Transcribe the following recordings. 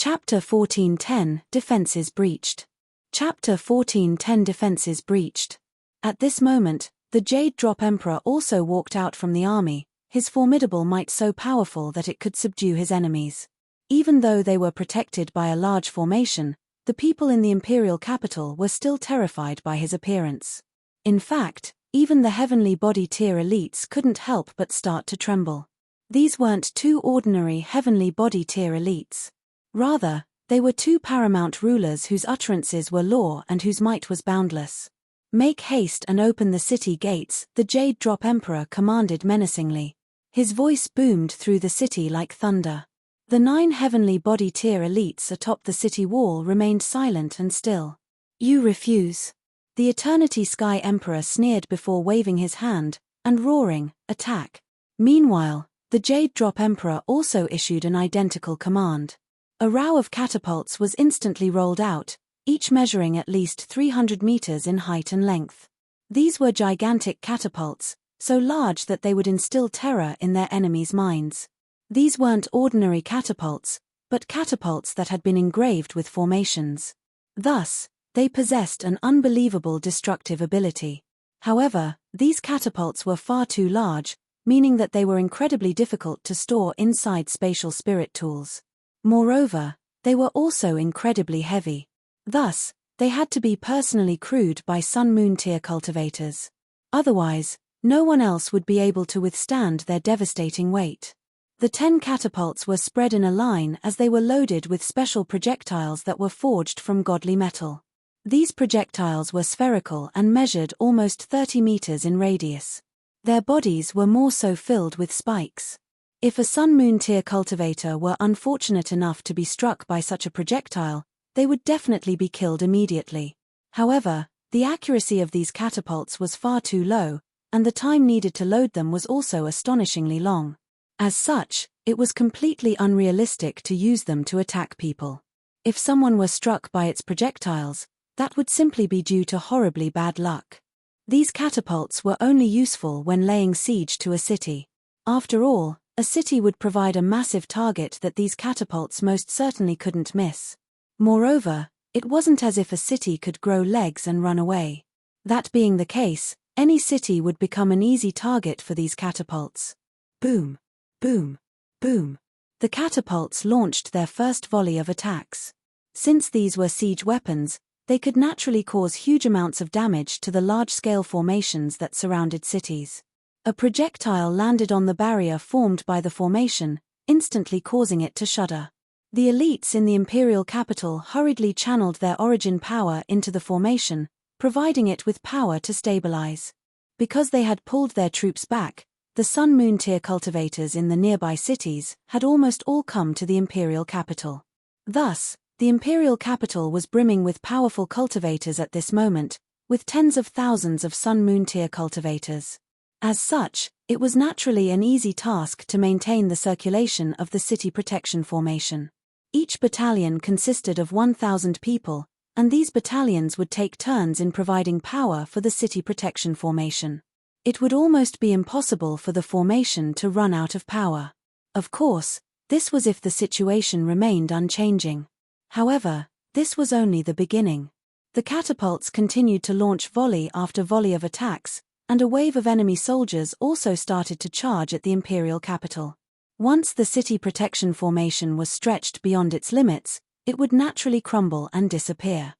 Chapter 1410 Defenses Breached. Chapter 1410 Defenses Breached. At this moment, the Jade Drop Emperor also walked out from the army, his formidable might so powerful that it could subdue his enemies. Even though they were protected by a large formation, the people in the imperial capital were still terrified by his appearance. In fact, even the heavenly body tier elites couldn't help but start to tremble. These weren't two ordinary heavenly body tier elites. Rather, they were two paramount rulers whose utterances were law and whose might was boundless. "Make haste and open the city gates," the Jade Drop Emperor commanded menacingly. His voice boomed through the city like thunder. The 9 heavenly body tier elites atop the city wall remained silent and still. "You refuse." The Eternity Sky Emperor sneered before waving his hand, and roaring, "Attack." Meanwhile, the Jade Drop Emperor also issued an identical command. A row of catapults was instantly rolled out, each measuring at least 300 meters in height and length. These were gigantic catapults, so large that they would instill terror in their enemies' minds. These weren't ordinary catapults, but catapults that had been engraved with formations. Thus, they possessed an unbelievable destructive ability. However, these catapults were far too large, meaning that they were incredibly difficult to store inside spatial spirit tools. Moreover, they were also incredibly heavy. Thus, they had to be personally crewed by Sun-Moon tier cultivators. Otherwise, no one else would be able to withstand their devastating weight. The 10 catapults were spread in a line as they were loaded with special projectiles that were forged from godly metal. These projectiles were spherical and measured almost 30 meters in radius. Their bodies were more so filled with spikes. If a Sun-Moon tier cultivator were unfortunate enough to be struck by such a projectile, they would definitely be killed immediately. However, the accuracy of these catapults was far too low, and the time needed to load them was also astonishingly long. As such, it was completely unrealistic to use them to attack people. If someone were struck by its projectiles, that would simply be due to horribly bad luck. These catapults were only useful when laying siege to a city. After all, a city would provide a massive target that these catapults most certainly couldn't miss. Moreover, it wasn't as if a city could grow legs and run away. That being the case, any city would become an easy target for these catapults. Boom, boom, boom. The catapults launched their first volley of attacks. Since these were siege weapons, they could naturally cause huge amounts of damage to the large-scale formations that surrounded cities. A projectile landed on the barrier formed by the formation, instantly causing it to shudder. The elites in the imperial capital hurriedly channeled their origin power into the formation, providing it with power to stabilize. Because they had pulled their troops back, the Sun-Moon tier cultivators in the nearby cities had almost all come to the imperial capital. Thus, the imperial capital was brimming with powerful cultivators at this moment, with tens of thousands of Sun-Moon tier cultivators. As such, it was naturally an easy task to maintain the circulation of the city protection formation. Each battalion consisted of 1,000 people, and these battalions would take turns in providing power for the city protection formation. It would almost be impossible for the formation to run out of power. Of course, this was if the situation remained unchanging. However, this was only the beginning. The catapults continued to launch volley after volley of attacks, and a wave of enemy soldiers also started to charge at the imperial capital. Once the city protection formation was stretched beyond its limits, it would naturally crumble and disappear.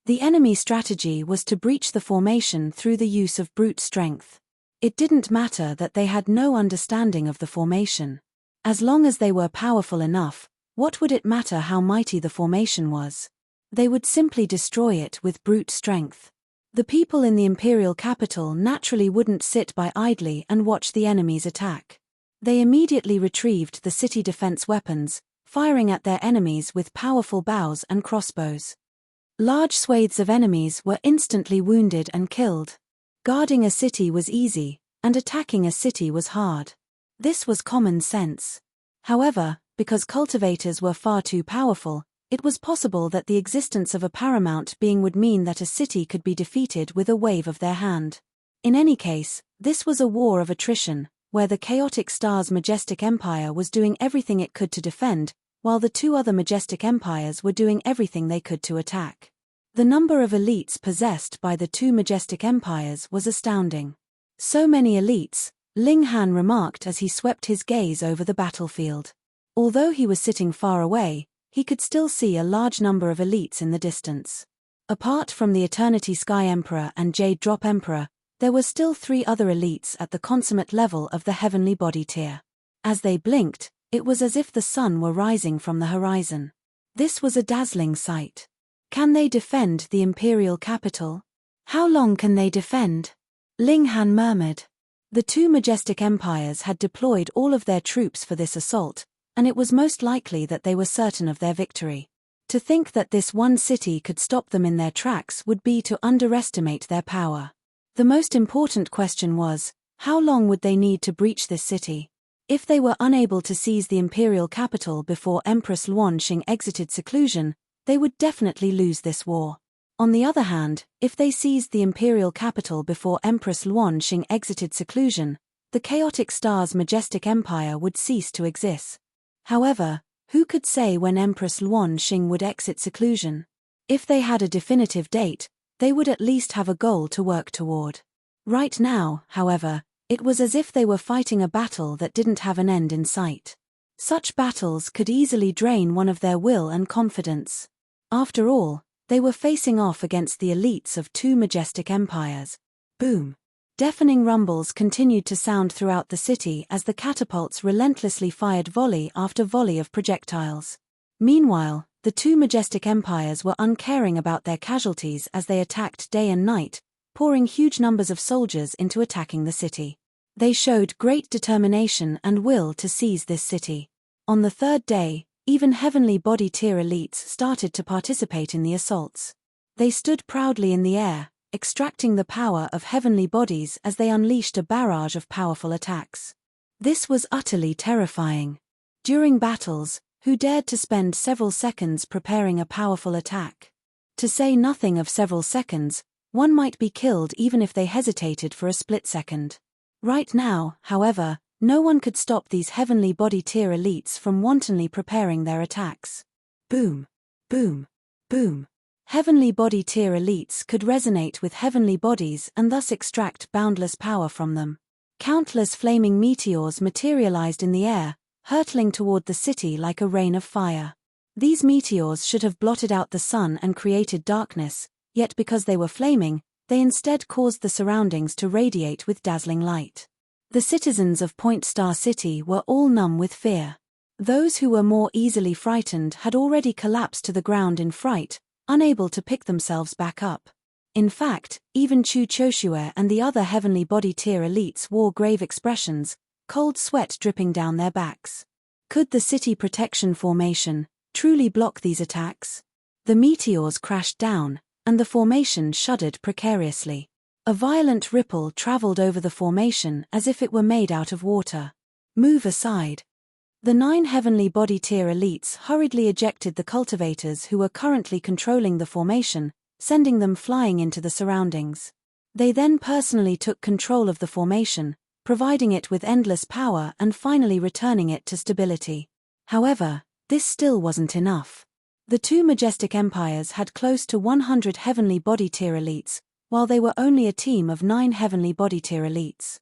The enemy strategy was to breach the formation through the use of brute strength. It didn't matter that they had no understanding of the formation. As long as they were powerful enough, what would it matter how mighty the formation was? They would simply destroy it with brute strength. The people in the imperial capital naturally wouldn't sit by idly and watch the enemies attack. They immediately retrieved the city defense weapons, firing at their enemies with powerful bows and crossbows. Large swathes of enemies were instantly wounded and killed. Guarding a city was easy, and attacking a city was hard. This was common sense. However, because cultivators were far too powerful, it was possible that the existence of a paramount being would mean that a city could be defeated with a wave of their hand. In any case, this was a war of attrition, where the chaotic star's majestic empire was doing everything it could to defend, while the two other majestic empires were doing everything they could to attack. The number of elites possessed by the two majestic empires was astounding. So many elites, Ling Han remarked as he swept his gaze over the battlefield. Although he was sitting far away, he could still see a large number of elites in the distance. Apart from the Eternity Sky Emperor and Jade Drop Emperor, there were still 3 other elites at the consummate level of the heavenly body tier. As they blinked, it was as if the sun were rising from the horizon. This was a dazzling sight. Can they defend the imperial capital? How long can they defend? Ling Han murmured. The two majestic empires had deployed all of their troops for this assault, and it was most likely that they were certain of their victory. To think that this one city could stop them in their tracks would be to underestimate their power. The most important question was, how long would they need to breach this city? If they were unable to seize the imperial capital before Empress Luanxing exited seclusion, they would definitely lose this war. On the other hand, if they seized the imperial capital before Empress Luanxing exited seclusion, the Chaotic Star's majestic empire would cease to exist. However, who could say when Empress Luanxing would exit seclusion? If they had a definitive date, they would at least have a goal to work toward. Right now, however, it was as if they were fighting a battle that didn't have an end in sight. Such battles could easily drain one of their will and confidence. After all, they were facing off against the elites of two majestic empires. Boom! Deafening rumbles continued to sound throughout the city as the catapults relentlessly fired volley after volley of projectiles. Meanwhile, the two majestic empires were uncaring about their casualties as they attacked day and night, pouring huge numbers of soldiers into attacking the city. They showed great determination and will to seize this city. On the third day, even heavenly body tier elites started to participate in the assaults. They stood proudly in the air, extracting the power of heavenly bodies as they unleashed a barrage of powerful attacks. This was utterly terrifying. During battles, who dared to spend several seconds preparing a powerful attack? To say nothing of several seconds, one might be killed even if they hesitated for a split second. Right now, however, no one could stop these heavenly body tier elites from wantonly preparing their attacks. Boom! Boom! Boom! Heavenly body tier elites could resonate with heavenly bodies and thus extract boundless power from them. Countless flaming meteors materialized in the air, hurtling toward the city like a rain of fire. These meteors should have blotted out the sun and created darkness, yet because they were flaming, they instead caused the surroundings to radiate with dazzling light. The citizens of Point Star City were all numb with fear. Those who were more easily frightened had already collapsed to the ground in fright, unable to pick themselves back up. In fact, even Chu Choshue and the other heavenly body tier elites wore grave expressions, cold sweat dripping down their backs. Could the city protection formation truly block these attacks? The meteors crashed down, and the formation shuddered precariously. A violent ripple traveled over the formation as if it were made out of water. Move aside. The 9 heavenly body tier elites hurriedly ejected the cultivators who were currently controlling the formation, sending them flying into the surroundings. They then personally took control of the formation, providing it with endless power and finally returning it to stability. However, this still wasn't enough. The two majestic empires had close to 100 heavenly body tier elites, while they were only a team of 9 heavenly body tier elites.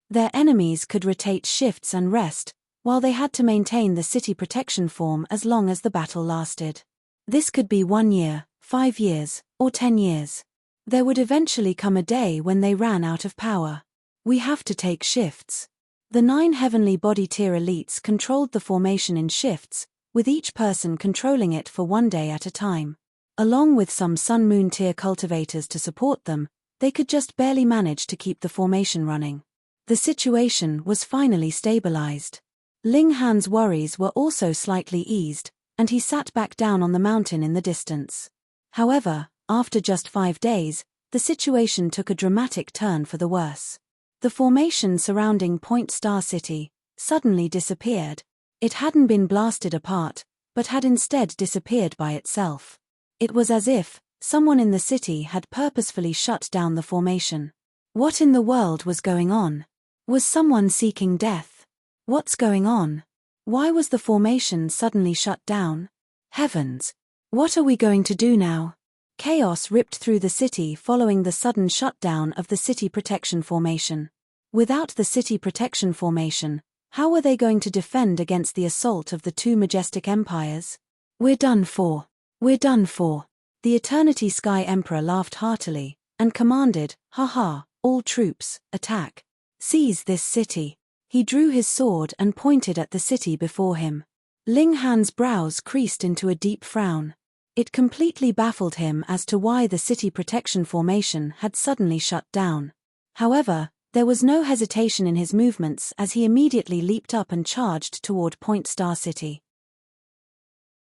Their enemies could rotate shifts and rest, while they had to maintain the city protection form as long as the battle lasted. This could be 1 year, 5 years, or 10 years. There would eventually come a day when they ran out of power. We have to take shifts. The 9 heavenly body tier elites controlled the formation in shifts, with each person controlling it for 1 day at a time. Along with some sun-moon tier cultivators to support them, they could just barely manage to keep the formation running. The situation was finally stabilized. Ling Han's worries were also slightly eased, and he sat back down on the mountain in the distance. However, after just 5 days, the situation took a dramatic turn for the worse. The formation surrounding Point Star City suddenly disappeared. It hadn't been blasted apart, but had instead disappeared by itself. It was as if someone in the city had purposefully shut down the formation. What in the world was going on? Was someone seeking death? What's going on? Why was the formation suddenly shut down? Heavens! What are we going to do now? Chaos ripped through the city following the sudden shutdown of the city protection formation. Without the city protection formation, how were they going to defend against the assault of the two majestic empires? We're done for. We're done for. The Eternity Sky Emperor laughed heartily, and commanded, "Ha, all troops, attack. Seize this city." He drew his sword and pointed at the city before him. Ling Han's brows creased into a deep frown. It completely baffled him as to why the city protection formation had suddenly shut down. However, there was no hesitation in his movements as he immediately leaped up and charged toward Point Star City.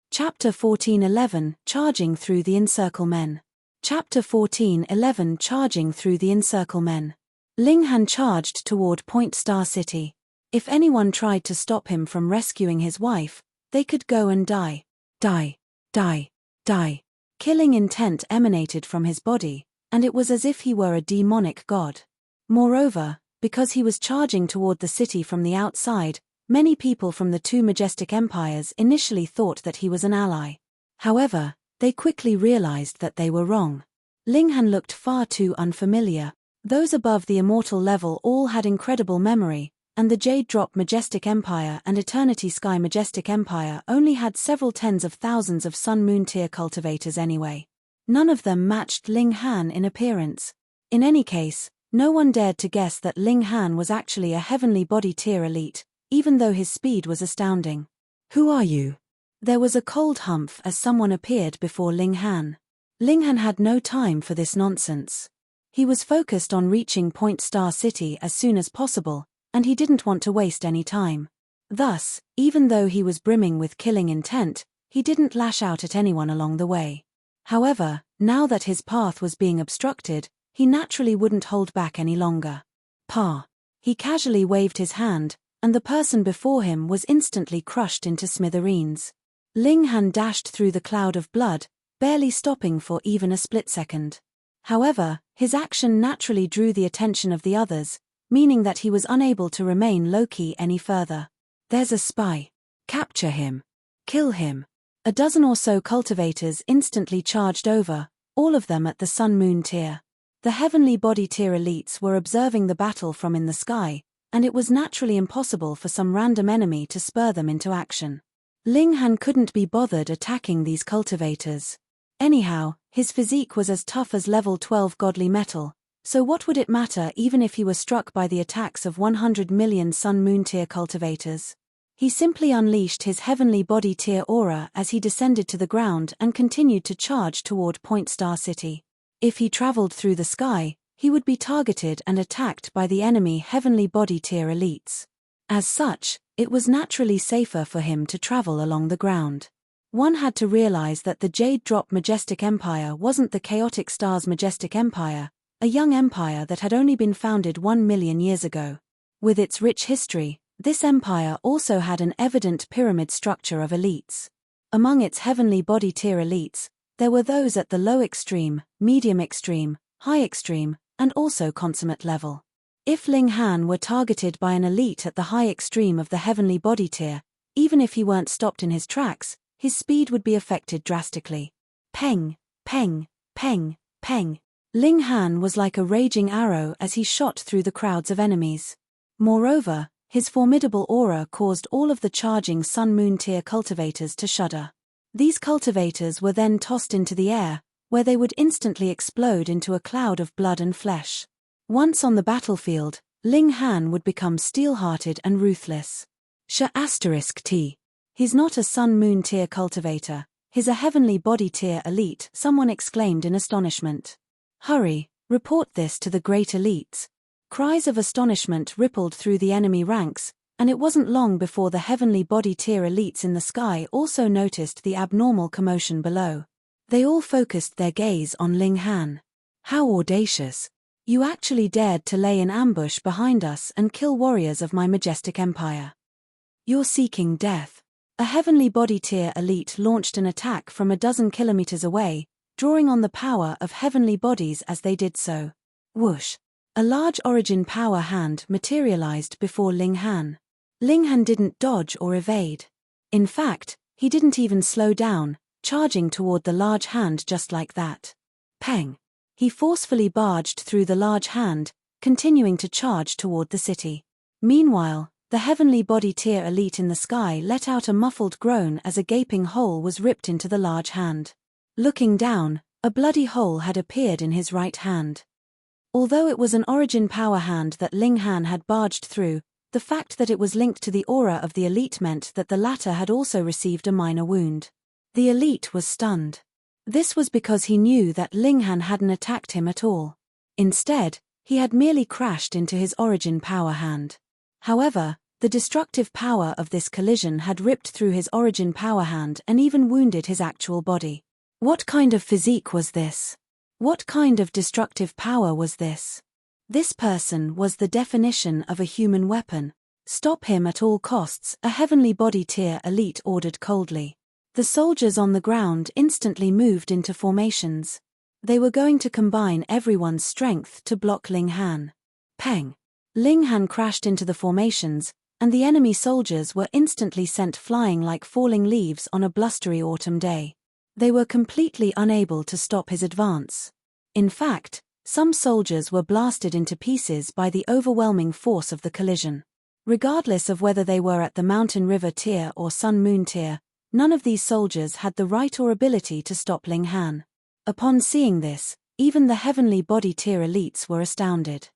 Chapter 14:11 Charging Through the Encircle Men. Chapter 14:11 Charging Through the Encircle Men. Ling Han charged toward Point Star City. If anyone tried to stop him from rescuing his wife, they could go and die. Die. Die. Die. Killing intent emanated from his body, and it was as if he were a demonic god. Moreover, because he was charging toward the city from the outside, many people from the two majestic empires initially thought that he was an ally. However, they quickly realized that they were wrong. Ling Han looked far too unfamiliar. Those above the immortal level all had incredible memory, and the Jade Drop Majestic Empire and Eternity Sky Majestic Empire only had several tens of thousands of Sun Moon tier cultivators anyway. None of them matched Ling Han in appearance. In any case, no one dared to guess that Ling Han was actually a heavenly body tier elite, even though his speed was astounding. "Who are you?" There was a cold humph as someone appeared before Ling Han. Ling Han had no time for this nonsense. He was focused on reaching Point Star City as soon as possible, and he didn't want to waste any time. Thus, even though he was brimming with killing intent, he didn't lash out at anyone along the way. However, now that his path was being obstructed, he naturally wouldn't hold back any longer. "Pa." He casually waved his hand, and the person before him was instantly crushed into smithereens. Ling Han dashed through the cloud of blood, barely stopping for even a split second. However, his action naturally drew the attention of the others, meaning that he was unable to remain low-key any further. "There's a spy. Capture him. Kill him." A dozen or so cultivators instantly charged over, all of them at the Sun Moon tier. The heavenly body tier elites were observing the battle from in the sky, and it was naturally impossible for some random enemy to spur them into action. Ling Han couldn't be bothered attacking these cultivators. Anyhow, his physique was as tough as level 12 godly metal, so what would it matter even if he were struck by the attacks of 100 million Sun Moon tier cultivators? He simply unleashed his heavenly body tier aura as he descended to the ground and continued to charge toward Point Star City. If he traveled through the sky, he would be targeted and attacked by the enemy heavenly body tier elites. As such, it was naturally safer for him to travel along the ground. One had to realize that the Jade Drop Majestic Empire wasn't the Chaotic Stars Majestic Empire, a young empire that had only been founded 1 million years ago. With its rich history, this empire also had an evident pyramid structure of elites. Among its heavenly body tier elites, there were those at the low extreme, medium extreme, high extreme, and also consummate level. If Ling Han were targeted by an elite at the high extreme of the heavenly body tier, even if he weren't stopped in his tracks, his speed would be affected drastically. Peng, peng, peng, peng. Ling Han was like a raging arrow as he shot through the crowds of enemies. Moreover, his formidable aura caused all of the charging Sun Moon tier cultivators to shudder. These cultivators were then tossed into the air, where they would instantly explode into a cloud of blood and flesh. Once on the battlefield, Ling Han would become steel-hearted and ruthless. T. He's not a Sun Moon tier cultivator, he's a heavenly body tier elite, someone exclaimed in astonishment. "Hurry, report this to the great elites." Cries of astonishment rippled through the enemy ranks, and it wasn't long before the heavenly body tier elites in the sky also noticed the abnormal commotion below. They all focused their gaze on Ling Han. "How audacious! You actually dared to lay in ambush behind us and kill warriors of my majestic empire. You're seeking death." A heavenly body tier elite launched an attack from a dozen kilometers away, drawing on the power of heavenly bodies as they did so. Whoosh! A large origin power hand materialized before Ling Han. Ling Han didn't dodge or evade. In fact, he didn't even slow down, charging toward the large hand just like that. Peng! He forcefully barged through the large hand, continuing to charge toward the city. Meanwhile, the heavenly body tier elite in the sky let out a muffled groan as a gaping hole was ripped into the large hand. Looking down, a bloody hole had appeared in his right hand. Although it was an origin power hand that Ling Han had barged through, the fact that it was linked to the aura of the elite meant that the latter had also received a minor wound. The elite was stunned. This was because he knew that Ling Han hadn't attacked him at all. Instead, he had merely crashed into his origin power hand. However, the destructive power of this collision had ripped through his origin power hand and even wounded his actual body. What kind of physique was this? What kind of destructive power was this? This person was the definition of a human weapon. Stop him at all costs, a heavenly body tier elite ordered coldly. The soldiers on the ground instantly moved into formations. They were going to combine everyone's strength to block Ling Han. Peng! Ling Han crashed into the formations, and the enemy soldiers were instantly sent flying like falling leaves on a blustery autumn day. They were completely unable to stop his advance. In fact, some soldiers were blasted into pieces by the overwhelming force of the collision. Regardless of whether they were at the Mountain River tier or Sun Moon tier, none of these soldiers had the right or ability to stop Ling Han. Upon seeing this, even the heavenly body tier elites were astounded.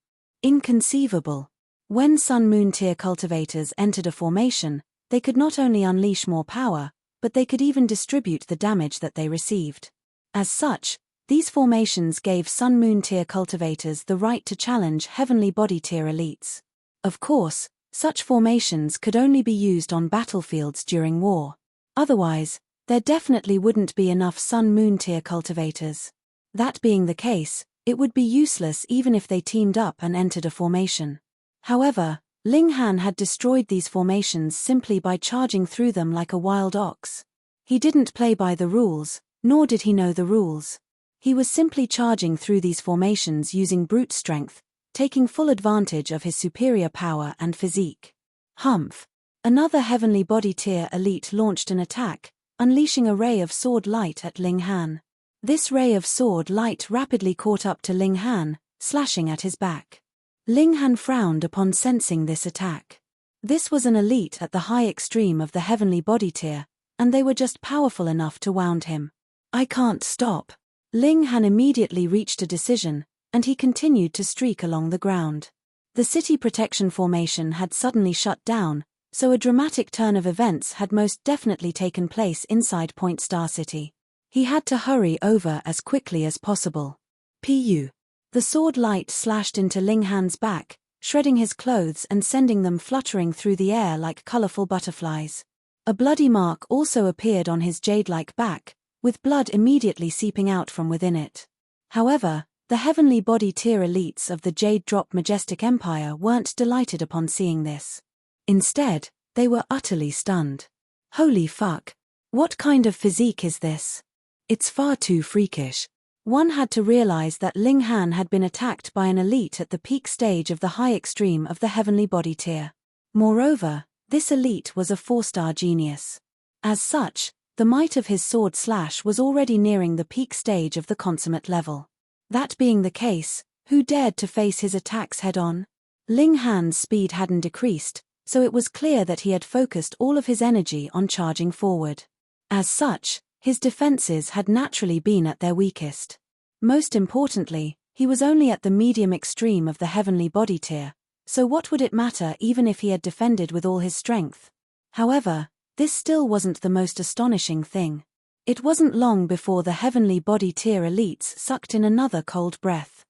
Inconceivable. When Sun Moon tier cultivators entered a formation, they could not only unleash more power, but they could even distribute the damage that they received. As such, these formations gave Sun Moon tier cultivators the right to challenge heavenly body tier elites. Of course, such formations could only be used on battlefields during war. Otherwise, there definitely wouldn't be enough Sun Moon tier cultivators. That being the case, it would be useless even if they teamed up and entered a formation. However, Ling Han had destroyed these formations simply by charging through them like a wild ox. He didn't play by the rules, nor did he know the rules. He was simply charging through these formations using brute strength, taking full advantage of his superior power and physique. Humph! Another heavenly body tier elite launched an attack, unleashing a ray of sword light at Ling Han. This ray of sword light rapidly caught up to Ling Han, slashing at his back. Ling Han frowned upon sensing this attack. This was an elite at the high extreme of the heavenly body tier, and they were just powerful enough to wound him. I can't stop. Ling Han immediately reached a decision, and he continued to streak along the ground. The city protection formation had suddenly shut down, so a dramatic turn of events had most definitely taken place inside Point Star City. He had to hurry over as quickly as possible. Pu. The sword light slashed into Ling Han's back, shredding his clothes and sending them fluttering through the air like colorful butterflies. A bloody mark also appeared on his jade-like back, with blood immediately seeping out from within it. However, the heavenly body tier elites of the Jade Drop Majestic Empire weren't delighted upon seeing this. Instead, they were utterly stunned. Holy fuck! What kind of physique is this? It's far too freakish. One had to realize that Ling Han had been attacked by an elite at the peak stage of the high extreme of the heavenly body tier. Moreover, this elite was a 4-star genius. As such, the might of his sword slash was already nearing the peak stage of the consummate level. That being the case, who dared to face his attacks head-on? Ling Han's speed hadn't decreased, so it was clear that he had focused all of his energy on charging forward. As such, his defenses had naturally been at their weakest. Most importantly, he was only at the medium extreme of the heavenly body tier, so what would it matter even if he had defended with all his strength? However, this still wasn't the most astonishing thing. It wasn't long before the heavenly body tier elites sucked in another cold breath.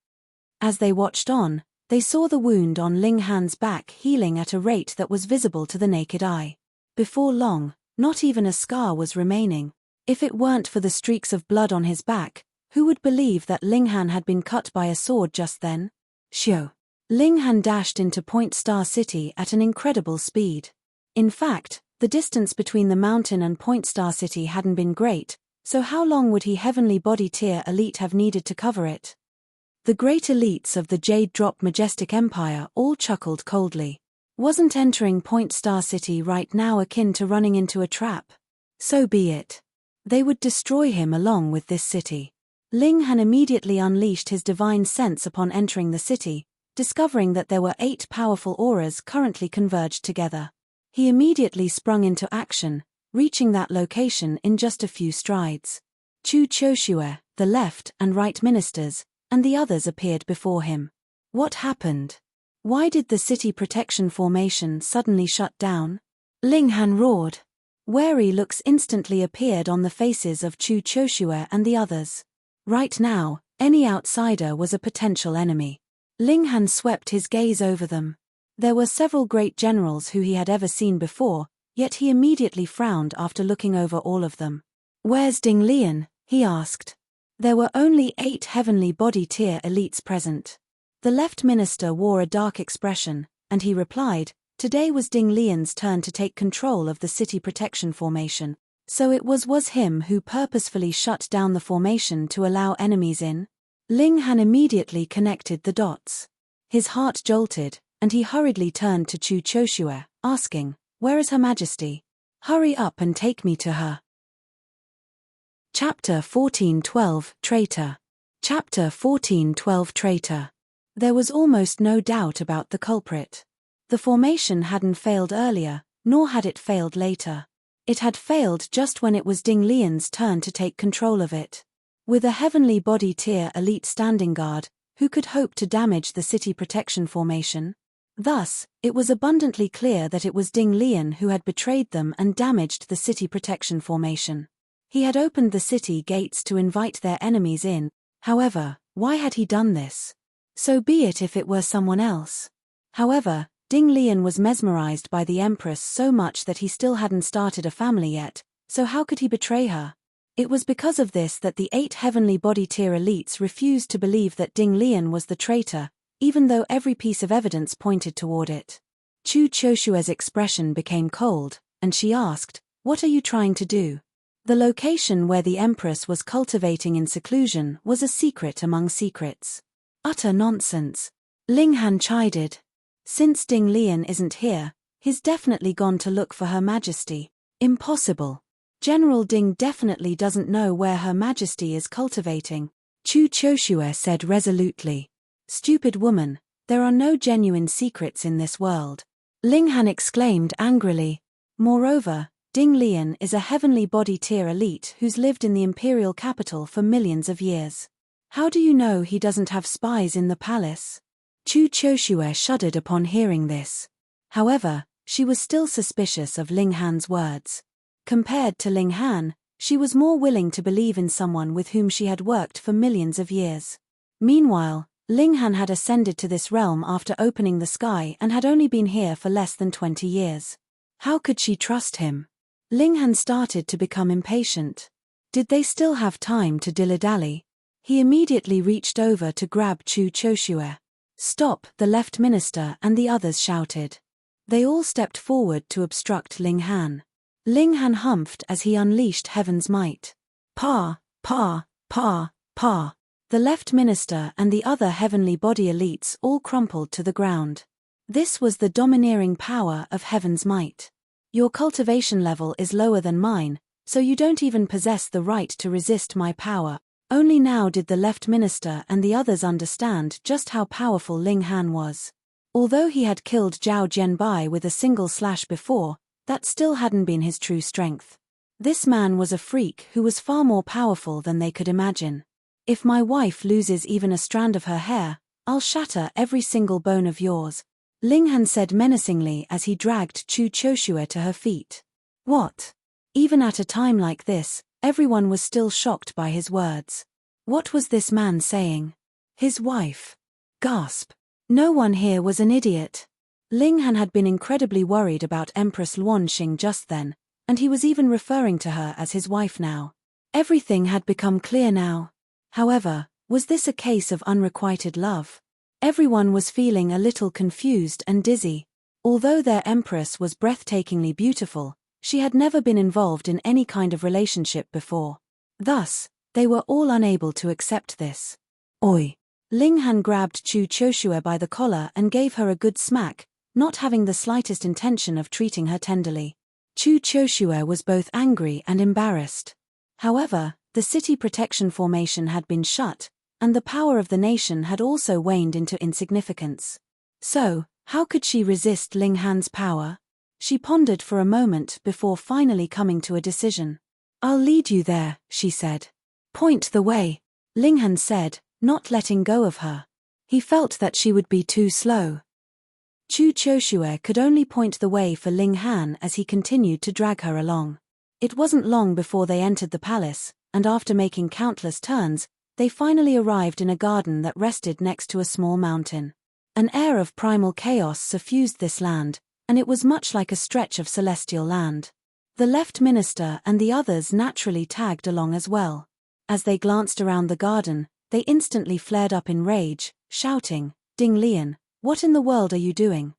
As they watched on, they saw the wound on Ling Han's back healing at a rate that was visible to the naked eye. Before long, not even a scar was remaining. If it weren't for the streaks of blood on his back, who would believe that Ling Han had been cut by a sword just then? Shio. Ling Han dashed into Point Star City at an incredible speed. In fact, the distance between the mountain and Point Star City hadn't been great, so how long would he heavenly body tier elite have needed to cover it? The great elites of the Jade Drop Majestic Empire all chuckled coldly. Wasn't entering Point Star City right now akin to running into a trap? So be it. They would destroy him along with this city. Ling Han immediately unleashed his divine sense upon entering the city, discovering that there were 8 powerful auras currently converged together. He immediately sprung into action, reaching that location in just a few strides. Chu Choshue, the left and right ministers, and the others appeared before him. What happened? Why did the city protection formation suddenly shut down? Ling Han roared. Wary looks instantly appeared on the faces of Chu Choshue and the others. Right now, any outsider was a potential enemy. Ling Han swept his gaze over them. There were several great generals who he had ever seen before, yet he immediately frowned after looking over all of them. Where's Ding Lian? He asked. There were only 8 heavenly body tier elites present. The left minister wore a dark expression, and he replied, today was Ding Lian's turn to take control of the city protection formation, so it was him who purposefully shut down the formation to allow enemies in? Ling Han immediately connected the dots. His heart jolted, and he hurriedly turned to Chu Choshue, asking, where is Her Majesty? Hurry up and take me to her. Chapter 14:12 Traitor. Chapter 14:12 Traitor. There was almost no doubt about the culprit. The formation hadn't failed earlier, nor had it failed later. It had failed just when it was Ding Lian's turn to take control of it. With a heavenly body tier elite standing guard, who could hope to damage the city protection formation? Thus, it was abundantly clear that it was Ding Lian who had betrayed them and damaged the city protection formation. He had opened the city gates to invite their enemies in, however, why had he done this? So be it if it were someone else. However, Ding Lian was mesmerized by the Empress so much that he still hadn't started a family yet, so how could he betray her? It was because of this that the 8 heavenly body tier elites refused to believe that Ding Lian was the traitor, even though every piece of evidence pointed toward it. Chu Choshue's expression became cold, and she asked, what are you trying to do? The location where the Empress was cultivating in seclusion was a secret among secrets. Utter nonsense. Ling Han chided. Since Ding Lian isn't here, he's definitely gone to look for Her Majesty. Impossible. General Ding definitely doesn't know where Her Majesty is cultivating. Chu Choshue said resolutely. Stupid woman, there are no genuine secrets in this world. Ling Han exclaimed angrily. Moreover, Ding Lian is a heavenly body tier elite who's lived in the imperial capital for millions of years. How do you know he doesn't have spies in the palace? Chu Choshue shuddered upon hearing this. However, she was still suspicious of Ling Han's words. Compared to Ling Han, she was more willing to believe in someone with whom she had worked for millions of years. Meanwhile, Ling Han had ascended to this realm after opening the sky and had only been here for less than 20 years. How could she trust him? Ling Han started to become impatient. Did they still have time to dilly-dally? He immediately reached over to grab Chu Choshue. Stop, the left minister and the others shouted. They all stepped forward to obstruct Ling Han. Ling Han humphed as he unleashed heaven's might. Pa, pa, pa, pa. The left minister and the other heavenly body elites all crumpled to the ground. This was the domineering power of heaven's might. Your cultivation level is lower than mine, so you don't even possess the right to resist my power. Only now did the left minister and the others understand just how powerful Ling Han was. Although he had killed Zhao Jianbai with a single slash before, that still hadn't been his true strength. This man was a freak who was far more powerful than they could imagine. If my wife loses even a strand of her hair, I'll shatter every single bone of yours, Ling Han said menacingly as he dragged Chu Choshue to her feet. What? Even at a time like this, everyone was still shocked by his words. What was this man saying? His wife. Gasp. No one here was an idiot. Ling Han had been incredibly worried about Empress Luanxing just then, and he was even referring to her as his wife now. Everything had become clear now. However, was this a case of unrequited love? Everyone was feeling a little confused and dizzy. Although their empress was breathtakingly beautiful, she had never been involved in any kind of relationship before. Thus, they were all unable to accept this. Oi! Ling Han grabbed Chu Choshue by the collar and gave her a good smack, not having the slightest intention of treating her tenderly. Chu Choshue was both angry and embarrassed. However, the city protection formation had been shut, and the power of the nation had also waned into insignificance. So, how could she resist Ling Han's power? She pondered for a moment before finally coming to a decision. "I'll lead you there," she said. "Point the way," Ling Han said, not letting go of her. He felt that she would be too slow. Chu Choshue could only point the way for Ling Han as he continued to drag her along. It wasn't long before they entered the palace, and after making countless turns, they finally arrived in a garden that rested next to a small mountain. An air of primal chaos suffused this land, and it was much like a stretch of celestial land. The left minister and the others naturally tagged along as well. As they glanced around the garden, they instantly flared up in rage, shouting, "Ding Lian, what in the world are you doing?"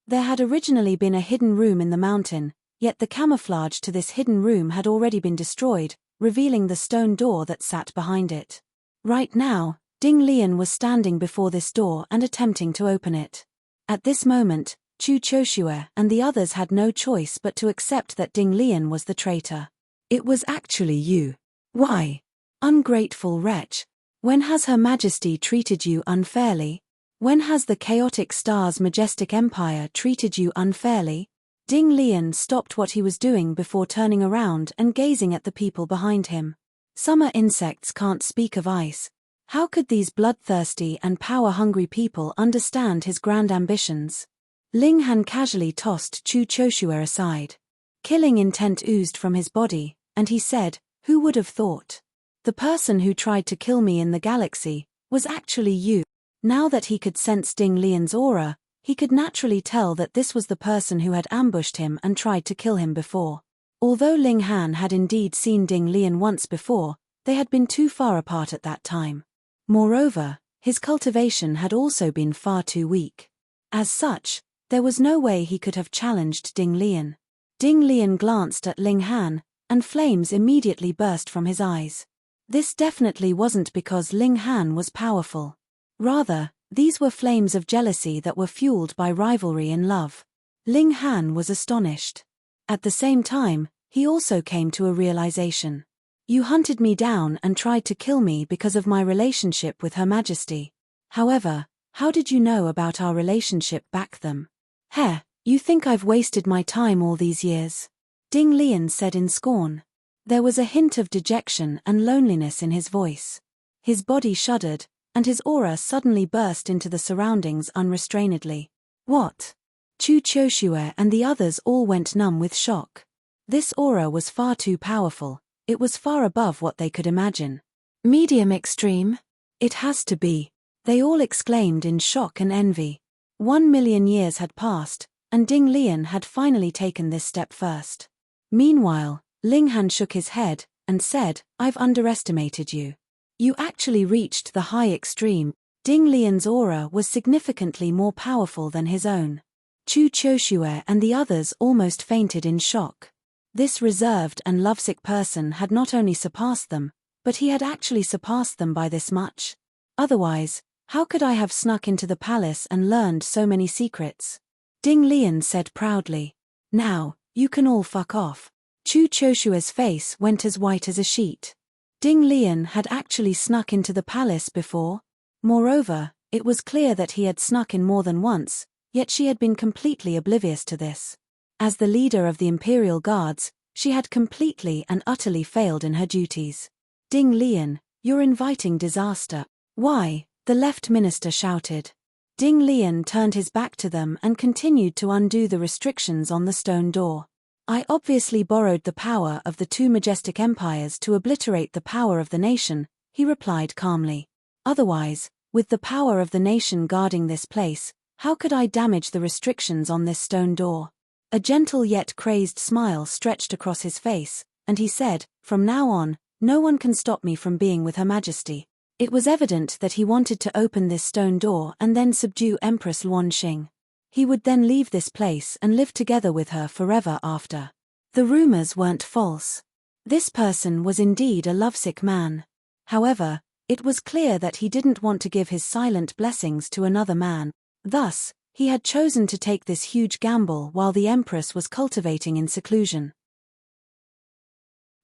There had originally been a hidden room in the mountain, yet the camouflage to this hidden room had already been destroyed, revealing the stone door that sat behind it. Right now, Ding Lian was standing before this door and attempting to open it. At this moment, Chu Choshue and the others had no choice but to accept that Ding Lian was the traitor. "It was actually you. Why? Ungrateful wretch. When has Her Majesty treated you unfairly? When has the chaotic star's majestic empire treated you unfairly?" Ding Lian stopped what he was doing before turning around and gazing at the people behind him. Summer insects can't speak of ice. How could these bloodthirsty and power-hungry people understand his grand ambitions? Ling Han casually tossed Chu Choshue aside. Killing intent oozed from his body, and he said, "Who would have thought? The person who tried to kill me in the galaxy was actually you." Now that he could sense Ding Lian's aura, he could naturally tell that this was the person who had ambushed him and tried to kill him before. Although Ling Han had indeed seen Ding Lian once before, they had been too far apart at that time. Moreover, his cultivation had also been far too weak. As such, there was no way he could have challenged Ding Lian. Ding Lian glanced at Ling Han, and flames immediately burst from his eyes. This definitely wasn't because Ling Han was powerful. Rather, these were flames of jealousy that were fueled by rivalry in love. Ling Han was astonished. At the same time, he also came to a realization. "You hunted me down and tried to kill me because of my relationship with Her Majesty. However, how did you know about our relationship back then? Heh, you think I've wasted my time all these years?" Ding Lian said in scorn. There was a hint of dejection and loneliness in his voice. His body shuddered, and his aura suddenly burst into the surroundings unrestrainedly. "What?" Chu Choshue and the others all went numb with shock. This aura was far too powerful. It was far above what they could imagine. "Medium extreme? It has to be," they all exclaimed in shock and envy. 1,000,000 years had passed, and Ding Lian had finally taken this step first. Meanwhile, Ling Han shook his head and said, "I've underestimated you. You actually reached the high extreme." Ding Lian's aura was significantly more powerful than his own. Chu Choshue and the others almost fainted in shock. This reserved and lovesick person had not only surpassed them, but he had actually surpassed them by this much. Otherwise, how could I have snuck into the palace and learned so many secrets? Ding Lian said proudly. "Now, you can all fuck off." Chu Choshue's face went as white as a sheet. Ding Lian had actually snuck into the palace before. Moreover, it was clear that he had snuck in more than once, yet she had been completely oblivious to this. As the leader of the Imperial Guards, she had completely and utterly failed in her duties. "Ding Lian, you're inviting disaster." "Why?" the left minister shouted. Ding Lian turned his back to them and continued to undo the restrictions on the stone door. "I obviously borrowed the power of the two majestic empires to obliterate the power of the nation," he replied calmly. "Otherwise, with the power of the nation guarding this place, how could I damage the restrictions on this stone door?" A gentle yet crazed smile stretched across his face, and he said, "From now on, no one can stop me from being with Her Majesty." It was evident that he wanted to open this stone door and then subdue Empress Luanxing. He would then leave this place and live together with her forever after. The rumors weren't false. This person was indeed a lovesick man. However, it was clear that he didn't want to give his silent blessings to another man. Thus, He had chosen to take this huge gamble while the Empress was cultivating in seclusion.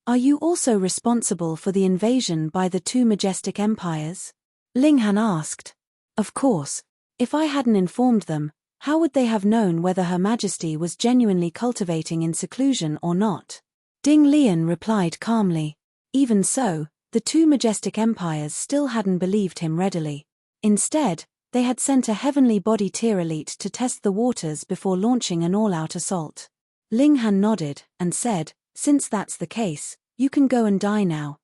Are you also responsible for the invasion by the two majestic empires? Ling Han asked. Of course. If I hadn't informed them, how would they have known whether Her Majesty was genuinely cultivating in seclusion or not? Ding Lian replied calmly. Even so, the two majestic empires still hadn't believed him readily. Instead, they had sent a heavenly body tier elite to test the waters before launching an all-out assault. Ling Han nodded and said, since that's the case, you can go and die now.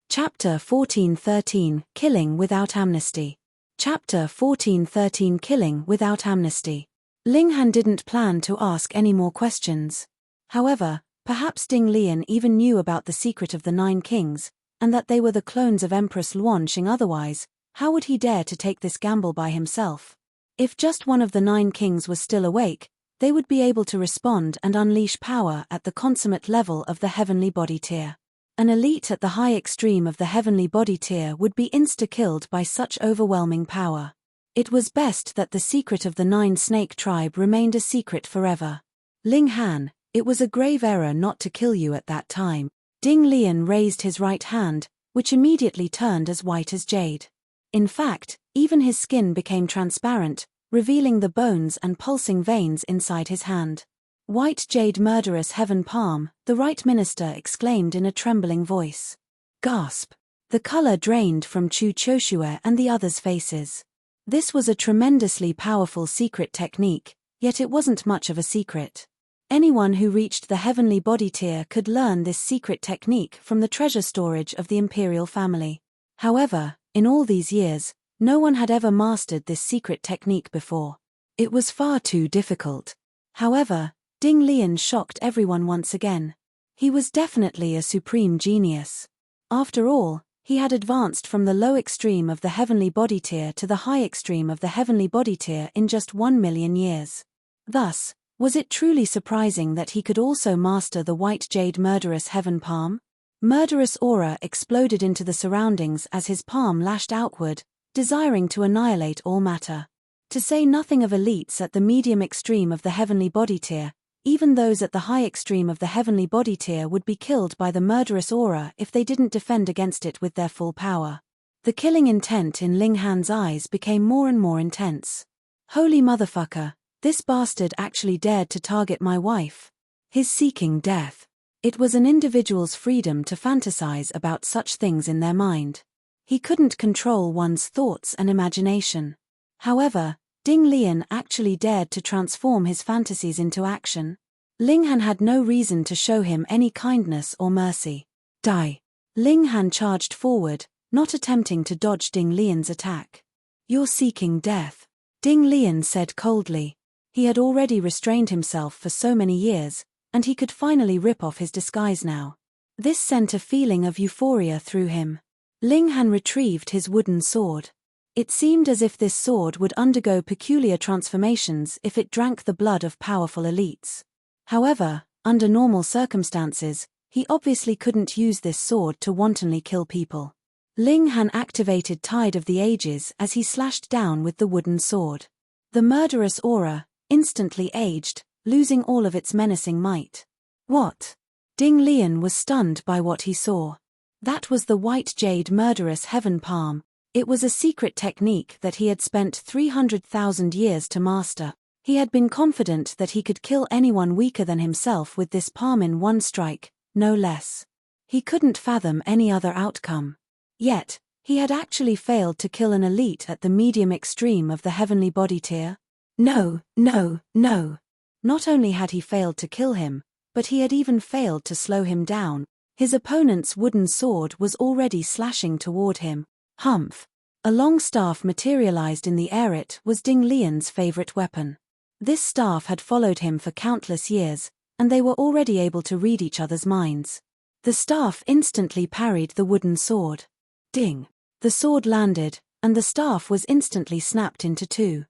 Chapter 14:13 Killing Without Amnesty. Chapter 14:13 Killing Without Amnesty. Ling Han didn't plan to ask any more questions. However, perhaps Ding Lian even knew about the secret of the 9 kings, and that they were the clones of Empress Luanxing. Otherwise, how would he dare to take this gamble by himself? If just one of the 9 kings was still awake, they would be able to respond and unleash power at the consummate level of the heavenly body tier. An elite at the high extreme of the heavenly body tier would be insta-killed by such overwhelming power. It was best that the secret of the 9 snake tribe remained a secret forever. Ling Han, it was a grave error not to kill you at that time. Ding Lian raised his right hand, which immediately turned as white as jade. In fact, even his skin became transparent, revealing the bones and pulsing veins inside his hand. White jade murderous heaven palm, the right minister exclaimed in a trembling voice. Gasp! The color drained from Chu Choshue and the others' faces. This was a tremendously powerful secret technique, yet it wasn't much of a secret. Anyone who reached the heavenly body tier could learn this secret technique from the treasure storage of the imperial family. However, in all these years, no one had ever mastered this secret technique before. It was far too difficult. However, Ding Lian shocked everyone once again. He was definitely a supreme genius. After all, he had advanced from the low extreme of the heavenly body tier to the high extreme of the heavenly body tier in just 1 million years. Thus, was it truly surprising that he could also master the white jade murderous heaven palm? Murderous aura exploded into the surroundings as his palm lashed outward, desiring to annihilate all matter. To say nothing of elites at the medium extreme of the heavenly body tier, even those at the high extreme of the heavenly body tier would be killed by the murderous aura if they didn't defend against it with their full power. The killing intent in Ling Han's eyes became more and more intense. Holy motherfucker, this bastard actually dared to target my wife. He's seeking death. It was an individual's freedom to fantasize about such things in their mind. He couldn't control one's thoughts and imagination. However, Ding Lian actually dared to transform his fantasies into action. Ling Han had no reason to show him any kindness or mercy. Die! Ling Han charged forward, not attempting to dodge Ding Lian's attack. You're seeking death, Ding Lian said coldly. He had already restrained himself for so many years, and he could finally rip off his disguise now. This sent a feeling of euphoria through him. Ling Han retrieved his wooden sword. It seemed as if this sword would undergo peculiar transformations if it drank the blood of powerful elites. However, under normal circumstances, he obviously couldn't use this sword to wantonly kill people. Ling Han activated Tide of the Ages as he slashed down with the wooden sword. The murderous aura instantly aged, losing all of its menacing might. What? Ding Lian was stunned by what he saw. That was the white jade murderous heaven palm. It was a secret technique that he had spent 300,000 years to master. He had been confident that he could kill anyone weaker than himself with this palm in one strike, no less. He couldn't fathom any other outcome. Yet, he had actually failed to kill an elite at the medium extreme of the heavenly body tier. No, no, no. Not only had he failed to kill him, but he had even failed to slow him down. His opponent's wooden sword was already slashing toward him. Humph! A long staff materialized in the air. It was Ding Lian's favorite weapon. This staff had followed him for countless years, and they were already able to read each other's minds. The staff instantly parried the wooden sword. Ding! The sword landed, and the staff was instantly snapped into two.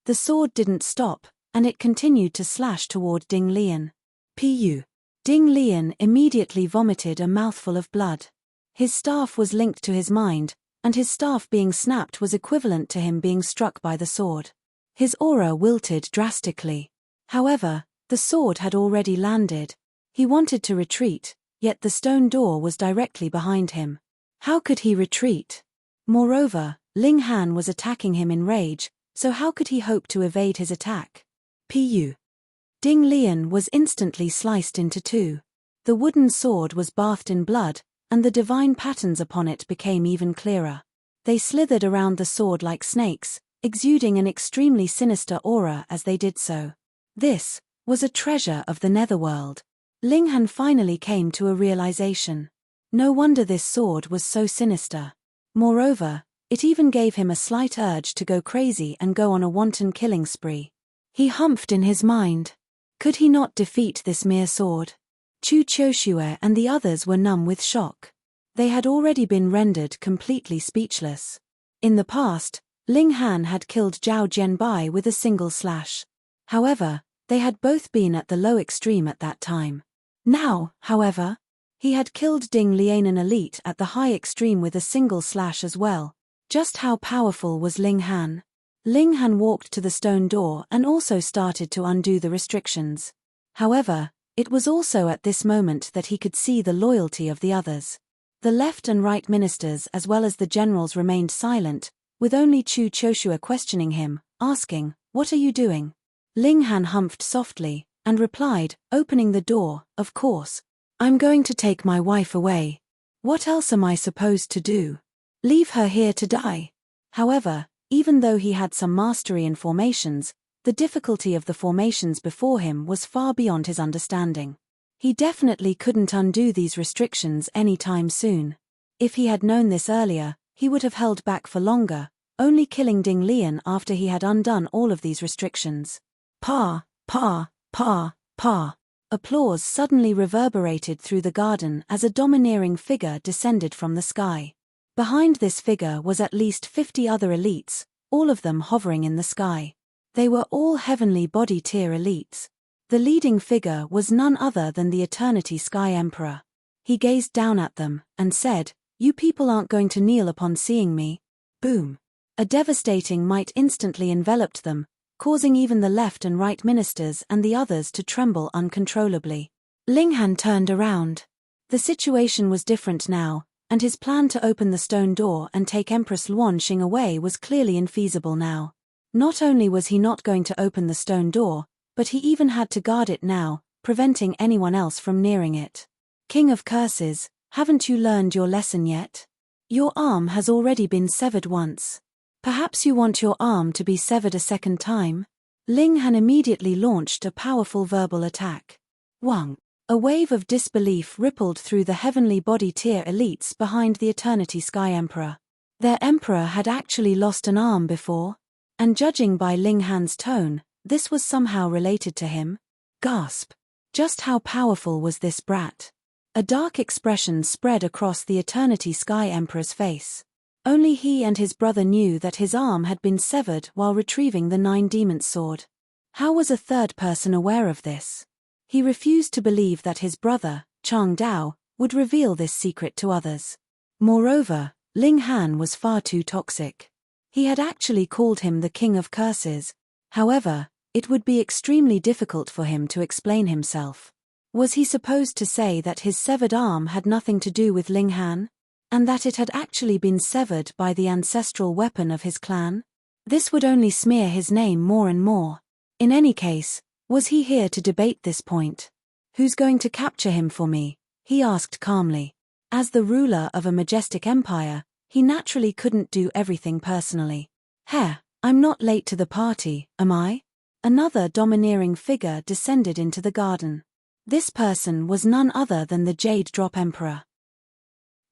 The sword didn't stop, and it continued to slash toward Ding Lian. Pu! Ding Lian immediately vomited a mouthful of blood. His staff was linked to his mind, and his staff being snapped was equivalent to him being struck by the sword. His aura wilted drastically. However, the sword had already landed. He wanted to retreat, yet the stone door was directly behind him. How could he retreat? Moreover, Ling Han was attacking him in rage, so how could he hope to evade his attack? Pu. Ding Lian was instantly sliced into two. The wooden sword was bathed in blood, and the divine patterns upon it became even clearer. They slithered around the sword like snakes, exuding an extremely sinister aura as they did so. This was a treasure of the netherworld. Ling Han finally came to a realization. No wonder this sword was so sinister. Moreover, it even gave him a slight urge to go crazy and go on a wanton killing spree. He humphed in his mind. Could he not defeat this mere sword? Chu Chioshue and the others were numb with shock. They had already been rendered completely speechless. In the past, Ling Han had killed Zhao Jianbai with a single slash. However, they had both been at the low extreme at that time. Now, however, he had killed Ding Lianen elite at the high extreme with a single slash as well. Just how powerful was Ling Han? Ling Han walked to the stone door and also started to undo the restrictions. However, it was also at this moment that he could see the loyalty of the others. The left and right ministers as well as the generals remained silent, with only Chu Chioshue questioning him, asking, "What are you doing?" Ling Han humphed softly, and replied, opening the door, "Of course. I'm going to take my wife away. What else am I supposed to do? Leave her here to die?" However, even though he had some mastery in formations, the difficulty of the formations before him was far beyond his understanding. He definitely couldn't undo these restrictions any time soon. If he had known this earlier, he would have held back for longer, only killing Ding Lian after he had undone all of these restrictions. Pa, pa, pa, pa. Applause suddenly reverberated through the garden as a domineering figure descended from the sky. Behind this figure was at least 50 other elites, all of them hovering in the sky. They were all heavenly body tier elites. The leading figure was none other than the Eternity Sky Emperor. He gazed down at them, and said, "You people aren't going to kneel upon seeing me." Boom. A devastating might instantly enveloped them, causing even the left and right ministers and the others to tremble uncontrollably. Ling Han turned around. The situation was different now, and his plan to open the stone door and take Empress Luanxing away was clearly infeasible now. Not only was he not going to open the stone door, but he even had to guard it now, preventing anyone else from nearing it. King of Curses, haven't you learned your lesson yet? Your arm has already been severed once. Perhaps you want your arm to be severed a second time? Ling Han immediately launched a powerful verbal attack. Wang. A wave of disbelief rippled through the heavenly body tier elites behind the Eternity Sky Emperor. Their emperor had actually lost an arm before? And judging by Ling Han's tone, this was somehow related to him? Gasp. Just how powerful was this brat? A dark expression spread across the Eternity Sky Emperor's face. Only he and his brother knew that his arm had been severed while retrieving the Nine Demons sword. How was a third person aware of this? He refused to believe that his brother, Chang Dao, would reveal this secret to others. Moreover, Ling Han was far too toxic. He had actually called him the King of Curses. However, it would be extremely difficult for him to explain himself. Was he supposed to say that his severed arm had nothing to do with Ling Han? And that it had actually been severed by the ancestral weapon of his clan? This would only smear his name more and more. In any case, was he here to debate this point? "Who's going to capture him for me?" he asked calmly. As the ruler of a majestic empire, he naturally couldn't do everything personally. "Heh, I'm not late to the party, am I?" Another domineering figure descended into the garden. This person was none other than the Jade Drop Emperor.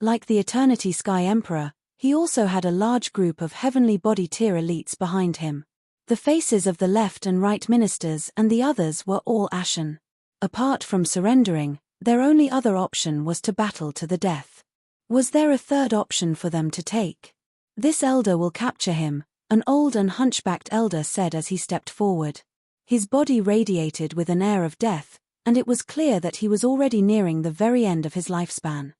Like the Eternity Sky Emperor, he also had a large group of heavenly body tier elites behind him. The faces of the left and right ministers and the others were all ashen. Apart from surrendering, their only other option was to battle to the death. Was there a third option for them to take? "This elder will capture him," an old and hunchbacked elder said as he stepped forward. His body radiated with an air of death, and it was clear that he was already nearing the very end of his lifespan.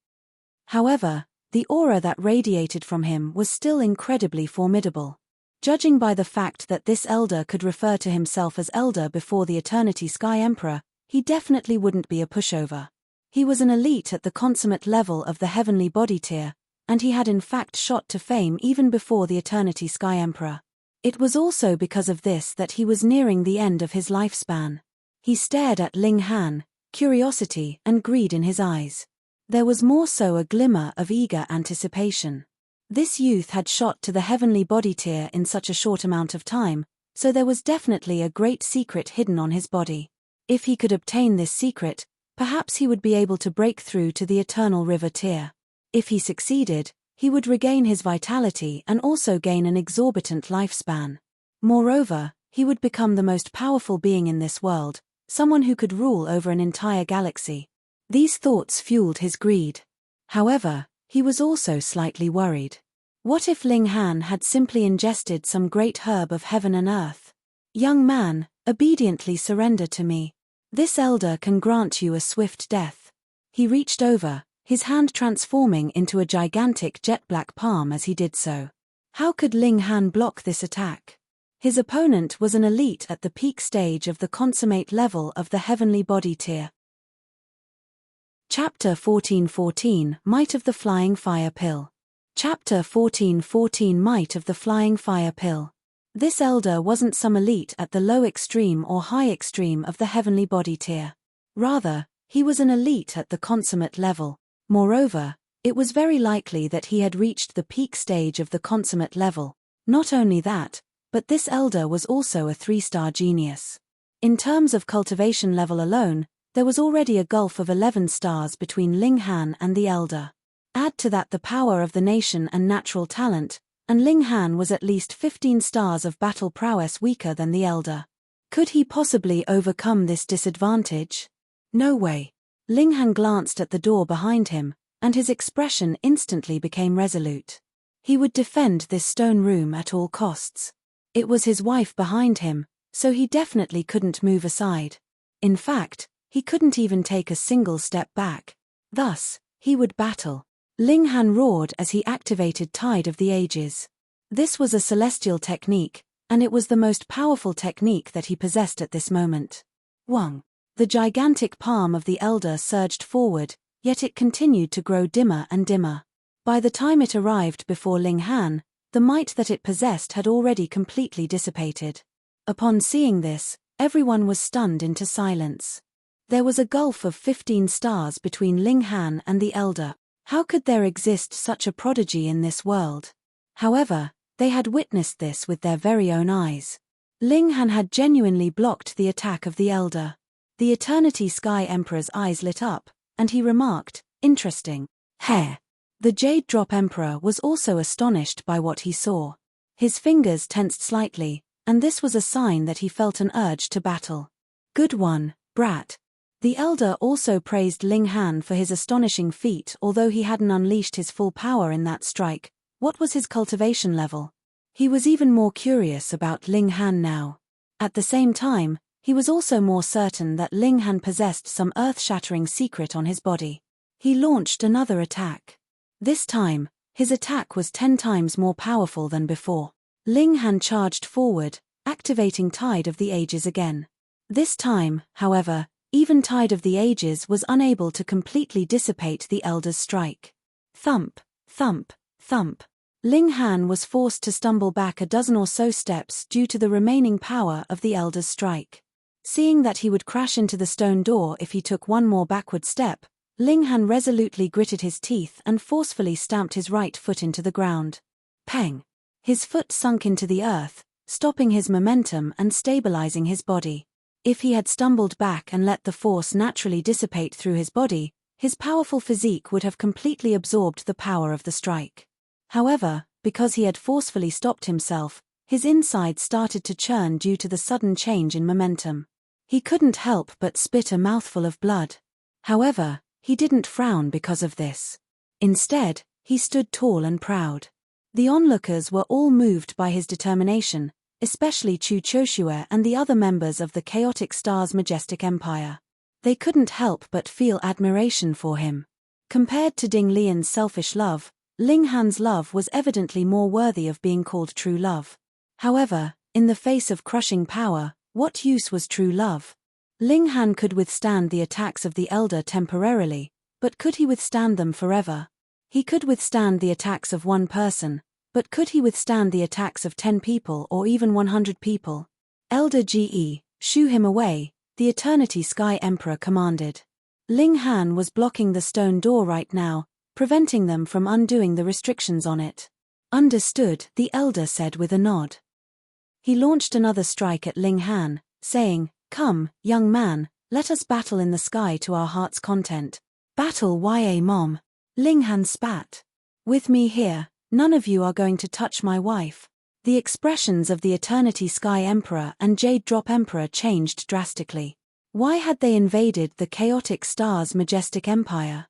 However, The aura that radiated from him was still incredibly formidable. Judging by the fact that this elder could refer to himself as elder before the Eternity Sky Emperor, he definitely wouldn't be a pushover. He was an elite at the consummate level of the heavenly body tier, and he had in fact shot to fame even before the Eternity Sky Emperor. It was also because of this that he was nearing the end of his lifespan. He stared at Ling Han, curiosity and greed in his eyes. There was more so a glimmer of eager anticipation. This youth had shot to the heavenly body tier in such a short amount of time, so there was definitely a great secret hidden on his body. If he could obtain this secret, perhaps he would be able to break through to the Eternal River tier. If he succeeded, he would regain his vitality and also gain an exorbitant lifespan. Moreover, he would become the most powerful being in this world, someone who could rule over an entire galaxy. These thoughts fueled his greed. However, he was also slightly worried. What if Ling Han had simply ingested some great herb of heaven and earth? Young man, obediently surrender to me. This elder can grant you a swift death. He reached over, his hand transforming into a gigantic jet-black palm as he did so. How could Ling Han block this attack? His opponent was an elite at the peak stage of the consummate level of the heavenly body tier. Chapter 1414 Might of the Flying Fire Pill. Chapter 1414 Might of the Flying Fire Pill. This elder wasn't some elite at the low extreme or high extreme of the heavenly body tier. Rather, he was an elite at the consummate level. Moreover, it was very likely that he had reached the peak stage of the consummate level. Not only that, but this elder was also a 3-star genius. In terms of cultivation level alone, there was already a gulf of 11 stars between Ling Han and the elder. Add to that the power of the nation and natural talent, and Ling Han was at least 15 stars of battle prowess weaker than the elder. Could he possibly overcome this disadvantage? No way. Ling Han glanced at the door behind him, and his expression instantly became resolute. He would defend this stone room at all costs. It was his wife behind him, so he definitely couldn't move aside. In fact, he couldn't even take a single step back. Thus, he would battle. Ling Han roared as he activated Tide of the Ages. This was a celestial technique, and it was the most powerful technique that he possessed at this moment. Wang. The gigantic palm of the elder surged forward, yet it continued to grow dimmer and dimmer. By the time it arrived before Ling Han, the might that it possessed had already completely dissipated. Upon seeing this, everyone was stunned into silence. There was a gulf of 15 stars between Ling Han and the elder. How could there exist such a prodigy in this world? However, they had witnessed this with their very own eyes. Ling Han had genuinely blocked the attack of the elder. The Eternity Sky Emperor's eyes lit up, and he remarked, "Interesting. Hair." The Jade Drop Emperor was also astonished by what he saw. His fingers tensed slightly, and this was a sign that he felt an urge to battle. "Good one, brat." The elder also praised Ling Han for his astonishing feat. Although he hadn't unleashed his full power in that strike, what was his cultivation level? He was even more curious about Ling Han now. At the same time, he was also more certain that Ling Han possessed some earth-shattering secret on his body. He launched another attack. This time, his attack was 10 times more powerful than before. Ling Han charged forward, activating Tide of the Ages again. This time, however, even Tide of the Ages was unable to completely dissipate the elder's strike. Thump, thump, thump. Ling Han was forced to stumble back a dozen or so steps due to the remaining power of the elder's strike. Seeing that he would crash into the stone door if he took one more backward step, Ling Han resolutely gritted his teeth and forcefully stamped his right foot into the ground. Pang! His foot sunk into the earth, stopping his momentum and stabilizing his body. If he had stumbled back and let the force naturally dissipate through his body, his powerful physique would have completely absorbed the power of the strike. However, because he had forcefully stopped himself, his insides started to churn due to the sudden change in momentum. He couldn't help but spit a mouthful of blood. However, he didn't frown because of this. Instead, he stood tall and proud. The onlookers were all moved by his determination, especially Chu Choshue and the other members of the Chaotic Star's majestic empire. They couldn't help but feel admiration for him. Compared to Ding Lian's selfish love, Ling Han's love was evidently more worthy of being called true love. However, in the face of crushing power, what use was true love? Ling Han could withstand the attacks of the elder temporarily, but could he withstand them forever? He could withstand the attacks of one person, but could he withstand the attacks of 10 people or even 100 people? Elder Ge, shoo him away, the Eternity Sky Emperor commanded. Ling Han was blocking the stone door right now, preventing them from undoing the restrictions on it. Understood, the elder said with a nod. He launched another strike at Ling Han, saying, "Come, young man, let us battle in the sky to our heart's content." "Battle, ya mom?" Ling Han spat. "With me here, none of you are going to touch my wife." The expressions of the Eternity Sky Emperor and Jade Drop Emperor changed drastically. Why had they invaded the Chaotic Star's majestic empire?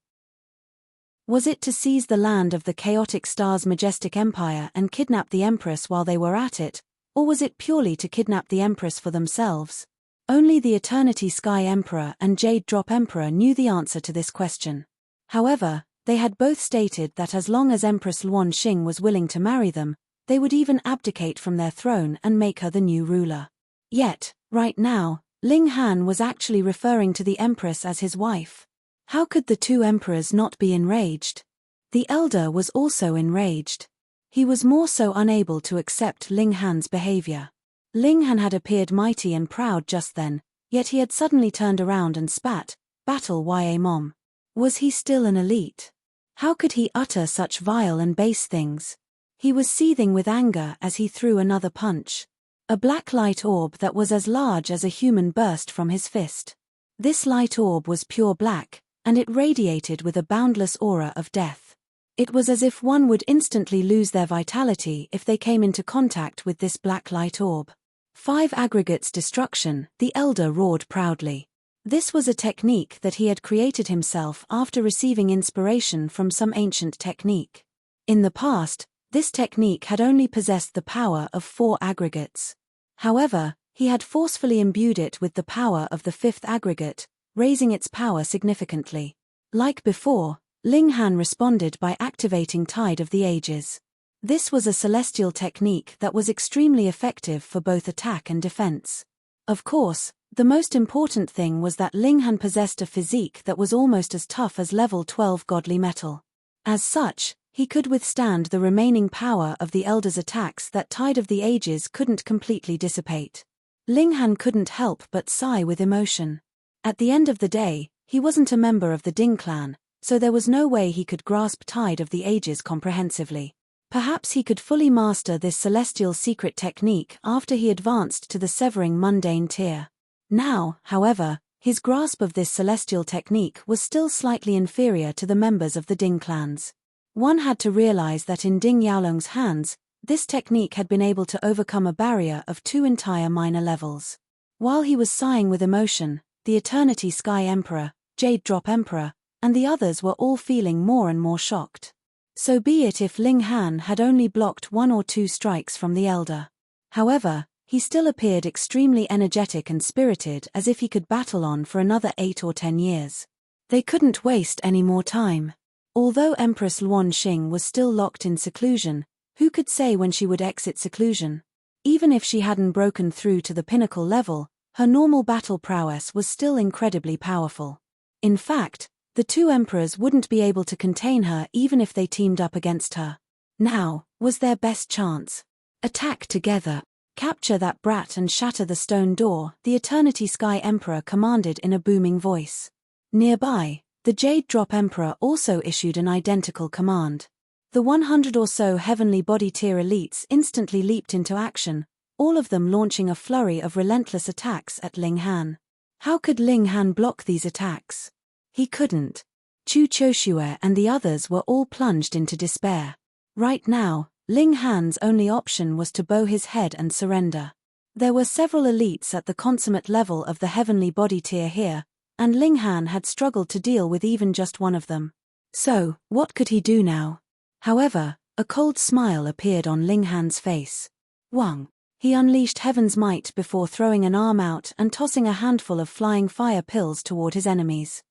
Was it to seize the land of the Chaotic Star's majestic empire and kidnap the Empress while they were at it, or was it purely to kidnap the Empress for themselves? Only the Eternity Sky Emperor and Jade Drop Emperor knew the answer to this question. However, they had both stated that as long as Empress Luan Xing was willing to marry them, they would even abdicate from their throne and make her the new ruler. Yet, right now, Ling Han was actually referring to the Empress as his wife. How could the two emperors not be enraged? The elder was also enraged. He was more so unable to accept Ling Han's behavior. Ling Han had appeared mighty and proud just then, yet he had suddenly turned around and spat, "Battle, ya mom." Was he still an elite? How could he utter such vile and base things? He was seething with anger as he threw another punch. A black light orb that was as large as a human burst from his fist. This light orb was pure black, and it radiated with a boundless aura of death. It was as if one would instantly lose their vitality if they came into contact with this black light orb. 5 aggregates destruction, the elder roared proudly. This was a technique that he had created himself after receiving inspiration from some ancient technique. In the past, this technique had only possessed the power of 4 aggregates. However, he had forcefully imbued it with the power of the 5th aggregate, raising its power significantly. Like before, Ling Han responded by activating Tide of the Ages. This was a celestial technique that was extremely effective for both attack and defense. Of course, the most important thing was that Ling Han possessed a physique that was almost as tough as level 12 godly metal. As such, he could withstand the remaining power of the Elder's attacks that Tide of the Ages couldn't completely dissipate. Ling Han couldn't help but sigh with emotion. At the end of the day, he wasn't a member of the Ding clan, so there was no way he could grasp Tide of the Ages comprehensively. Perhaps he could fully master this celestial secret technique after he advanced to the severing mundane tier. Now, however, his grasp of this celestial technique was still slightly inferior to the members of the Ding clans. One had to realize that in Ding Yaolong's hands, this technique had been able to overcome a barrier of 2 entire minor levels. While he was sighing with emotion, the Eternity Sky Emperor, Jade Drop Emperor, and the others were all feeling more and more shocked. So be it if Ling Han had only blocked 1 or 2 strikes from the elder. However, he still appeared extremely energetic and spirited, as if he could battle on for another 8 or 10 years. They couldn't waste any more time. Although Empress Luan Xing was still locked in seclusion, who could say when she would exit seclusion? Even if she hadn't broken through to the pinnacle level, her normal battle prowess was still incredibly powerful. In fact, the 2 emperors wouldn't be able to contain her even if they teamed up against her. Now was their best chance. Attack together. Capture that brat and shatter the stone door, the Eternity Sky Emperor commanded in a booming voice. Nearby, the Jade Drop Emperor also issued an identical command. The 100 or so heavenly body tier elites instantly leaped into action, all of them launching a flurry of relentless attacks at Ling Han. How could Ling Han block these attacks? He couldn't. Chu Choshue and the others were all plunged into despair. Right now, Ling Han's only option was to bow his head and surrender. There were several elites at the consummate level of the heavenly body tier here, and Ling Han had struggled to deal with even just one of them. So, what could he do now? However, a cold smile appeared on Ling Han's face. Wang. He unleashed Heaven's Might before throwing an arm out and tossing a handful of flying fire pills toward his enemies.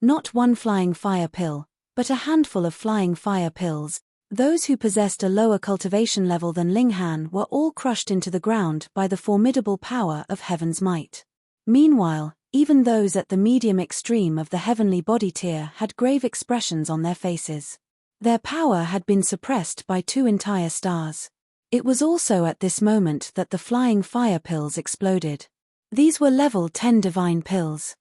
Not one flying fire pill, but a handful of flying fire pills. Those who possessed a lower cultivation level than Ling Han were all crushed into the ground by the formidable power of heaven's might. Meanwhile, even those at the medium extreme of the heavenly body tier had grave expressions on their faces. Their power had been suppressed by 2 entire stars. It was also at this moment that the flying fire pills exploded. These were level 10 divine pills.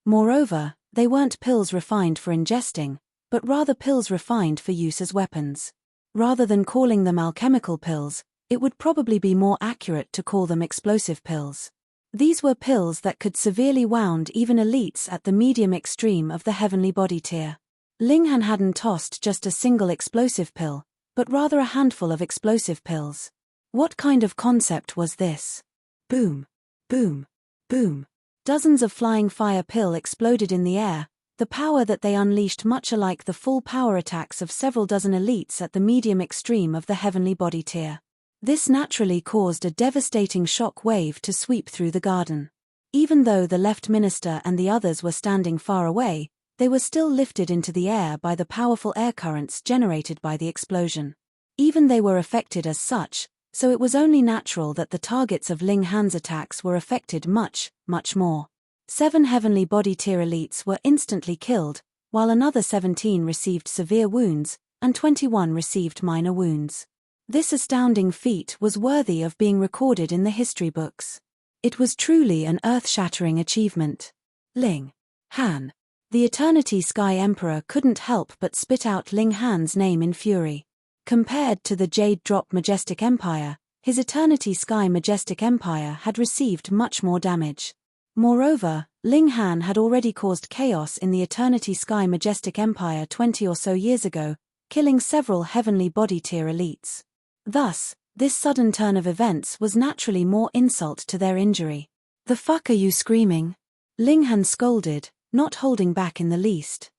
Moreover, they weren't pills refined for ingesting, but rather pills refined for use as weapons. Rather than calling them alchemical pills, it would probably be more accurate to call them explosive pills. These were pills that could severely wound even elites at the medium extreme of the heavenly body tier. Ling Han hadn't tossed just a single explosive pill, but rather a handful of explosive pills. What kind of concept was this? Boom, boom, boom. Dozens of flying fire pill exploded in the air, the power that they unleashed much alike the full power attacks of several dozen elites at the medium extreme of the heavenly body tier. This naturally caused a devastating shock wave to sweep through the garden. Even though the left minister and the others were standing far away, they were still lifted into the air by the powerful air currents generated by the explosion. Even they were affected as such, so it was only natural that the targets of Ling Han's attacks were affected much, much more. 7 heavenly body tier elites were instantly killed, while another 17 received severe wounds, and 21 received minor wounds. This astounding feat was worthy of being recorded in the history books. It was truly an earth-shattering achievement. Ling Han. The Eternity Sky Emperor couldn't help but spit out Ling Han's name in fury. Compared to the Jade Drop Majestic Empire, his Eternity Sky Majestic Empire had received much more damage. Moreover, Ling Han had already caused chaos in the Eternity Sky Majestic Empire 20 or so years ago, killing several heavenly body tier elites. Thus, this sudden turn of events was naturally more insult to their injury. "The fuck are you screaming?" Ling Han scolded, not holding back in the least.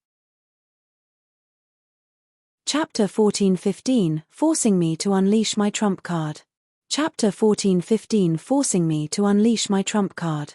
Chapter 14:15 Forcing me to unleash my trump card. Chapter 14:15 Forcing me to unleash my trump card.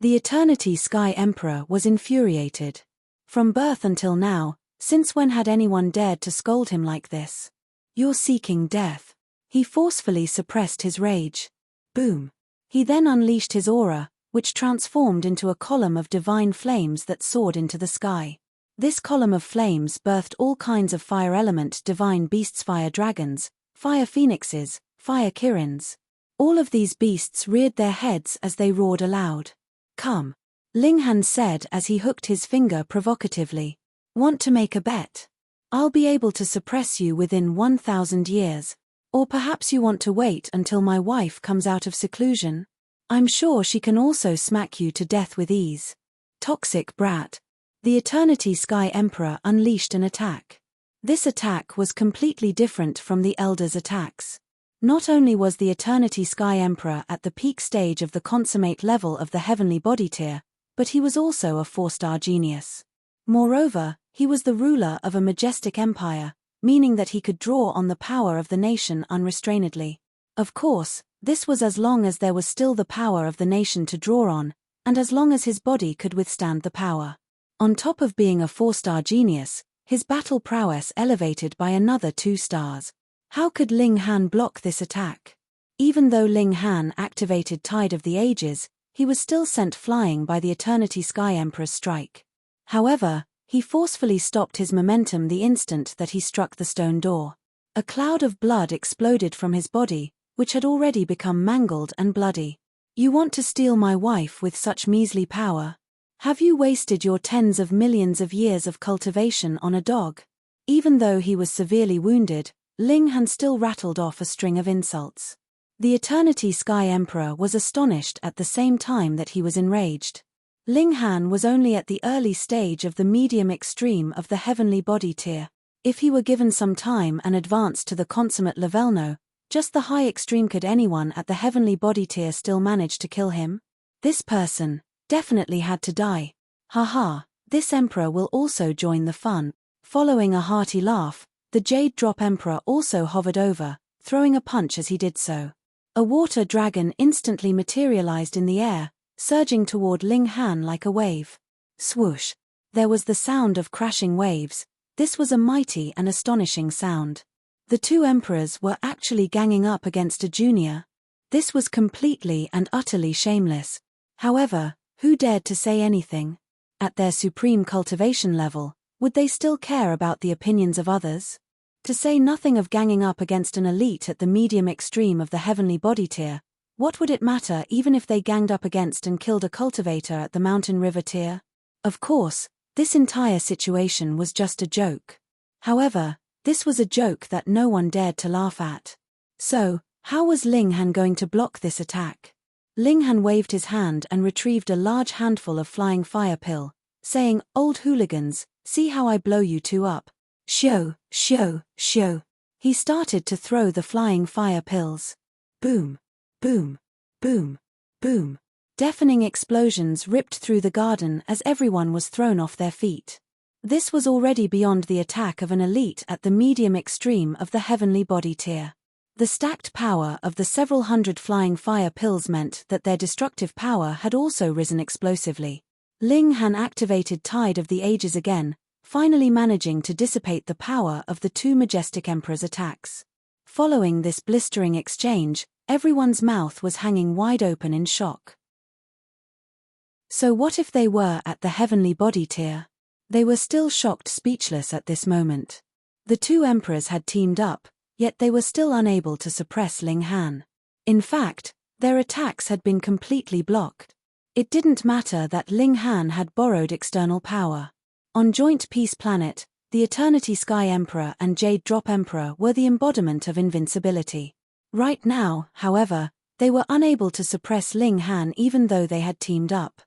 The Eternity Sky Emperor was infuriated. From birth until now, since when had anyone dared to scold him like this? "You're seeking death." He forcefully suppressed his rage. Boom. He then unleashed his aura, which transformed into a column of divine flames that soared into the sky. This column of flames birthed all kinds of fire element divine beasts, fire dragons, fire phoenixes, fire kirins. All of these beasts reared their heads as they roared aloud. "Come," Ling Han said as he hooked his finger provocatively. "Want to make a bet? I'll be able to suppress you within 1,000 years. Or perhaps you want to wait until my wife comes out of seclusion? I'm sure she can also smack you to death with ease." Toxic brat. The Eternity Sky Emperor unleashed an attack. This attack was completely different from the Elder's attacks. Not only was the Eternity Sky Emperor at the peak stage of the consummate level of the heavenly body tier, but he was also a 4-star genius. Moreover, he was the ruler of a majestic empire, meaning that he could draw on the power of the nation unrestrainedly. Of course, this was as long as there was still the power of the nation to draw on, and as long as his body could withstand the power. On top of being a 4-star genius, his battle prowess elevated by another 2 stars. How could Ling Han block this attack? Even though Ling Han activated Tide of the Ages, he was still sent flying by the Eternity Sky Emperor's strike. However, he forcefully stopped his momentum the instant that he struck the stone door. A cloud of blood exploded from his body, which had already become mangled and bloody. "You want to steal my wife with such measly power? Have you wasted your tens of millions of years of cultivation on a dog?" Even though he was severely wounded, Ling Han still rattled off a string of insults. The Eternity Sky Emperor was astonished at the same time that he was enraged. Ling Han was only at the early stage of the medium extreme of the heavenly body tier. If he were given some time and advanced to the consummate level, just the high extreme, could anyone at the heavenly body tier still manage to kill him? This person definitely had to die. Haha, this emperor will also join the fun. Following a hearty laugh, the Jade Drop Emperor also hovered over, throwing a punch as he did so. A water dragon instantly materialized in the air, surging toward Ling Han like a wave. Swoosh! There was the sound of crashing waves. This was a mighty and astonishing sound. The two emperors were actually ganging up against a junior. This was completely and utterly shameless. However, who dared to say anything? At their supreme cultivation level, would they still care about the opinions of others? To say nothing of ganging up against an elite at the medium extreme of the heavenly body tier, what would it matter even if they ganged up against and killed a cultivator at the mountain river tier? Of course, this entire situation was just a joke. However, this was a joke that no one dared to laugh at. So, how was Ling Han going to block this attack? Ling Han waved his hand and retrieved a large handful of flying fire pill, saying, "Old hooligans, see how I blow you two up. Shoo, shoo, shoo." He started to throw the flying fire pills. Boom, boom, boom, boom. Deafening explosions ripped through the garden as everyone was thrown off their feet. This was already beyond the attack of an elite at the medium extreme of the heavenly body tier. The stacked power of the several hundred flying fire pills meant that their destructive power had also risen explosively. Ling Han activated Tide of the Ages again, finally managing to dissipate the power of the two majestic emperors' attacks. Following this blistering exchange, everyone's mouth was hanging wide open in shock. So what if they were at the heavenly body tier? They were still shocked, speechless at this moment. The two emperors had teamed up, yet they were still unable to suppress Ling Han. In fact, their attacks had been completely blocked. It didn't matter that Ling Han had borrowed external power. On Joint Peace Planet, the Eternity Sky Emperor and Jade Drop Emperor were the embodiment of invincibility. Right now, however, they were unable to suppress Ling Han even though they had teamed up.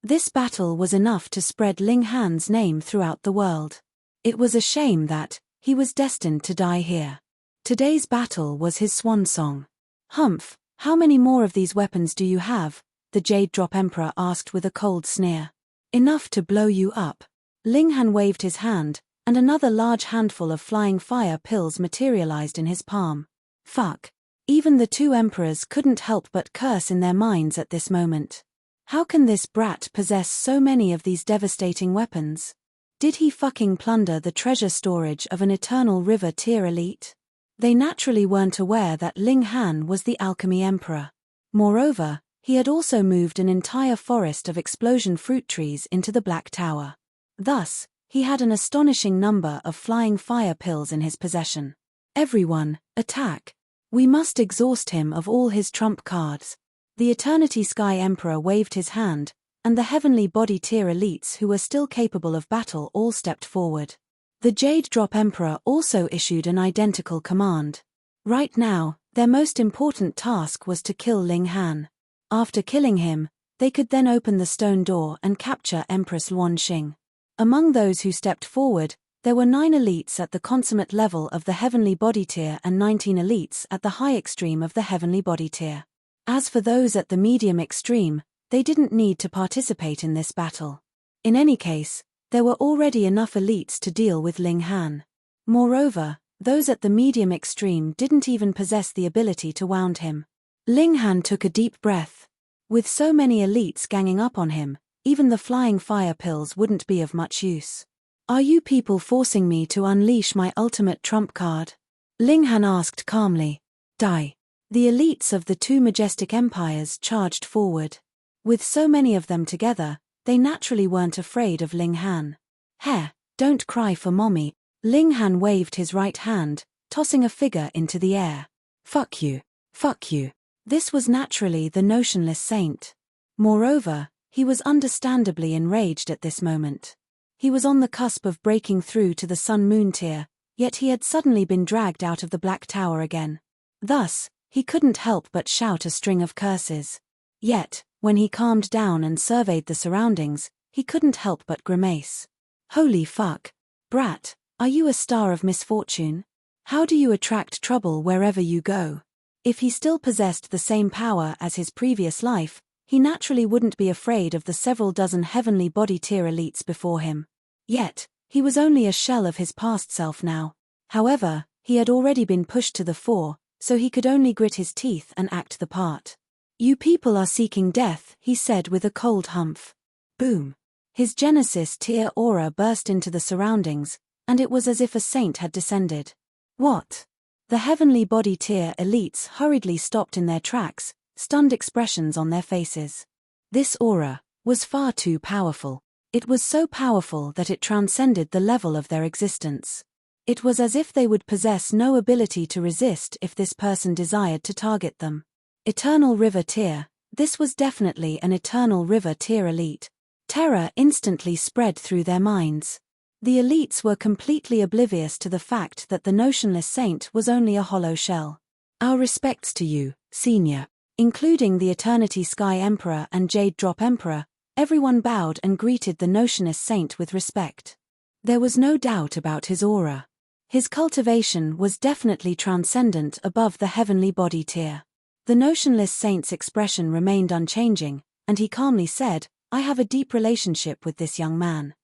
This battle was enough to spread Ling Han's name throughout the world. It was a shame that he was destined to die here. Today's battle was his swan song. "Humph, how many more of these weapons do you have?" the Jade Drop Emperor asked with a cold sneer. "Enough to blow you up." Ling Han waved his hand, and another large handful of flying fire pills materialized in his palm. Fuck. Even the two emperors couldn't help but curse in their minds at this moment. How can this brat possess so many of these devastating weapons? Did he fucking plunder the treasure storage of an Eternal River tier elite? They naturally weren't aware that Ling Han was the Alchemy Emperor. Moreover, he had also moved an entire forest of explosion fruit trees into the Black Tower. Thus, he had an astonishing number of flying fire pills in his possession. "Everyone, attack. We must exhaust him of all his trump cards." The Eternity Sky Emperor waved his hand, and the heavenly body tier elites who were still capable of battle all stepped forward. The Jade Drop Emperor also issued an identical command. Right now, their most important task was to kill Ling Han. After killing him, they could then open the stone door and capture Empress Luan Xing. Among those who stepped forward, there were 9 elites at the consummate level of the heavenly body tier and 19 elites at the high extreme of the heavenly body tier. As for those at the medium extreme, they didn't need to participate in this battle. In any case, there were already enough elites to deal with Ling Han. Moreover, those at the medium extreme didn't even possess the ability to wound him. Ling Han took a deep breath. With so many elites ganging up on him, even the flying fire pills wouldn't be of much use. "Are you people forcing me to unleash my ultimate trump card?" Ling Han asked calmly. "Die." The elites of the two majestic empires charged forward. With so many of them together, they naturally weren't afraid of Ling Han. "Heh, don't cry for mommy." Ling Han waved his right hand, tossing a figure into the air. "Fuck you. Fuck you." This was naturally the notionless saint. Moreover, he was understandably enraged at this moment. He was on the cusp of breaking through to the Sun-Moon tier, yet he had suddenly been dragged out of the Black Tower again. Thus, he couldn't help but shout a string of curses. Yet, when he calmed down and surveyed the surroundings, he couldn't help but grimace. "Holy fuck. Brat, are you a star of misfortune? How do you attract trouble wherever you go?" If he still possessed the same power as his previous life, he naturally wouldn't be afraid of the several dozen heavenly body tier elites before him. Yet, he was only a shell of his past self now. However, he had already been pushed to the fore, so he could only grit his teeth and act the part. "You people are seeking death," he said with a cold humph. Boom. His Genesis tier aura burst into the surroundings, and it was as if a saint had descended. What? The heavenly body tier elites hurriedly stopped in their tracks, stunned expressions on their faces. This aura was far too powerful. It was so powerful that it transcended the level of their existence. It was as if they would possess no ability to resist if this person desired to target them. Eternal River tier. This was definitely an Eternal River tier elite. Terror instantly spread through their minds. The elites were completely oblivious to the fact that the notionless saint was only a hollow shell. Our respects to you, Senior. Including the Eternity Sky Emperor and Jade Drop Emperor, everyone bowed and greeted the notionless saint with respect. There was no doubt about his aura. His cultivation was definitely transcendent above the heavenly body tier. The notionless saint's expression remained unchanging, and he calmly said, "I have a deep relationship with this young man."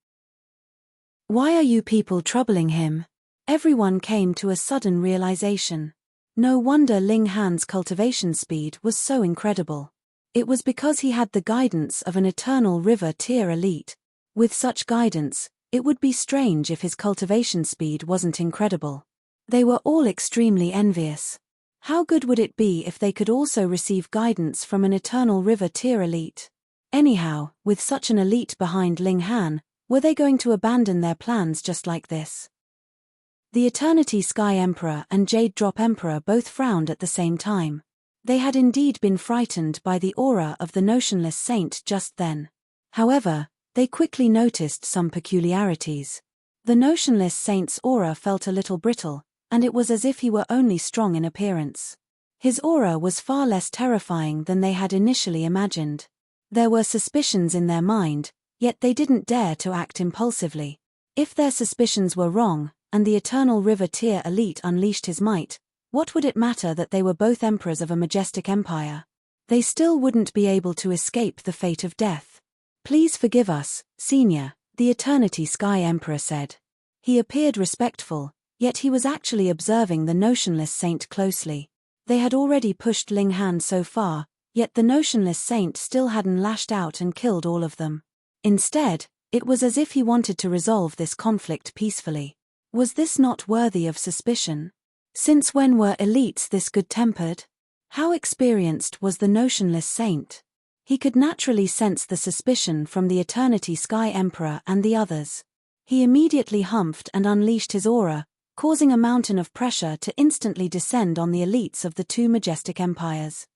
Why are you people troubling him? Everyone came to a sudden realization. No wonder Ling Han's cultivation speed was so incredible. It was because he had the guidance of an Eternal River tier elite. With such guidance, it would be strange if his cultivation speed wasn't incredible. They were all extremely envious. How good would it be if they could also receive guidance from an Eternal River tier elite? Anyhow, with such an elite behind Ling Han, were they going to abandon their plans just like this? The Eternity Sky Emperor and Jade Drop Emperor both frowned at the same time. They had indeed been frightened by the aura of the notionless saint just then. However, they quickly noticed some peculiarities. The notionless saint's aura felt a little brittle, and it was as if he were only strong in appearance. His aura was far less terrifying than they had initially imagined. There were suspicions in their mind, yet they didn't dare to act impulsively. If their suspicions were wrong, and the Eternal River tier elite unleashed his might, what would it matter that they were both emperors of a majestic empire? They still wouldn't be able to escape the fate of death. "Please forgive us, Senior," the Eternity Sky Emperor said. He appeared respectful, yet he was actually observing the notionless saint closely. They had already pushed Ling Han so far, yet the notionless saint still hadn't lashed out and killed all of them. Instead, it was as if he wanted to resolve this conflict peacefully. Was this not worthy of suspicion? Since when were elites this good-tempered? How experienced was the notionless saint? He could naturally sense the suspicion from the Eternity Sky Emperor and the others. He immediately humphed and unleashed his aura, causing a mountain of pressure to instantly descend on the elites of the two majestic empires.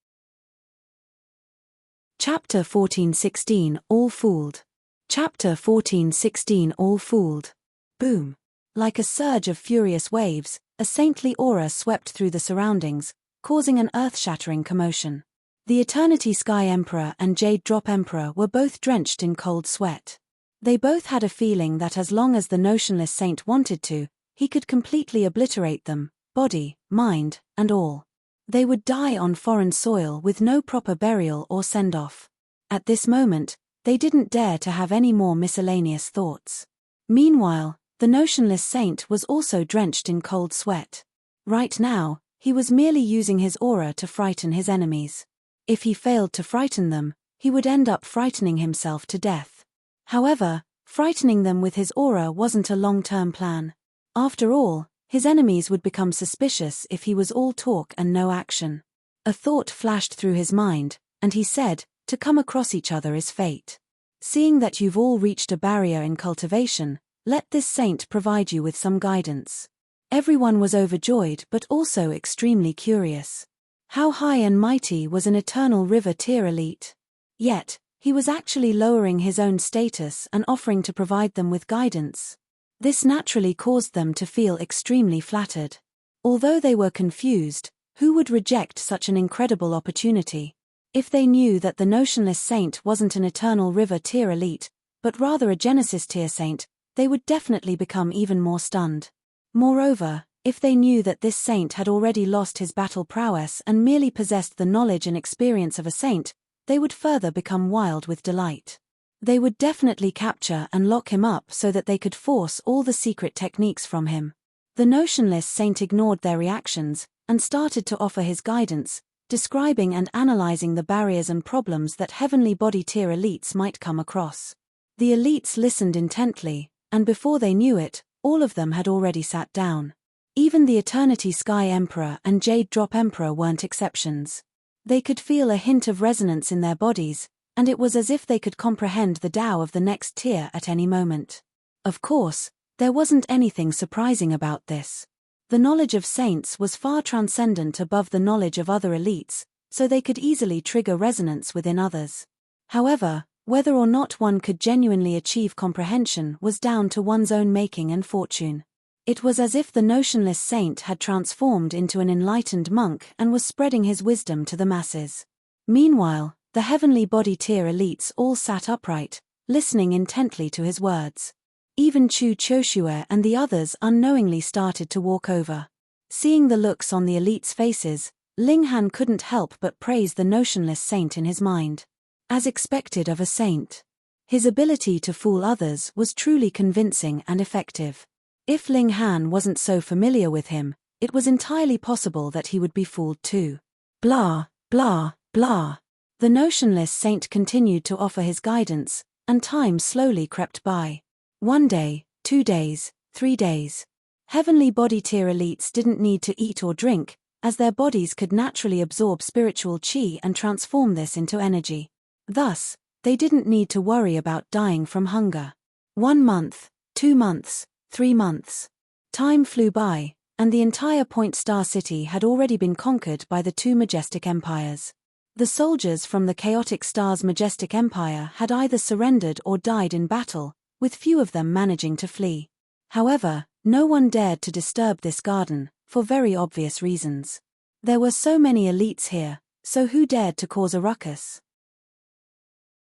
Chapter 14:16 All Fooled. Chapter 14:16 All Fooled. Boom. Like a surge of furious waves, a saintly aura swept through the surroundings, causing an earth-shattering commotion. The Eternity Sky Emperor and Jade Drop Emperor were both drenched in cold sweat. They both had a feeling that as long as the notionless saint wanted to, he could completely obliterate them, body, mind, and all. They would die on foreign soil with no proper burial or send-off. At this moment, they didn't dare to have any more miscellaneous thoughts. Meanwhile, the notionless saint was also drenched in cold sweat. Right now, he was merely using his aura to frighten his enemies. If he failed to frighten them, he would end up frightening himself to death. However, frightening them with his aura wasn't a long-term plan. After all, his enemies would become suspicious if he was all talk and no action. A thought flashed through his mind, and he said, "To come across each other is fate. Seeing that you've all reached a barrier in cultivation, let this saint provide you with some guidance." Everyone was overjoyed but also extremely curious. How high and mighty was an Eternal River tier elite? Yet, he was actually lowering his own status and offering to provide them with guidance. This naturally caused them to feel extremely flattered. Although they were confused, who would reject such an incredible opportunity? If they knew that the notionless saint wasn't an Eternal River tier elite, but rather a Genesis tier saint, they would definitely become even more stunned. Moreover, if they knew that this saint had already lost his battle prowess and merely possessed the knowledge and experience of a saint, they would further become wild with delight. They would definitely capture and lock him up so that they could force all the secret techniques from him. The notionless saint ignored their reactions and started to offer his guidance, describing and analyzing the barriers and problems that heavenly body tier elites might come across. The elites listened intently, and before they knew it, all of them had already sat down. Even the Eternity Sky Emperor and Jade Drop Emperor weren't exceptions. They could feel a hint of resonance in their bodies, and it was as if they could comprehend the Tao of the next tier at any moment. Of course, there wasn't anything surprising about this. The knowledge of saints was far transcendent above the knowledge of other elites, so they could easily trigger resonance within others. However, whether or not one could genuinely achieve comprehension was down to one's own making and fortune. It was as if the notionless saint had transformed into an enlightened monk and was spreading his wisdom to the masses. Meanwhile, the heavenly body tier elites all sat upright, listening intently to his words. Even Chu Choshue and the others unknowingly started to walk over. Seeing the looks on the elites' faces, Ling Han couldn't help but praise the notionless saint in his mind. As expected of a saint, his ability to fool others was truly convincing and effective. If Ling Han wasn't so familiar with him, it was entirely possible that he would be fooled too. Blah, blah, blah. The notionless saint continued to offer his guidance, and time slowly crept by. 1 day, 2 days, 3 days. Heavenly body tier elites didn't need to eat or drink, as their bodies could naturally absorb spiritual chi and transform this into energy. Thus, they didn't need to worry about dying from hunger. 1 month, 2 months, 3 months. Time flew by, and the entire Point Star City had already been conquered by the two majestic empires. The soldiers from the Chaotic Star's majestic empire had either surrendered or died in battle, with few of them managing to flee. However, no one dared to disturb this garden, for very obvious reasons. There were so many elites here, so who dared to cause a ruckus?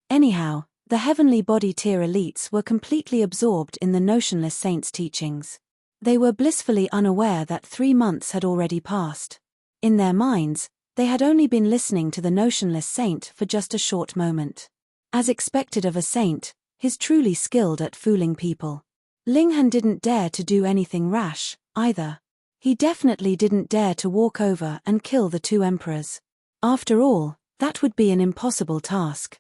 Anyhow, the heavenly body tier elites were completely absorbed in the notionless saint's teachings. They were blissfully unaware that 3 months had already passed. In their minds, they had only been listening to the notionless saint for just a short moment. As expected of a saint, he's truly skilled at fooling people. Ling Han didn't dare to do anything rash, either. He definitely didn't dare to walk over and kill the two emperors. After all, that would be an impossible task.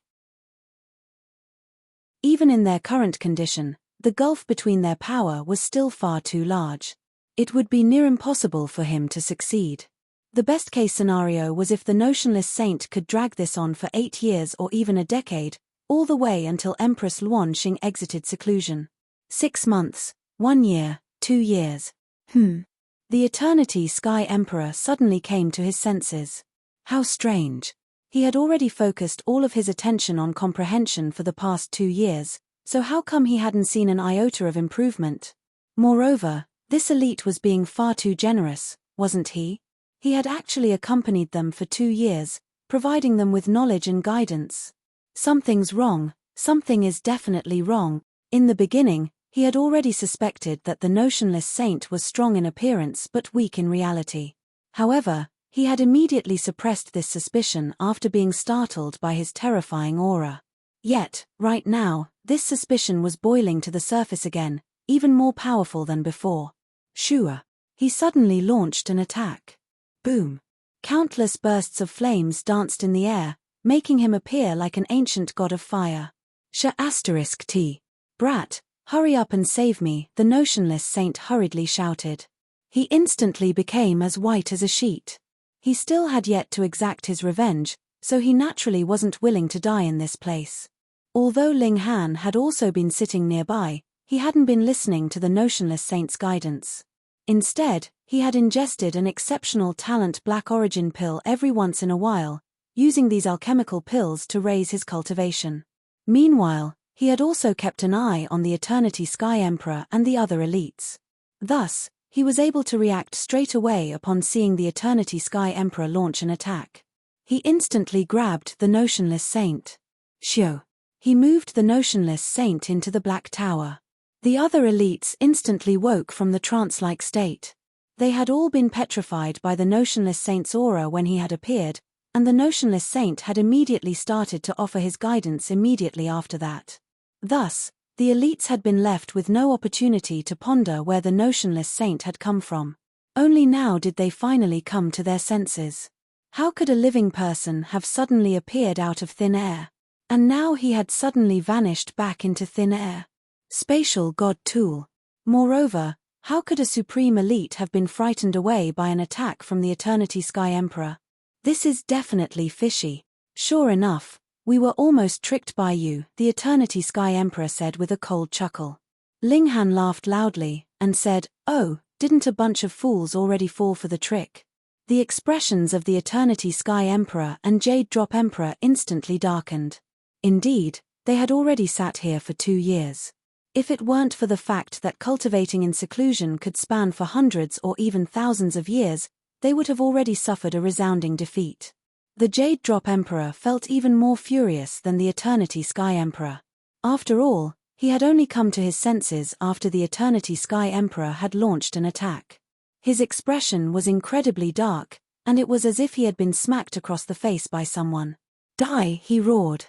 Even in their current condition, the gulf between their power was still far too large. It would be near impossible for him to succeed. The best-case scenario was if the notionless saint could drag this on for 8 years or even a decade, all the way until Empress Luanxing exited seclusion. 6 months, 1 year, 2 years. The Eternity Sky Emperor suddenly came to his senses. How strange. He had already focused all of his attention on comprehension for the past 2 years, so how come he hadn't seen an iota of improvement? Moreover, this elite was being far too generous, wasn't he? He had actually accompanied them for 2 years, providing them with knowledge and guidance. Something's wrong, something is definitely wrong. In the beginning, he had already suspected that the notionless saint was strong in appearance but weak in reality. However, he had immediately suppressed this suspicion after being startled by his terrifying aura. Yet, right now, this suspicion was boiling to the surface again, even more powerful than before. Shua. He suddenly launched an attack. Boom. Countless bursts of flames danced in the air, making him appear like an ancient god of fire. T. Brat, hurry up and save me, the notionless saint hurriedly shouted. He instantly became as white as a sheet. He still had yet to exact his revenge, so he naturally wasn't willing to die in this place. Although Ling Han had also been sitting nearby, he hadn't been listening to the notionless saint's guidance. Instead, he had ingested an exceptional talent black origin pill every once in a while, using these alchemical pills to raise his cultivation. Meanwhile, he had also kept an eye on the Eternity Sky Emperor and the other elites. Thus, he was able to react straight away upon seeing the Eternity Sky Emperor launch an attack. He instantly grabbed the notionless saint. Shio. He moved the notionless saint into the Black Tower. The other elites instantly woke from the trance-like state. They had all been petrified by the notionless saint's aura when he had appeared, and the notionless saint had immediately started to offer his guidance immediately after that. Thus, the elites had been left with no opportunity to ponder where the notionless saint had come from. Only now did they finally come to their senses. How could a living person have suddenly appeared out of thin air? And now he had suddenly vanished back into thin air. Spatial God tool. Moreover, how could a supreme elite have been frightened away by an attack from the Eternity Sky Emperor? This is definitely fishy. Sure enough, we were almost tricked by you, the Eternity Sky Emperor said with a cold chuckle. Ling Han laughed loudly, and said, "Oh, didn't a bunch of fools already fall for the trick?" The expressions of the Eternity Sky Emperor and Jade Drop Emperor instantly darkened. Indeed, they had already sat here for 2 years. If it weren't for the fact that cultivating in seclusion could span for hundreds or even thousands of years, they would have already suffered a resounding defeat. The Jade Drop Emperor felt even more furious than the Eternity Sky Emperor. After all, he had only come to his senses after the Eternity Sky Emperor had launched an attack. His expression was incredibly dark, and it was as if he had been smacked across the face by someone. "Die!" he roared.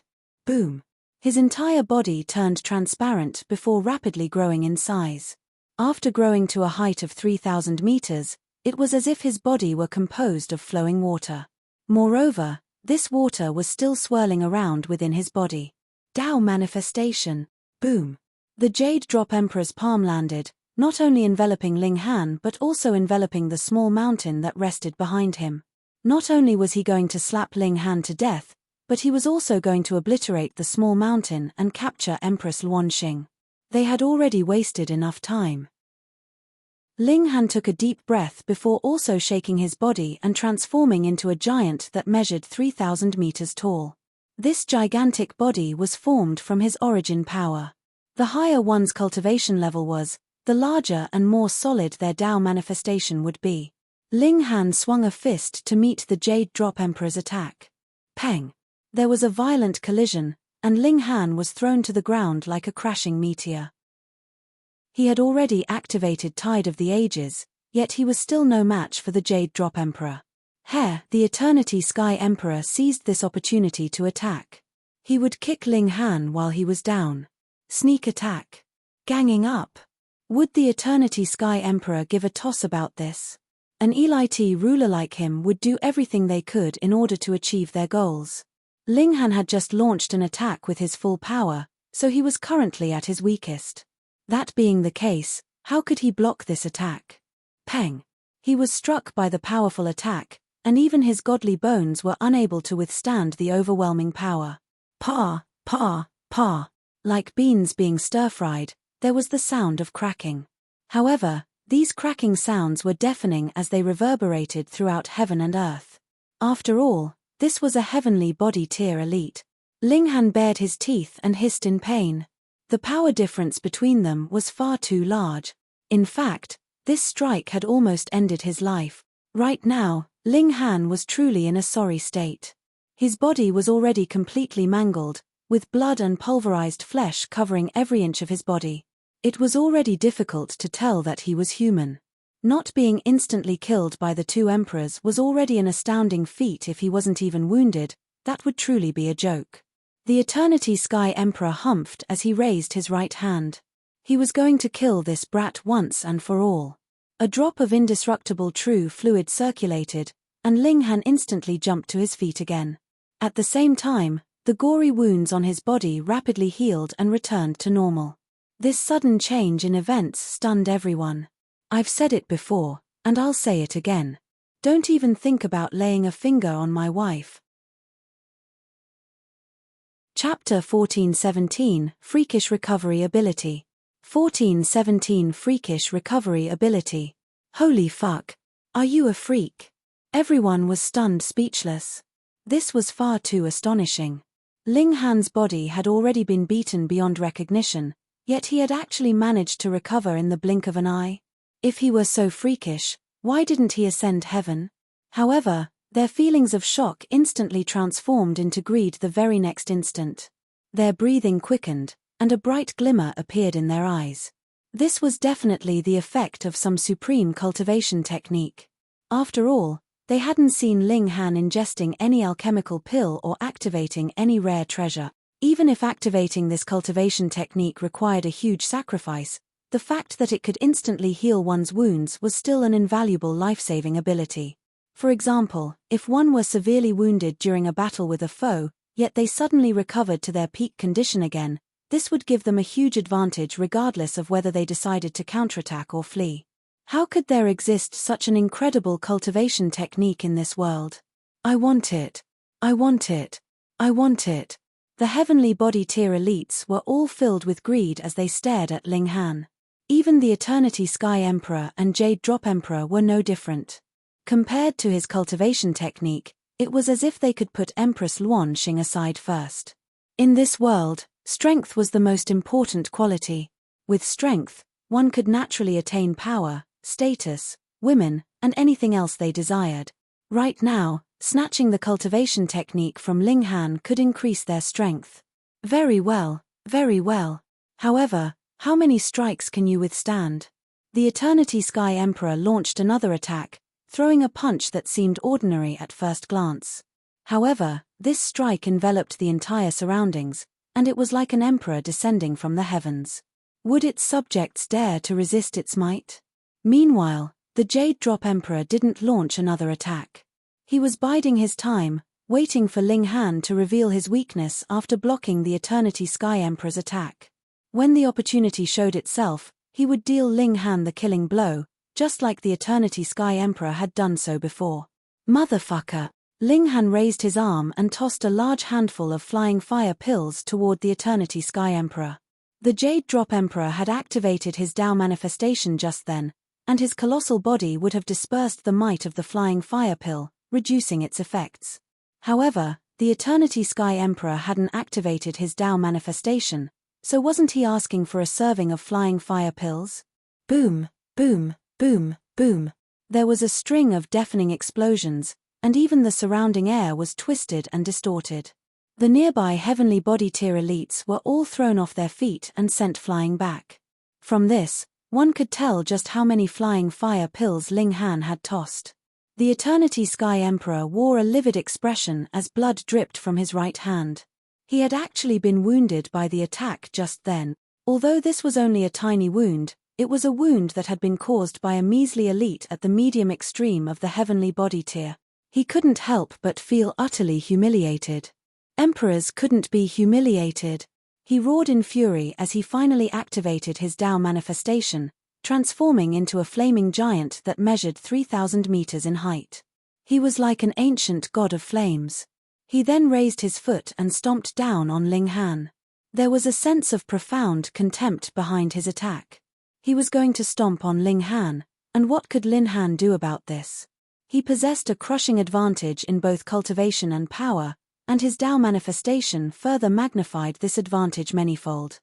Boom. His entire body turned transparent before rapidly growing in size. After growing to a height of 3,000 meters, it was as if his body were composed of flowing water. Moreover, this water was still swirling around within his body. Tao manifestation. Boom. The Jade Drop Emperor's palm landed, not only enveloping Ling Han but also enveloping the small mountain that rested behind him. Not only was he going to slap Ling Han to death, but he was also going to obliterate the small mountain and capture Empress Luanxing. They had already wasted enough time. Ling Han took a deep breath before also shaking his body and transforming into a giant that measured 3,000 meters tall. This gigantic body was formed from his origin power. The higher one's cultivation level was, the larger and more solid their Tao manifestation would be. Ling Han swung a fist to meet the Jade Drop Emperor's attack. Peng! There was a violent collision, and Ling Han was thrown to the ground like a crashing meteor. He had already activated Tide of the Ages, yet he was still no match for the Jade Drop Emperor. The Eternity Sky Emperor seized this opportunity to attack. He would kick Ling Han while he was down. Sneak attack. Ganging up. Would the Eternity Sky Emperor give a toss about this? An elite ruler like him would do everything they could in order to achieve their goals. Ling Han had just launched an attack with his full power, so he was currently at his weakest. That being the case, how could he block this attack? Peng! He was struck by the powerful attack, and even his godly bones were unable to withstand the overwhelming power. Pa, pa, pa. Like beans being stir-fried, there was the sound of cracking. However, these cracking sounds were deafening as they reverberated throughout heaven and earth. After all, this was a heavenly body tier elite. Ling Han bared his teeth and hissed in pain. The power difference between them was far too large. In fact, this strike had almost ended his life. Right now, Ling Han was truly in a sorry state. His body was already completely mangled, with blood and pulverized flesh covering every inch of his body. It was already difficult to tell that he was human. Not being instantly killed by the two emperors was already an astounding feat. If he wasn't even wounded, that would truly be a joke. The Eternity Sky Emperor humphed as he raised his right hand. He was going to kill this brat once and for all. A drop of indestructible true fluid circulated, and Ling Han instantly jumped to his feet again. At the same time, the gory wounds on his body rapidly healed and returned to normal. This sudden change in events stunned everyone. I've said it before, and I'll say it again. Don't even think about laying a finger on my wife. Chapter 1417, Freakish Recovery Ability. 1417 Freakish Recovery Ability. Holy fuck. Are you a freak? Everyone was stunned speechless. This was far too astonishing. Ling Han's body had already been beaten beyond recognition, yet he had actually managed to recover in the blink of an eye. If he were so freakish, why didn't he ascend heaven? However, their feelings of shock instantly transformed into greed the very next instant. Their breathing quickened, and a bright glimmer appeared in their eyes. This was definitely the effect of some supreme cultivation technique. After all, they hadn't seen Ling Han ingesting any alchemical pill or activating any rare treasure. Even if activating this cultivation technique required a huge sacrifice, the fact that it could instantly heal one's wounds was still an invaluable life-saving ability. For example, if one were severely wounded during a battle with a foe, yet they suddenly recovered to their peak condition again. This would give them a huge advantage regardless of whether they decided to counterattack or flee. How could there exist such an incredible cultivation technique in this world? I want it. I want it. I want it. The heavenly body tier elites were all filled with greed as they stared at Ling Han. Even the Eternity Sky Emperor and Jade Drop Emperor were no different. Compared to his cultivation technique, it was as if they could put Empress Luan Xing aside first. In this world, strength was the most important quality. With strength, one could naturally attain power, status, women, and anything else they desired. Right now, snatching the cultivation technique from Ling Han could increase their strength. Very well, very well. However, how many strikes can you withstand? The Eternity Sky Emperor launched another attack, throwing a punch that seemed ordinary at first glance. However, this strike enveloped the entire surroundings, and it was like an emperor descending from the heavens. Would its subjects dare to resist its might? Meanwhile, the Jade Drop Emperor didn't launch another attack. He was biding his time, waiting for Ling Han to reveal his weakness after blocking the Eternity Sky Emperor's attack. When the opportunity showed itself, he would deal Ling Han the killing blow, just like the Eternity Sky Emperor had done so before. Motherfucker! Ling Han raised his arm and tossed a large handful of flying fire pills toward the Eternity Sky Emperor. The Jade Drop Emperor had activated his Tao manifestation just then, and his colossal body would have dispersed the might of the flying fire pill, reducing its effects. However, the Eternity Sky Emperor hadn't activated his Tao manifestation, so wasn't he asking for a serving of flying fire pills? Boom, boom, boom, boom. There was a string of deafening explosions, and even the surrounding air was twisted and distorted. The nearby heavenly body tier elites were all thrown off their feet and sent flying back. From this, one could tell just how many flying fire pills Ling Han had tossed. The Eternity Sky Emperor wore a livid expression as blood dripped from his right hand. He had actually been wounded by the attack just then. Although this was only a tiny wound, it was a wound that had been caused by a measly elite at the medium extreme of the heavenly body tier. He couldn't help but feel utterly humiliated. Emperors couldn't be humiliated. He roared in fury as he finally activated his Tao manifestation, transforming into a flaming giant that measured 3,000 meters in height. He was like an ancient god of flames. He then raised his foot and stomped down on Ling Han. There was a sense of profound contempt behind his attack. He was going to stomp on Ling Han, and what could Ling Han do about this? He possessed a crushing advantage in both cultivation and power, and his Tao manifestation further magnified this advantage manyfold.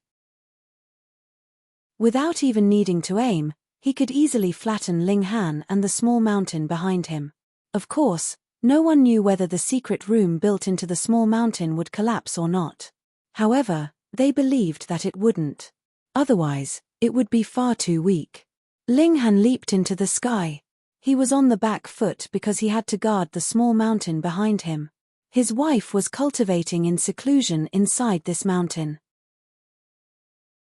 Without even needing to aim, he could easily flatten Ling Han and the small mountain behind him. Of course, no one knew whether the secret room built into the small mountain would collapse or not. However, they believed that it wouldn't. Otherwise, it would be far too weak. Ling Han leaped into the sky. He was on the back foot because he had to guard the small mountain behind him. His wife was cultivating in seclusion inside this mountain.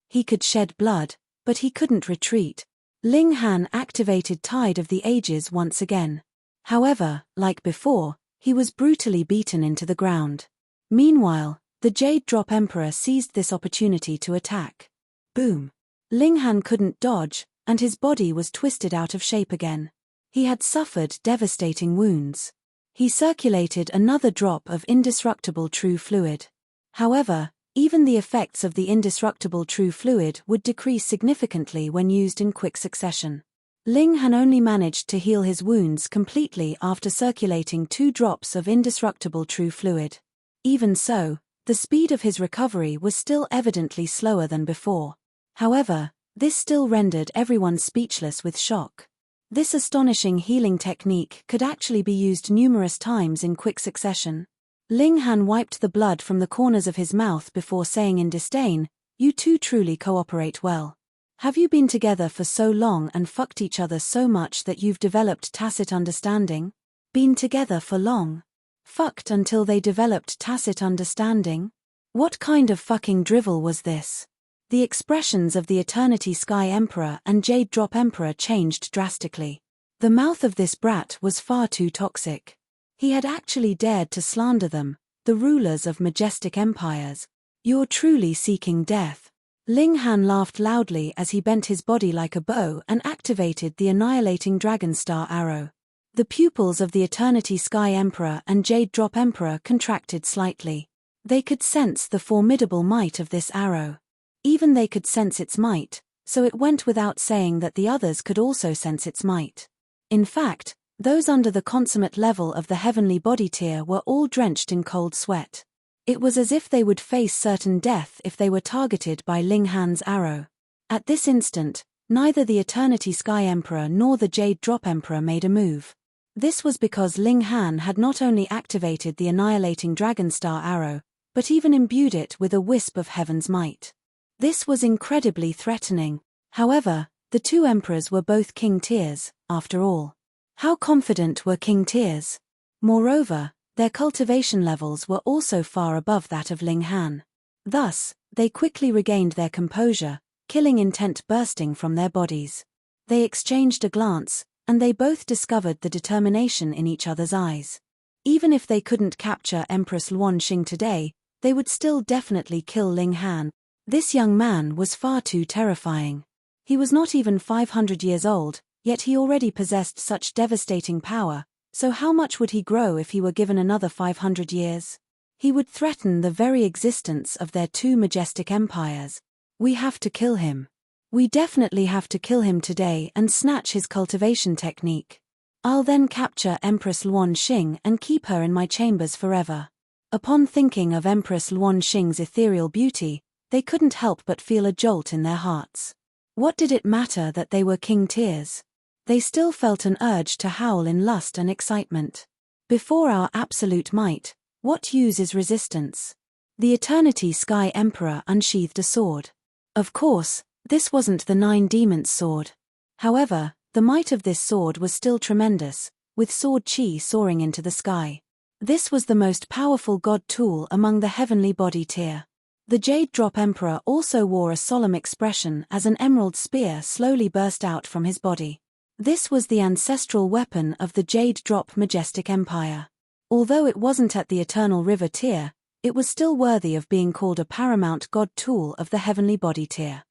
He could shed blood, but he couldn't retreat. Ling Han activated Tide of the Ages once again. However, like before, he was brutally beaten into the ground. Meanwhile, the Jade Drop Emperor seized this opportunity to attack. Boom! Ling Han couldn't dodge, and his body was twisted out of shape again. He had suffered devastating wounds. He circulated another drop of indestructible true fluid. However, even the effects of the indestructible true fluid would decrease significantly when used in quick succession. Ling Han only managed to heal his wounds completely after circulating 2 drops of indestructible true fluid. Even so, the speed of his recovery was still evidently slower than before. However, this still rendered everyone speechless with shock. This astonishing healing technique could actually be used numerous times in quick succession. Ling Han wiped the blood from the corners of his mouth before saying in disdain, "You two truly cooperate well. Have you been together for so long and fucked each other so much that you've developed tacit understanding? Been together for long? Fucked until they developed tacit understanding? What kind of fucking drivel was this?" The expressions of the Eternity Sky Emperor and Jade Drop Emperor changed drastically. The mouth of this brat was far too toxic. He had actually dared to slander them, the rulers of majestic empires. You're truly seeking death. Ling Han laughed loudly as he bent his body like a bow and activated the annihilating dragon star arrow. The pupils of the Eternity Sky Emperor and Jade Drop Emperor contracted slightly. They could sense the formidable might of this arrow. Even they could sense its might, so it went without saying that the others could also sense its might. In fact, those under the consummate level of the heavenly body tier were all drenched in cold sweat. It was as if they would face certain death if they were targeted by Ling Han's arrow. At this instant, neither the Eternity Sky Emperor nor the Jade Drop Emperor made a move. This was because Ling Han had not only activated the annihilating dragon star arrow, but even imbued it with a wisp of heaven's might. This was incredibly threatening. However, the two emperors were both king tiers, after all. How confident were king tiers? Moreover, their cultivation levels were also far above that of Ling Han. Thus, they quickly regained their composure, killing intent bursting from their bodies. They exchanged a glance, and they both discovered the determination in each other's eyes. Even if they couldn't capture Empress Luan Xing today, they would still definitely kill Ling Han. This young man was far too terrifying. He was not even 500 years old, yet he already possessed such devastating power. So how much would he grow if he were given another 500 years? He would threaten the very existence of their two majestic empires. We have to kill him. We definitely have to kill him today and snatch his cultivation technique. I'll then capture Empress Luan Xing and keep her in my chambers forever. Upon thinking of Empress Luan Xing's ethereal beauty, they couldn't help but feel a jolt in their hearts. What did it matter that they were king tiers? They still felt an urge to howl in lust and excitement. Before our absolute might, what use is resistance? The Eternity Sky Emperor unsheathed a sword. Of course, this wasn't the Nine Demons' sword. However, the might of this sword was still tremendous, with sword chi soaring into the sky. This was the most powerful god tool among the heavenly body tier. The Jade Drop Emperor also wore a solemn expression as an emerald spear slowly burst out from his body. This was the ancestral weapon of the Jade Drop Majestic Empire. Although it wasn't at the Eternal River tier, it was still worthy of being called a paramount god tool of the heavenly body tier.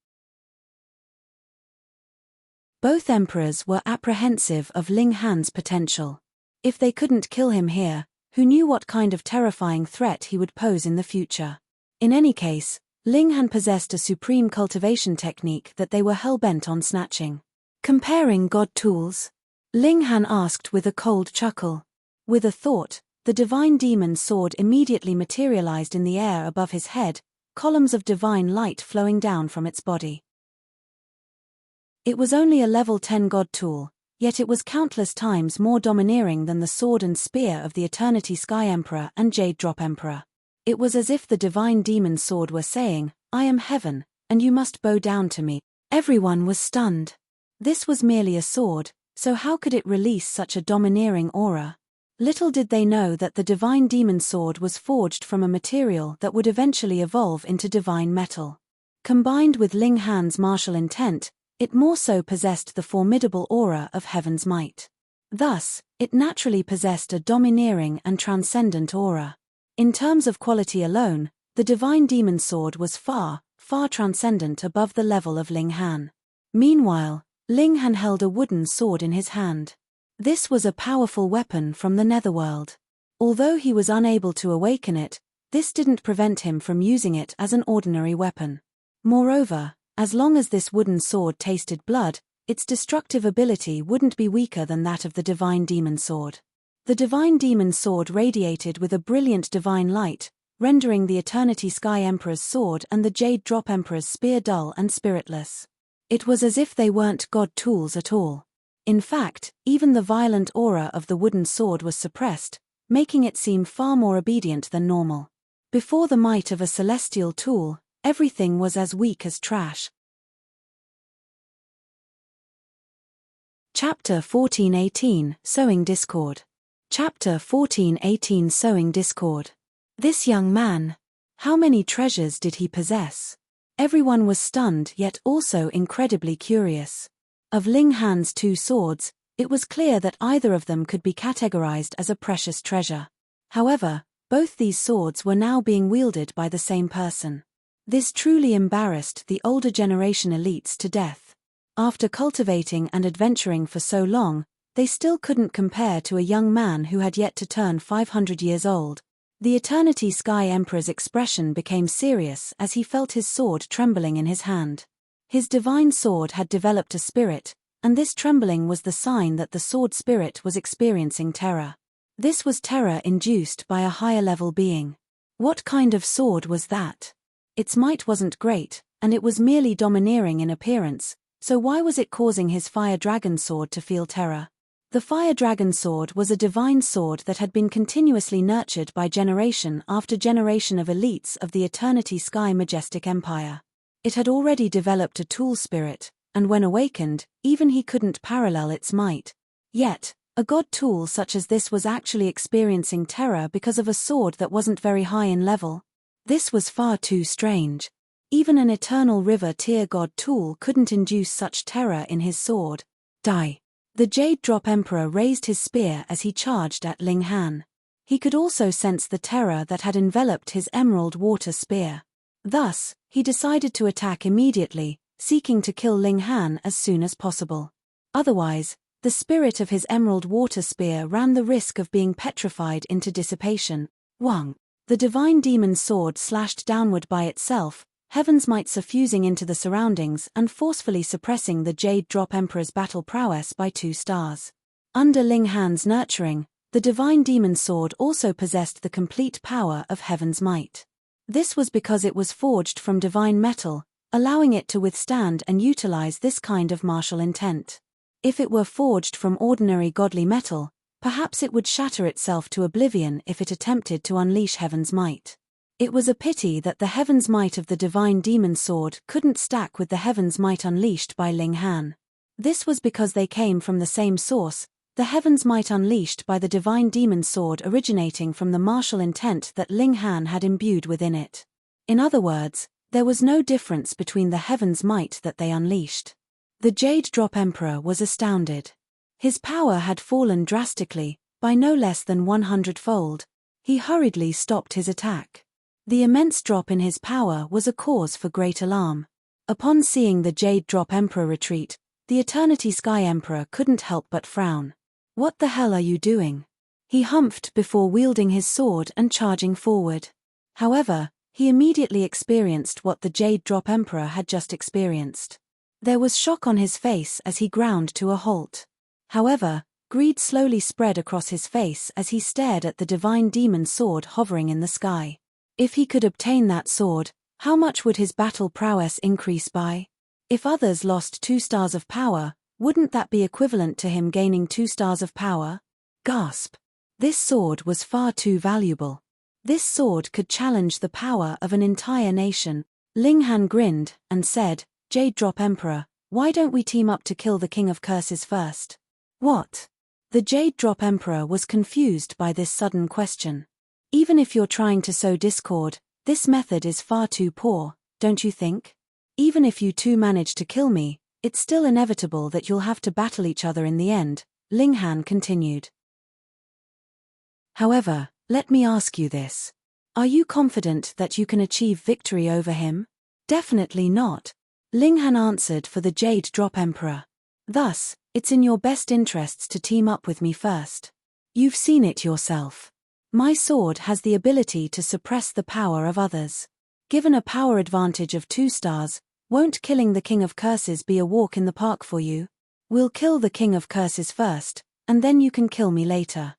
Both emperors were apprehensive of Ling Han's potential. If they couldn't kill him here, who knew what kind of terrifying threat he would pose in the future? In any case, Ling Han possessed a supreme cultivation technique that they were hell-bent on snatching. Comparing god tools? Ling Han asked with a cold chuckle. With a thought, the divine demon sword immediately materialized in the air above his head, columns of divine light flowing down from its body. It was only a level 10 god tool, yet it was countless times more domineering than the sword and spear of the Eternity Sky Emperor and Jade Drop Emperor. It was as if the divine demon sword were saying, "I am heaven, and you must bow down to me." Everyone was stunned. This was merely a sword, so how could it release such a domineering aura? Little did they know that the divine demon sword was forged from a material that would eventually evolve into divine metal. Combined with Ling Han's martial intent, it more so possessed the formidable aura of heaven's might. Thus, it naturally possessed a domineering and transcendent aura. In terms of quality alone, the divine demon sword was far, far transcendent above the level of Ling Han. Meanwhile, Ling Han held a wooden sword in his hand. This was a powerful weapon from the netherworld. Although he was unable to awaken it, this didn't prevent him from using it as an ordinary weapon. Moreover, as long as this wooden sword tasted blood, its destructive ability wouldn't be weaker than that of the divine demon sword. The divine demon sword radiated with a brilliant divine light, rendering the Eternity Sky Emperor's sword and the Jade Drop Emperor's spear dull and spiritless. It was as if they weren't god tools at all. In fact, even the violent aura of the wooden sword was suppressed, making it seem far more obedient than normal. Before the might of a celestial tool, everything was as weak as trash. Chapter 14:18 Sowing Discord. Chapter 14:18 Sowing Discord. This young man. How many treasures did he possess? Everyone was stunned yet also incredibly curious. Of Ling Han's two swords, it was clear that either of them could be categorized as a precious treasure. However, Both these swords were now being wielded by the same person. This truly embarrassed the older generation elites to death. After cultivating and adventuring for so long, they still couldn't compare to a young man who had yet to turn 500 years old. The Eternity Sky Emperor's expression became serious as he felt his sword trembling in his hand. His divine sword had developed a spirit, and this trembling was the sign that the sword spirit was experiencing terror. This was terror induced by a higher-level being. What kind of sword was that? Its might wasn't great, and it was merely domineering in appearance, so why was it causing his Fire Dragon sword to feel terror? The Fire Dragon sword was a divine sword that had been continuously nurtured by generation after generation of elites of the Eternity Sky Majestic Empire. It had already developed a tool spirit, and when awakened, even he couldn't parallel its might. Yet, a god tool such as this was actually experiencing terror because of a sword that wasn't very high in level. This was far too strange. Even an Eternal River tier god tool couldn't induce such terror in his sword. Die. The Jade Drop Emperor raised his spear as he charged at Ling Han. He could also sense the terror that had enveloped his emerald water spear. Thus, he decided to attack immediately, seeking to kill Ling Han as soon as possible. Otherwise, the spirit of his emerald water spear ran the risk of being petrified into dissipation. Wang. The divine demon sword slashed downward by itself, heaven's might suffusing into the surroundings and forcefully suppressing the Jade Drop Emperor's battle prowess by 2 stars. Under Ling Han's nurturing, the divine demon sword also possessed the complete power of heaven's might. This was because it was forged from divine metal, allowing it to withstand and utilize this kind of martial intent. If it were forged from ordinary godly metal, perhaps it would shatter itself to oblivion if it attempted to unleash heaven's might. It was a pity that the heaven's might of the divine demon sword couldn't stack with the heaven's might unleashed by Ling Han. This was because they came from the same source, the heaven's might unleashed by the divine demon sword originating from the martial intent that Ling Han had imbued within it. In other words, there was no difference between the heaven's might that they unleashed. The Jade Drop Emperor was astounded. His power had fallen drastically, by no less than 100-fold. He hurriedly stopped his attack. The immense drop in his power was a cause for great alarm. Upon seeing the Jade Drop Emperor retreat, the Eternity Sky Emperor couldn't help but frown. "What the hell are you doing?" He humphed before wielding his sword and charging forward. However, he immediately experienced what the Jade Drop Emperor had just experienced. There was shock on his face as he ground to a halt. However, greed slowly spread across his face as he stared at the divine demon sword hovering in the sky. If he could obtain that sword, how much would his battle prowess increase by? If others lost 2 stars of power, wouldn't that be equivalent to him gaining 2 stars of power? Gasp! This sword was far too valuable. This sword could challenge the power of an entire nation. Ling Han grinned and said, "Jade Drop Emperor, why don't we team up to kill the King of Curses first?" What? The Jade Drop Emperor was confused by this sudden question. Even if you're trying to sow discord, this method is far too poor, don't you think? Even if you two manage to kill me, it's still inevitable that you'll have to battle each other in the end, Ling Han continued. However, let me ask you this. Are you confident that you can achieve victory over him? Definitely not. Ling Han answered for the Jade Drop Emperor. Thus, it's in your best interests to team up with me first. You've seen it yourself. My sword has the ability to suppress the power of others. Given a power advantage of 2 stars, won't killing the King of Curses be a walk in the park for you? We'll kill the King of Curses first, and then you can kill me later.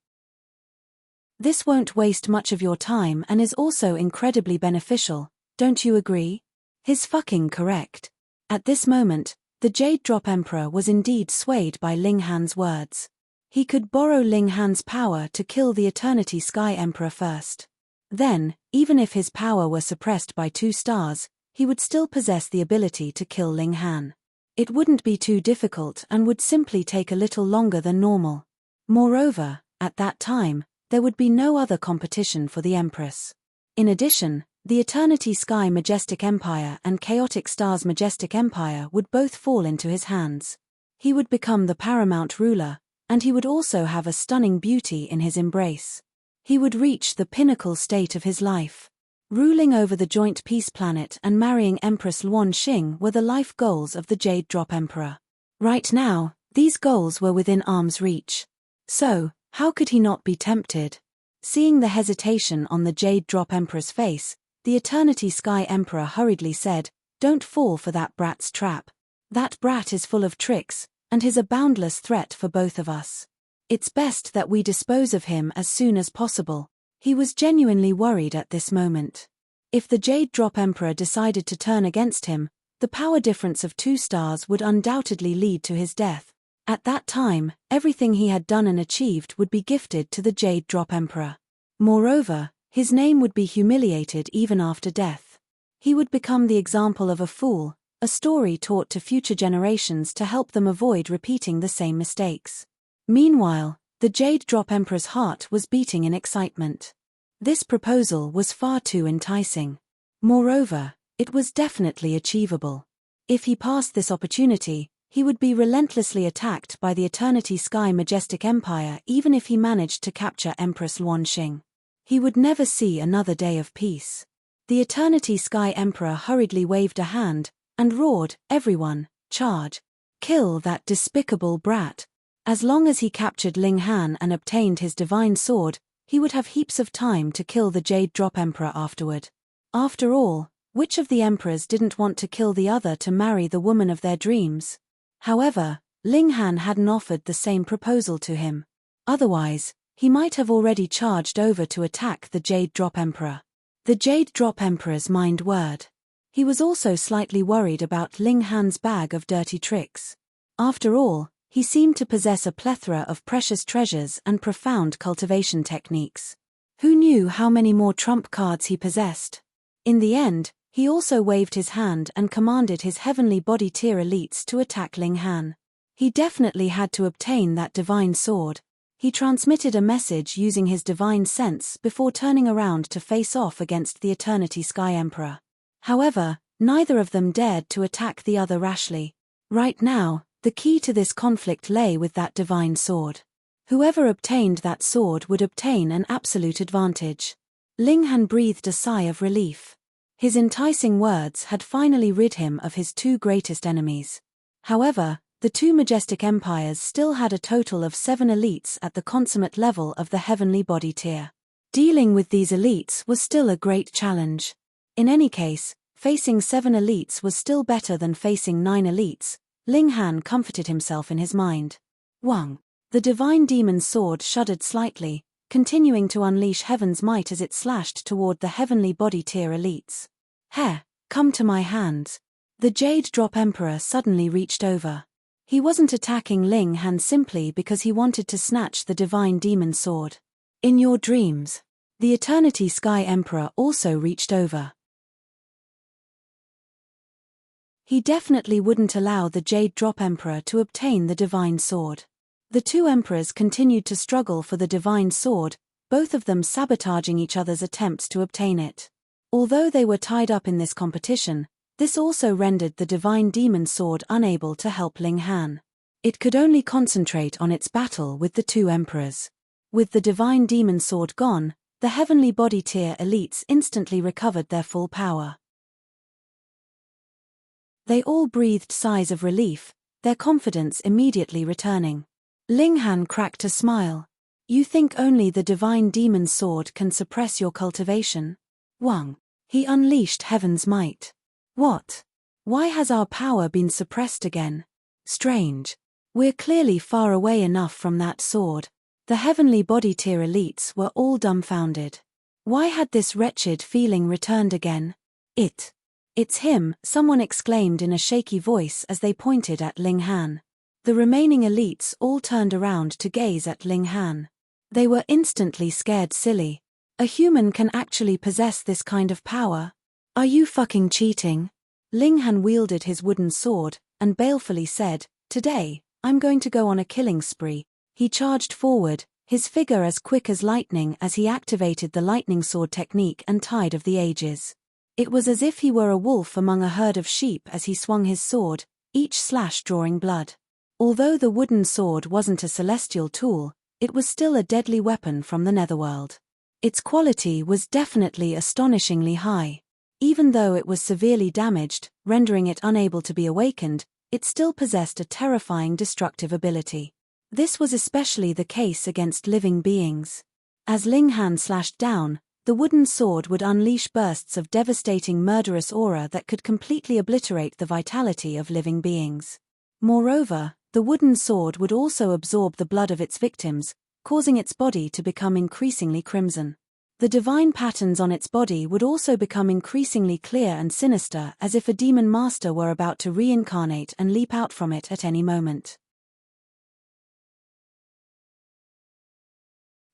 This won't waste much of your time and is also incredibly beneficial, don't you agree? He's fucking correct. At this moment, the Jade Drop Emperor was indeed swayed by Ling Han's words. He could borrow Ling Han's power to kill the Eternity Sky Emperor first. Then, even if his power were suppressed by 2 stars, he would still possess the ability to kill Ling Han. It wouldn't be too difficult and would simply take a little longer than normal. Moreover, at that time, there would be no other competition for the Empress. In addition, the Eternity Sky Majestic Empire and Chaotic Stars Majestic Empire would both fall into his hands. He would become the paramount ruler, and he would also have a stunning beauty in his embrace. He would reach the pinnacle state of his life. Ruling over the joint peace planet and marrying Empress Luan Xing were the life goals of the Jade Drop Emperor. Right now, these goals were within arm's reach. So, how could he not be tempted? Seeing the hesitation on the Jade Drop Emperor's face, the Eternity Sky Emperor hurriedly said, "Don't fall for that brat's trap. That brat is full of tricks, and is a boundless threat for both of us. It's best that we dispose of him as soon as possible." He was genuinely worried at this moment. If the Jade Drop Emperor decided to turn against him, the power difference of 2 stars would undoubtedly lead to his death. At that time, everything he had done and achieved would be gifted to the Jade Drop Emperor. Moreover, his name would be humiliated even after death. He would become the example of a fool, a story taught to future generations to help them avoid repeating the same mistakes. Meanwhile, the Jade Drop Emperor's heart was beating in excitement. This proposal was far too enticing. Moreover, it was definitely achievable. If he passed this opportunity, he would be relentlessly attacked by the Eternity Sky Majestic Empire even if he managed to capture Empress Luan Xing. He would never see another day of peace. The Eternity Sky Emperor hurriedly waved a hand and roared, "Everyone, charge! Kill that despicable brat!" As long as he captured Ling Han and obtained his divine sword, he would have heaps of time to kill the Jade Drop Emperor afterward. After all, which of the emperors didn't want to kill the other to marry the woman of their dreams? However, Ling Han hadn't offered the same proposal to him. Otherwise, he might have already charged over to attack the Jade Drop Emperor. The Jade Drop Emperor's mind whirred. He was also slightly worried about Ling Han's bag of dirty tricks. After all, he seemed to possess a plethora of precious treasures and profound cultivation techniques. Who knew how many more trump cards he possessed? In the end, he also waved his hand and commanded his heavenly body tier elites to attack Ling Han. He definitely had to obtain that divine sword. He transmitted a message using his divine sense before turning around to face off against the Eternity Sky Emperor. However, neither of them dared to attack the other rashly. Right now, the key to this conflict lay with that divine sword. Whoever obtained that sword would obtain an absolute advantage. Ling Han breathed a sigh of relief. His enticing words had finally rid him of his 2 greatest enemies. However, the 2 majestic empires still had a total of 7 elites at the consummate level of the heavenly body tier. Dealing with these elites was still a great challenge. In any case, facing 7 elites was still better than facing 9 elites. Ling Han comforted himself in his mind. Wang. The divine demon's sword shuddered slightly, continuing to unleash heaven's might as it slashed toward the heavenly body tier elites. "Heh, come to my hands." The Jade Drop Emperor suddenly reached over. He wasn't attacking Ling Han simply because he wanted to snatch the divine demon's sword. In your dreams. The Eternity Sky Emperor also reached over. He definitely wouldn't allow the Jade Drop Emperor to obtain the divine sword. The 2 emperors continued to struggle for the divine sword, both of them sabotaging each other's attempts to obtain it. Although they were tied up in this competition, this also rendered the divine demon sword unable to help Ling Han. It could only concentrate on its battle with the 2 emperors. With the divine demon sword gone, the heavenly body tier elites instantly recovered their full power. They all breathed sighs of relief, their confidence immediately returning. Ling Han cracked a smile. "You think only the divine demon sword can suppress your cultivation?" Wang. He unleashed heaven's might. "What? Why has our power been suppressed again? Strange. We're clearly far away enough from that sword." The heavenly body tier elites were all dumbfounded. Why had this wretched feeling returned again? It's him," someone exclaimed in a shaky voice as they pointed at Ling Han. The remaining elites all turned around to gaze at Ling Han. They were instantly scared silly. A human can actually possess this kind of power? Are you fucking cheating? Ling Han wielded his wooden sword and balefully said, "Today, I'm going to go on a killing spree." He charged forward, his figure as quick as lightning as he activated the lightning sword technique and Tide of the Ages. It was as if he were a wolf among a herd of sheep as he swung his sword, each slash drawing blood. Although the wooden sword wasn't a celestial tool, it was still a deadly weapon from the netherworld. Its quality was definitely astonishingly high. Even though it was severely damaged, rendering it unable to be awakened, it still possessed a terrifying destructive ability. This was especially the case against living beings. As Ling Han slashed down, the wooden sword would unleash bursts of devastating murderous aura that could completely obliterate the vitality of living beings. Moreover, the wooden sword would also absorb the blood of its victims, causing its body to become increasingly crimson. The divine patterns on its body would also become increasingly clear and sinister, as if a demon master were about to reincarnate and leap out from it at any moment.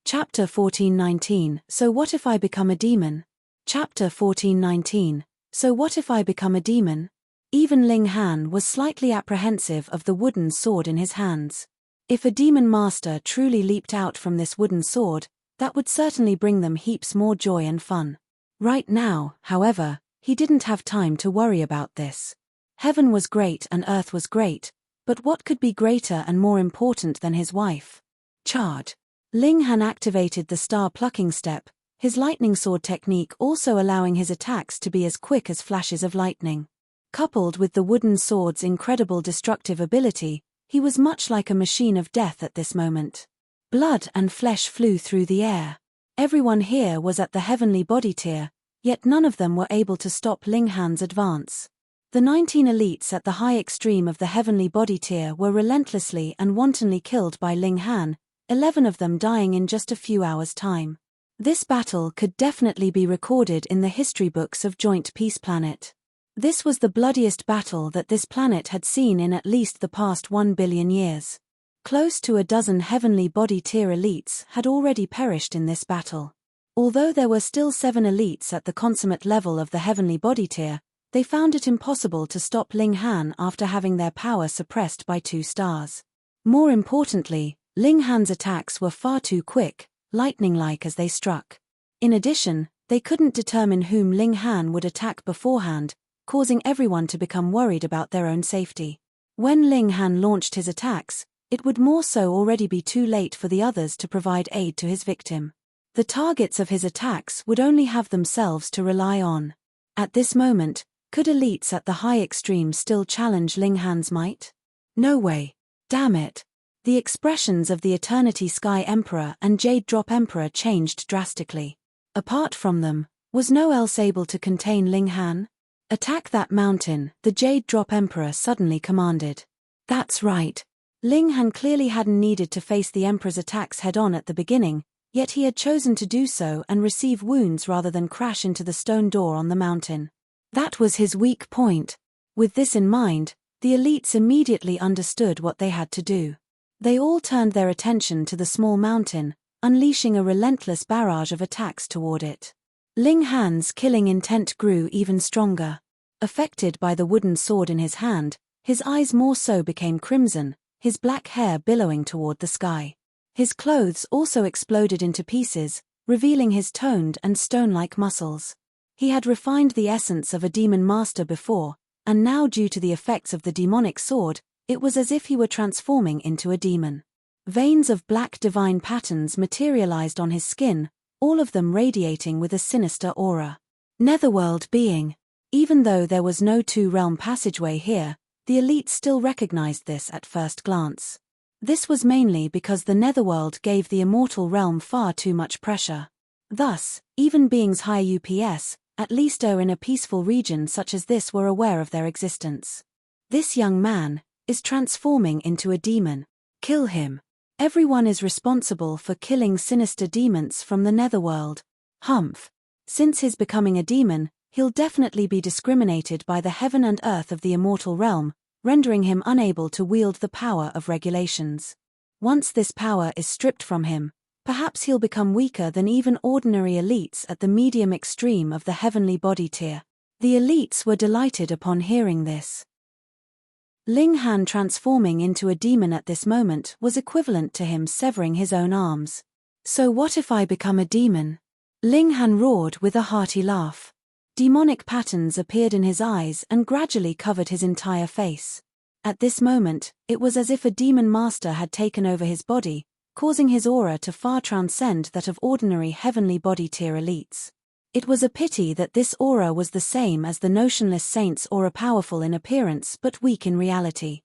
Chapter 14:19 So what if I become a demon? Chapter 14:19 So what if I become a demon? Even Ling Han was slightly apprehensive of the wooden sword in his hands. If a demon master truly leaped out from this wooden sword, that would certainly bring them heaps more joy and fun. Right now, however, he didn't have time to worry about this. Heaven was great and earth was great, but what could be greater and more important than his wife? Charge. Ling Han activated the star plucking step, his lightning sword technique also allowing his attacks to be as quick as flashes of lightning. Coupled with the wooden sword's incredible destructive ability, he was much like a machine of death at this moment. Blood and flesh flew through the air. Everyone here was at the heavenly body tier, yet none of them were able to stop Ling Han's advance. The 19 elites at the high extreme of the heavenly body tier were relentlessly and wantonly killed by Ling Han, 11 of them dying in just a few hours' time. This battle could definitely be recorded in the history books of Joint Peace Planet. This was the bloodiest battle that this planet had seen in at least the past 1 billion years. Close to a dozen heavenly body tier elites had already perished in this battle. Although there were still 7 elites at the consummate level of the heavenly body tier, they found it impossible to stop Ling Han after having their power suppressed by 2 stars. More importantly, Ling Han's attacks were far too quick, lightning-like as they struck. In addition, they couldn't determine whom Ling Han would attack beforehand, causing everyone to become worried about their own safety. When Ling Han launched his attacks, it would more so already be too late for the others to provide aid to his victim. The targets of his attacks would only have themselves to rely on. At this moment, could elites at the high extreme still challenge Ling Han's might? No way. Damn it. The expressions of the Eternity Sky Emperor and Jade Drop Emperor changed drastically. Apart from them, was no else able to contain Ling Han? Attack that mountain, the Jade Drop Emperor suddenly commanded. That's right. Ling Han clearly hadn't needed to face the Emperor's attacks head-on at the beginning, yet he had chosen to do so and receive wounds rather than crash into the stone door on the mountain. That was his weak point. With this in mind, the elites immediately understood what they had to do. They all turned their attention to the small mountain, unleashing a relentless barrage of attacks toward it. Ling Han's killing intent grew even stronger. Affected by the wooden sword in his hand, his eyes more so became crimson, his black hair billowing toward the sky. His clothes also exploded into pieces, revealing his toned and stone-like muscles. He had refined the essence of a demon master before, and now due to the effects of the demonic sword, it was as if he were transforming into a demon. Veins of black divine patterns materialized on his skin, all of them radiating with a sinister aura. Netherworld being. Even though there was no 2-realm passageway here, the elite still recognized this at first glance. This was mainly because the Netherworld gave the immortal realm far too much pressure. Thus, even beings high UPS, at least in a peaceful region such as this, were aware of their existence. This young man is transforming into a demon. Kill him. Everyone is responsible for killing sinister demons from the Netherworld. Humph. Since his becoming a demon, he'll definitely be discriminated by the heaven and earth of the immortal realm, rendering him unable to wield the power of regulations. Once this power is stripped from him, perhaps he'll become weaker than even ordinary elites at the medium extreme of the heavenly body tier. The elites were delighted upon hearing this. Ling Han transforming into a demon at this moment was equivalent to him severing his own arms. So what if I become a demon? Ling Han roared with a hearty laugh. Demonic patterns appeared in his eyes and gradually covered his entire face. At this moment, it was as if a demon master had taken over his body, causing his aura to far transcend that of ordinary heavenly body tier elites. It was a pity that this aura was the same as the notionless saint's aura, powerful in appearance but weak in reality.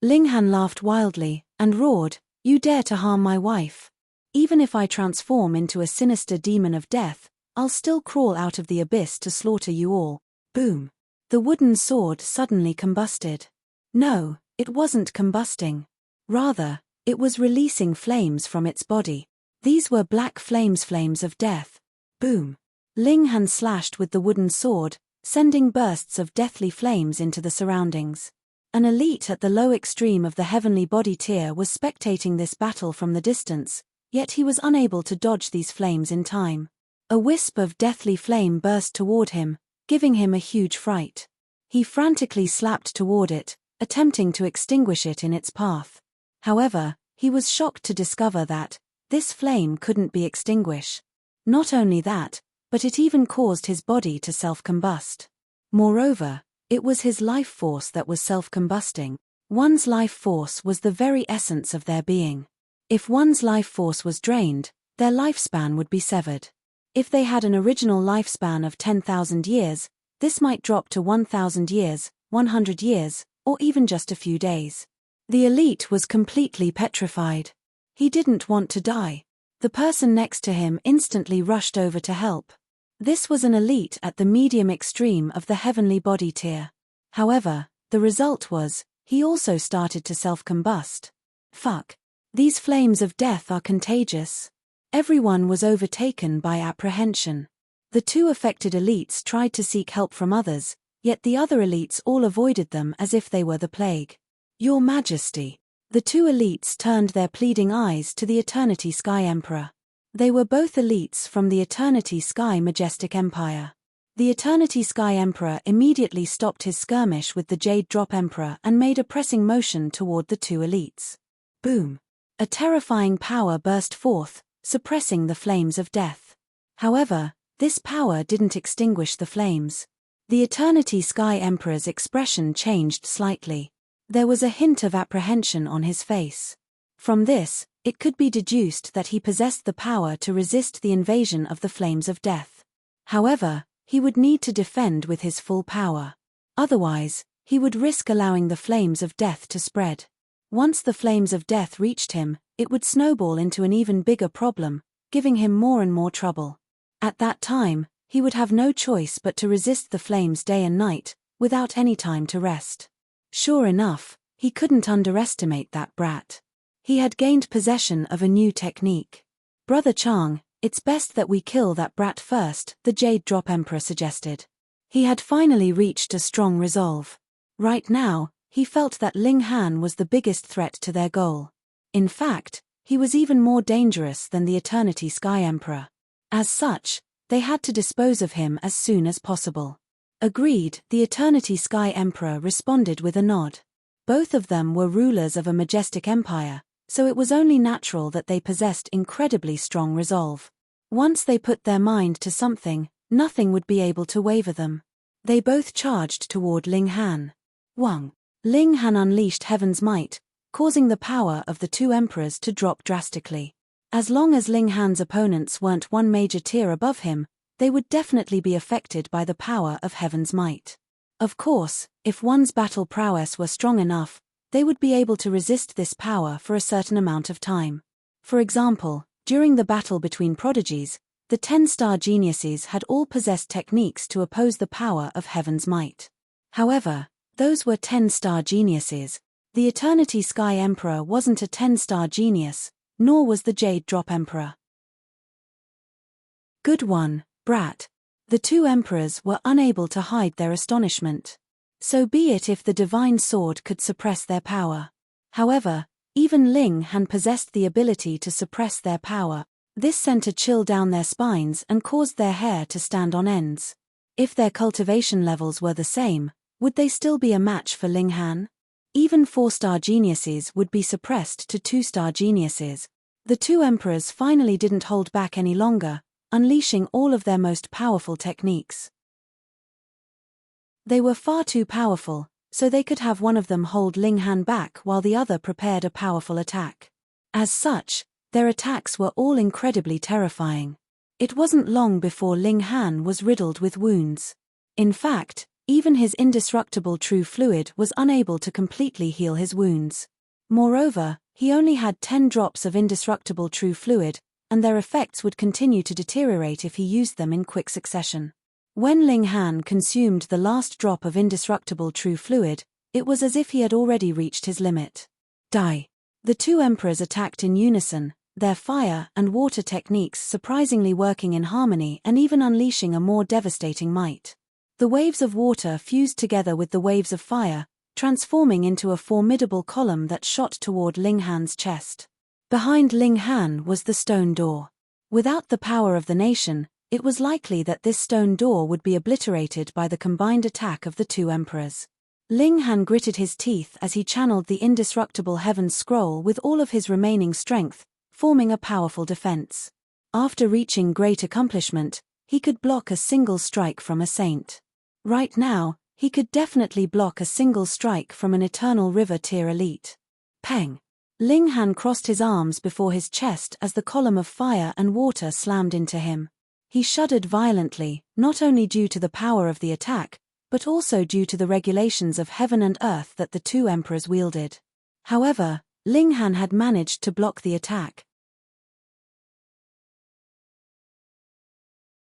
Ling Han laughed wildly, and roared, "You dare to harm my wife? Even if I transform into a sinister demon of death, I'll still crawl out of the abyss to slaughter you all." Boom! The wooden sword suddenly combusted. No, it wasn't combusting. Rather, it was releasing flames from its body. These were black flames of death. Boom! Ling Han slashed with the wooden sword, sending bursts of deathly flames into the surroundings. An elite at the low extreme of the heavenly body tier was spectating this battle from the distance, yet he was unable to dodge these flames in time. A wisp of deathly flame burst toward him, giving him a huge fright. He frantically slapped toward it, attempting to extinguish it in its path. However, he was shocked to discover that this flame couldn't be extinguished. Not only that, but it even caused his body to self-combust. Moreover, it was his life force that was self-combusting. One's life force was the very essence of their being. If one's life force was drained, their lifespan would be severed. If they had an original lifespan of 10,000 years, this might drop to 1,000 years, 100 years, or even just a few days. The elite was completely petrified. He didn't want to die. The person next to him instantly rushed over to help. This was an elite at the medium extreme of the heavenly body tier. However, the result was, he also started to self-combust. Fuck. These flames of death are contagious. Everyone was overtaken by apprehension. The two affected elites tried to seek help from others, yet the other elites all avoided them as if they were the plague. "Your Majesty." The two elites turned their pleading eyes to the Eternity Sky Emperor. They were both elites from the Eternity Sky Majestic Empire. The Eternity Sky Emperor immediately stopped his skirmish with the Jade Drop Emperor and made a pressing motion toward the two elites. Boom! A terrifying power burst forth, suppressing the flames of death. However, this power didn't extinguish the flames. The Eternity Sky Emperor's expression changed slightly. There was a hint of apprehension on his face. From this, it could be deduced that he possessed the power to resist the invasion of the flames of death. However, he would need to defend with his full power. Otherwise, he would risk allowing the flames of death to spread. Once the flames of death reached him, it would snowball into an even bigger problem, giving him more and more trouble. At that time, he would have no choice but to resist the flames day and night, without any time to rest. Sure enough, he couldn't underestimate that brat. He had gained possession of a new technique. "Brother Chang, it's best that we kill that brat first," the Jade Drop Emperor suggested. He had finally reached a strong resolve. Right now, he felt that Ling Han was the biggest threat to their goal. In fact, he was even more dangerous than the Eternity Sky Emperor. As such, they had to dispose of him as soon as possible. Agreed, the Eternity Sky Emperor responded with a nod. Both of them were rulers of a majestic empire, so it was only natural that they possessed incredibly strong resolve. Once they put their mind to something, nothing would be able to waver them. They both charged toward Ling Han. Wang. Ling Han unleashed Heaven's might, causing the power of the two emperors to drop drastically. As long as Ling Han's opponents weren't one major tier above him, they would definitely be affected by the power of Heaven's might. Of course, if one's battle prowess were strong enough, they would be able to resist this power for a certain amount of time. For example, during the battle between prodigies, the 10-star geniuses had all possessed techniques to oppose the power of Heaven's might. However, those were 10-star geniuses. The Eternity Sky Emperor wasn't a 10-star genius, nor was the Jade Drop Emperor. Good one, brat. The two emperors were unable to hide their astonishment. So be it if the divine sword could suppress their power. However, even Ling Han possessed the ability to suppress their power. This sent a chill down their spines and caused their hair to stand on ends. If their cultivation levels were the same, would they still be a match for Ling Han? Even 4-star geniuses would be suppressed to 2-star geniuses. The two emperors finally didn't hold back any longer, unleashing all of their most powerful techniques. They were far too powerful, so they could have one of them hold Ling Han back while the other prepared a powerful attack. As such, their attacks were all incredibly terrifying. It wasn't long before Ling Han was riddled with wounds. In fact, even his indestructible true fluid was unable to completely heal his wounds. Moreover, he only had 10 drops of indestructible true fluid, and their effects would continue to deteriorate if he used them in quick succession. When Ling Han consumed the last drop of indestructible true fluid, it was as if he had already reached his limit. Die. The two emperors attacked in unison, their fire and water techniques surprisingly working in harmony and even unleashing a more devastating might. The waves of water fused together with the waves of fire, transforming into a formidable column that shot toward Ling Han's chest. Behind Ling Han was the stone door. Without the power of the nation, it was likely that this stone door would be obliterated by the combined attack of the two emperors. Ling Han gritted his teeth as he channeled the indestructible Heaven's Scroll with all of his remaining strength, forming a powerful defense. After reaching great accomplishment, he could block a single strike from a saint. Right now, he could definitely block a single strike from an Eternal River tier elite. Peng! Ling Han crossed his arms before his chest as the column of fire and water slammed into him. He shuddered violently, not only due to the power of the attack, but also due to the regulations of heaven and earth that the two emperors wielded. However, Ling Han had managed to block the attack.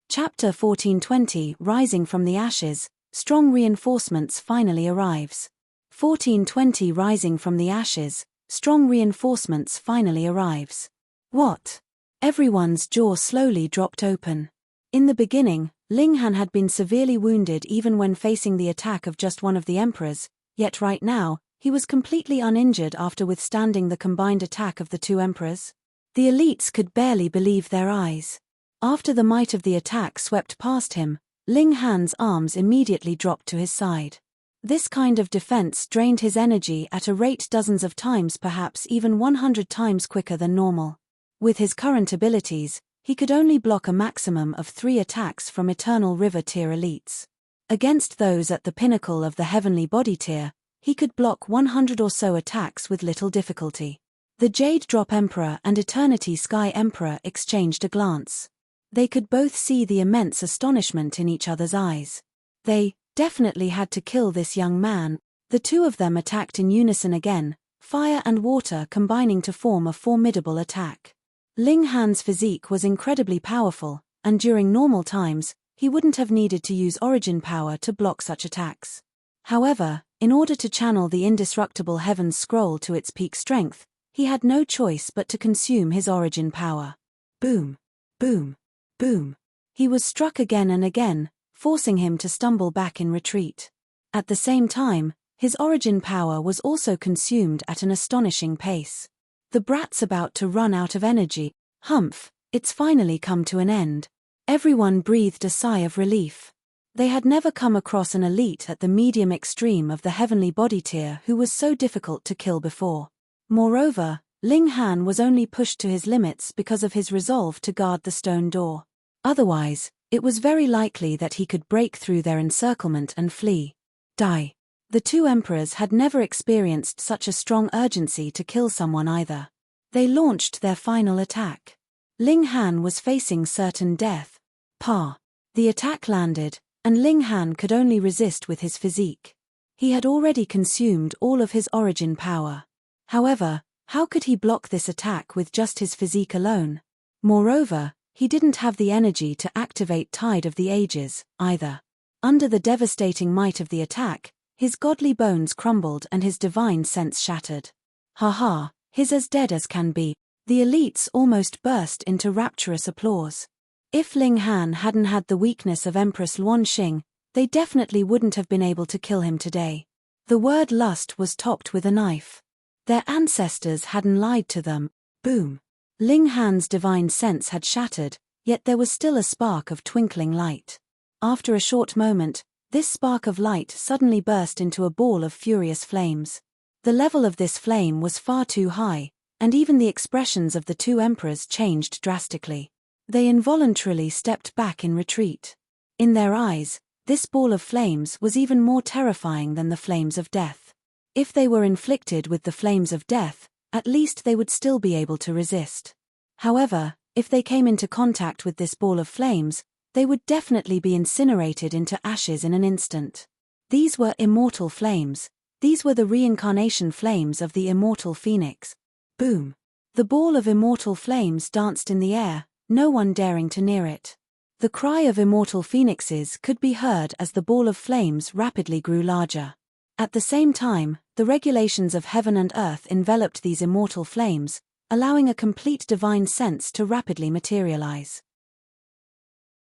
Chapter 1420 Rising from the Ashes, Strong Reinforcements finally arrives. 1420 Rising from the Ashes, Strong Reinforcements finally arrives. What? Everyone's jaw slowly dropped open. In the beginning, Ling Han had been severely wounded even when facing the attack of just one of the emperors, yet right now, he was completely uninjured after withstanding the combined attack of the two emperors. The elites could barely believe their eyes. After the might of the attack swept past him, Ling Han's arms immediately dropped to his side. This kind of defense drained his energy at a rate dozens of times, perhaps even 100 times quicker than normal. With his current abilities, he could only block a maximum of 3 attacks from Eternal River tier elites. Against those at the pinnacle of the Heavenly Body tier, he could block 100 or so attacks with little difficulty. The Jade Drop Emperor and Eternity Sky Emperor exchanged a glance. They could both see the immense astonishment in each other's eyes. They definitely had to kill this young man. The two of them attacked in unison again, fire and water combining to form a formidable attack. Ling Han's physique was incredibly powerful, and during normal times, he wouldn't have needed to use origin power to block such attacks. However, in order to channel the indestructible Heaven's Scroll to its peak strength, he had no choice but to consume his origin power. Boom! Boom! Boom! He was struck again and again, forcing him to stumble back in retreat. At the same time, his origin power was also consumed at an astonishing pace. The brat's about to run out of energy. Humph, it's finally come to an end. Everyone breathed a sigh of relief. They had never come across an elite at the medium extreme of the Heavenly Body tier who was so difficult to kill before. Moreover, Ling Han was only pushed to his limits because of his resolve to guard the stone door. Otherwise, it was very likely that he could break through their encirclement and flee. Die. The two emperors had never experienced such a strong urgency to kill someone either. They launched their final attack. Ling Han was facing certain death. Pa. The attack landed, and Ling Han could only resist with his physique. He had already consumed all of his origin power. However, how could he block this attack with just his physique alone? Moreover, he didn't have the energy to activate Tide of the Ages, either. Under the devastating might of the attack, his godly bones crumbled and his divine sense shattered. Ha, he's as dead as can be. The elites almost burst into rapturous applause. If Ling Han hadn't had the weakness of Empress Luan Xing, they definitely wouldn't have been able to kill him today. The word lust was topped with a knife. Their ancestors hadn't lied to them. Boom. Ling Han's divine sense had shattered, yet there was still a spark of twinkling light. After a short moment, this spark of light suddenly burst into a ball of furious flames. The level of this flame was far too high, and even the expressions of the two emperors changed drastically. They involuntarily stepped back in retreat. In their eyes, This ball of flames was even more terrifying than the flames of death. If they were inflicted with the flames of death, at least they would still be able to resist. However, if they came into contact with this ball of flames, they would definitely be incinerated into ashes in an instant. These were immortal flames. These were the reincarnation flames of the immortal phoenix. Boom! The ball of immortal flames danced in the air, no one daring to near it. The cry of immortal phoenixes could be heard as the ball of flames rapidly grew larger. At the same time, the regulations of heaven and earth enveloped these immortal flames, allowing a complete divine sense to rapidly materialize.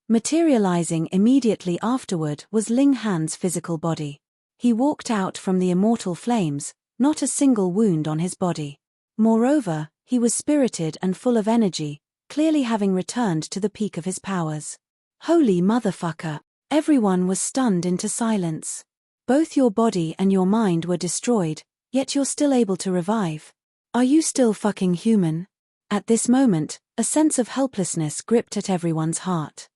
Materializing immediately afterward was Ling Han's physical body. He walked out from the immortal flames, not a single wound on his body. Moreover, he was spirited and full of energy, clearly having returned to the peak of his powers. Holy motherfucker! Everyone was stunned into silence. Both your body and your mind were destroyed, yet you're still able to revive. Are you still fucking human? At this moment, a sense of helplessness gripped at everyone's heart.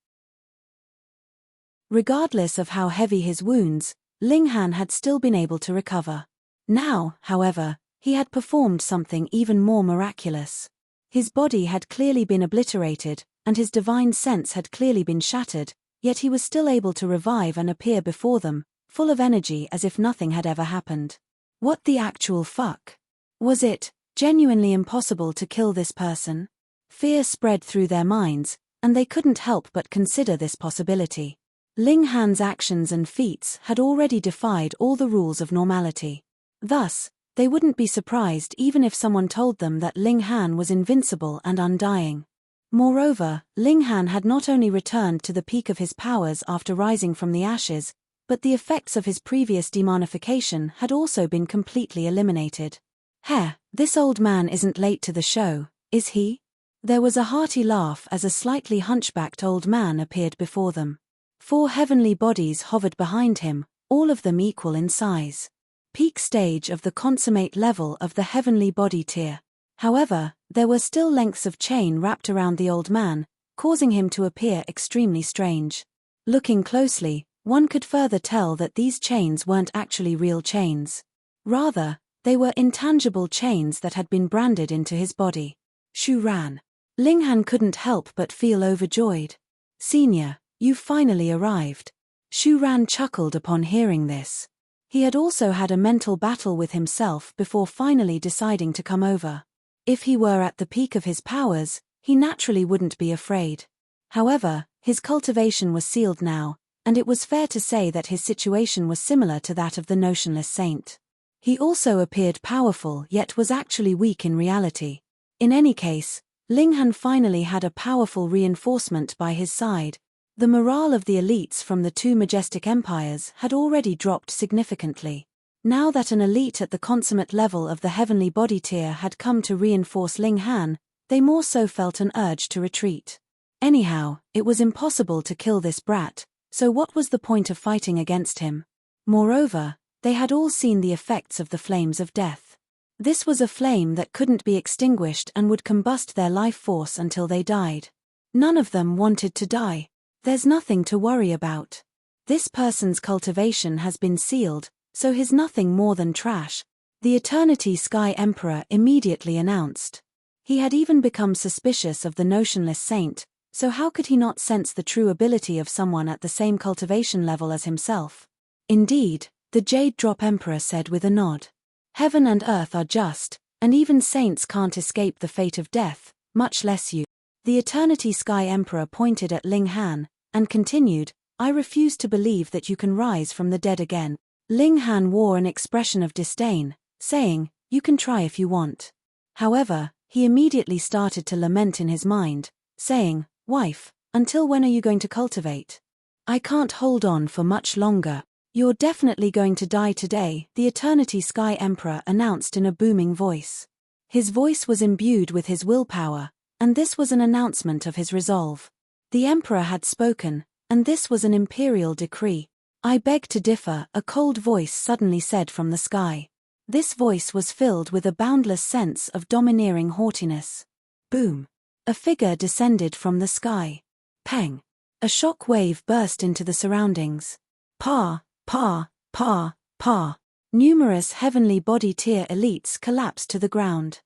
Regardless of how heavy his wounds, Ling Han had still been able to recover. Now, however, he had performed something even more miraculous. His body had clearly been obliterated, and his divine sense had clearly been shattered, yet he was still able to revive and appear before them, full of energy as if nothing had ever happened. What the actual fuck? Was it genuinely impossible to kill this person? Fear spread through their minds, and they couldn't help but consider this possibility. Ling Han's actions and feats had already defied all the rules of normality. Thus, they wouldn't be surprised even if someone told them that Ling Han was invincible and undying. Moreover, Ling Han had not only returned to the peak of his powers after rising from the ashes, but the effects of his previous demonification had also been completely eliminated. Heh, this old man isn't late to the show, is he? There was a hearty laugh as a slightly hunchbacked old man appeared before them. 4 heavenly bodies hovered behind him, all of them equal in size. Peak stage of the consummate level of the heavenly body tier. However, there were still lengths of chain wrapped around the old man, causing him to appear extremely strange. Looking closely, one could further tell that these chains weren't actually real chains. Rather, they were intangible chains that had been branded into his body. Shu Ran. Ling Han couldn't help but feel overjoyed. Senior, you finally arrived. Shu Ran chuckled upon hearing this. He had also had a mental battle with himself before finally deciding to come over. If he were at the peak of his powers, he naturally wouldn't be afraid. However, his cultivation was sealed now, and it was fair to say that his situation was similar to that of the notionless saint. He also appeared powerful yet was actually weak in reality. In any case, Ling Han finally had a powerful reinforcement by his side. The morale of the elites from the 2 majestic empires had already dropped significantly. Now that an elite at the consummate level of the heavenly body tier had come to reinforce Ling Han, they more so felt an urge to retreat. Anyhow, it was impossible to kill this brat, so what was the point of fighting against him? Moreover, they had all seen the effects of the flames of death. This was a flame that couldn't be extinguished and would combust their life force until they died. None of them wanted to die. There's nothing to worry about. This person's cultivation has been sealed, so he's nothing more than trash, the Eternity Sky Emperor immediately announced. He had even become suspicious of the notionless saint, so how could he not sense the true ability of someone at the same cultivation level as himself? Indeed, the Jade Drop Emperor said with a nod. Heaven and earth are just, and even saints can't escape the fate of death, much less you. The Eternity Sky Emperor pointed at Ling Han, and continued, I refuse to believe that you can rise from the dead again. Ling Han wore an expression of disdain, saying, you can try if you want. However, he immediately started to lament in his mind, saying, wife, until when are you going to cultivate? I can't hold on for much longer. You're definitely going to die today, the Eternity Sky Emperor announced in a booming voice. His voice was imbued with his willpower, and this was an announcement of his resolve. The Emperor had spoken, and this was an imperial decree. I beg to differ, a cold voice suddenly said from the sky. This voice was filled with a boundless sense of domineering haughtiness. Boom! A figure descended from the sky. Peng! A shock wave burst into the surroundings. Pa, pa, pa, pa. Numerous heavenly body tier elites collapsed to the ground.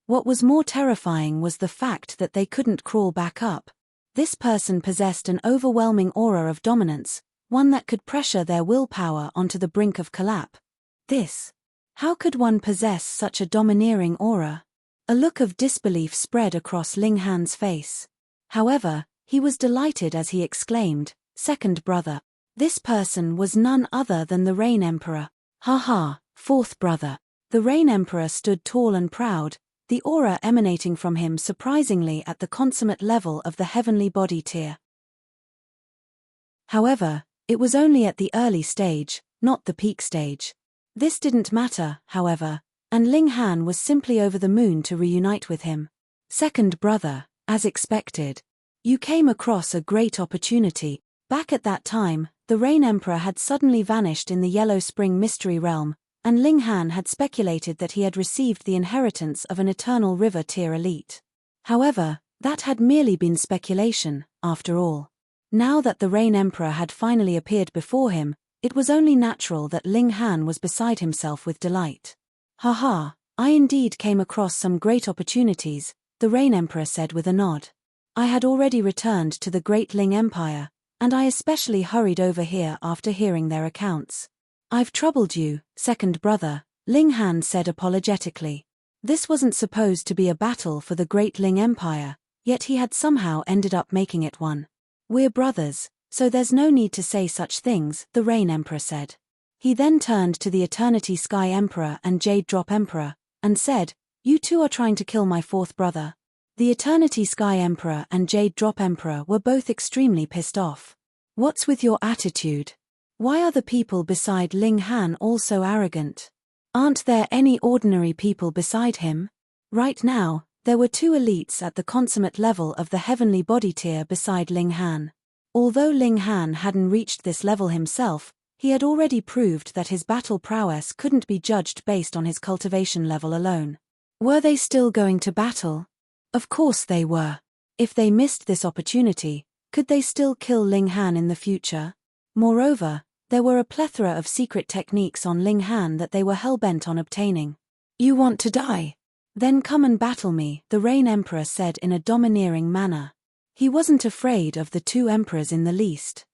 What was more terrifying was the fact that they couldn't crawl back up. This person possessed an overwhelming aura of dominance, one that could pressure their willpower onto the brink of collapse. How could one possess such a domineering aura? A look of disbelief spread across Ling Han's face. However, he was delighted as he exclaimed, "Second brother." This person was none other than the Rain Emperor. Ha ha, fourth brother. The Rain Emperor stood tall and proud, the aura emanating from him surprisingly at the consummate level of the heavenly body tier. However, it was only at the early stage, not the peak stage. This didn't matter, however, and Ling Han was simply over the moon to reunite with him. Second brother, as expected. You came across a great opportunity. Back at that time, the Rain Emperor had suddenly vanished in the Yellow Spring Mystery Realm, and Ling Han had speculated that he had received the inheritance of an Eternal River tier elite. However, that had merely been speculation, after all. Now that the Rain Emperor had finally appeared before him, it was only natural that Ling Han was beside himself with delight. Haha, I indeed came across some great opportunities, the Rain Emperor said with a nod. I had already returned to the Great Ling Empire, and I especially hurried over here after hearing their accounts. I've troubled you, second brother, Ling Han said apologetically. This wasn't supposed to be a battle for the Great Ling Empire, yet he had somehow ended up making it one. We're brothers, so there's no need to say such things, the Rain Emperor said. He then turned to the Eternity Sky Emperor and Jade Drop Emperor, and said, "You two are trying to kill my fourth brother." The Eternity Sky Emperor and Jade Drop Emperor were both extremely pissed off. What's with your attitude? Why are the people beside Ling Han all so arrogant? Aren't there any ordinary people beside him? Right now, there were two elites at the consummate level of the heavenly body tier beside Ling Han. Although Ling Han hadn't reached this level himself, he had already proved that his battle prowess couldn't be judged based on his cultivation level alone. Were they still going to battle? Of course they were. If they missed this opportunity, could they still kill Ling Han in the future? Moreover, there were a plethora of secret techniques on Ling Han that they were hell-bent on obtaining. You want to die? Then come and battle me, the Rain Emperor said in a domineering manner. He wasn't afraid of the two emperors in the least.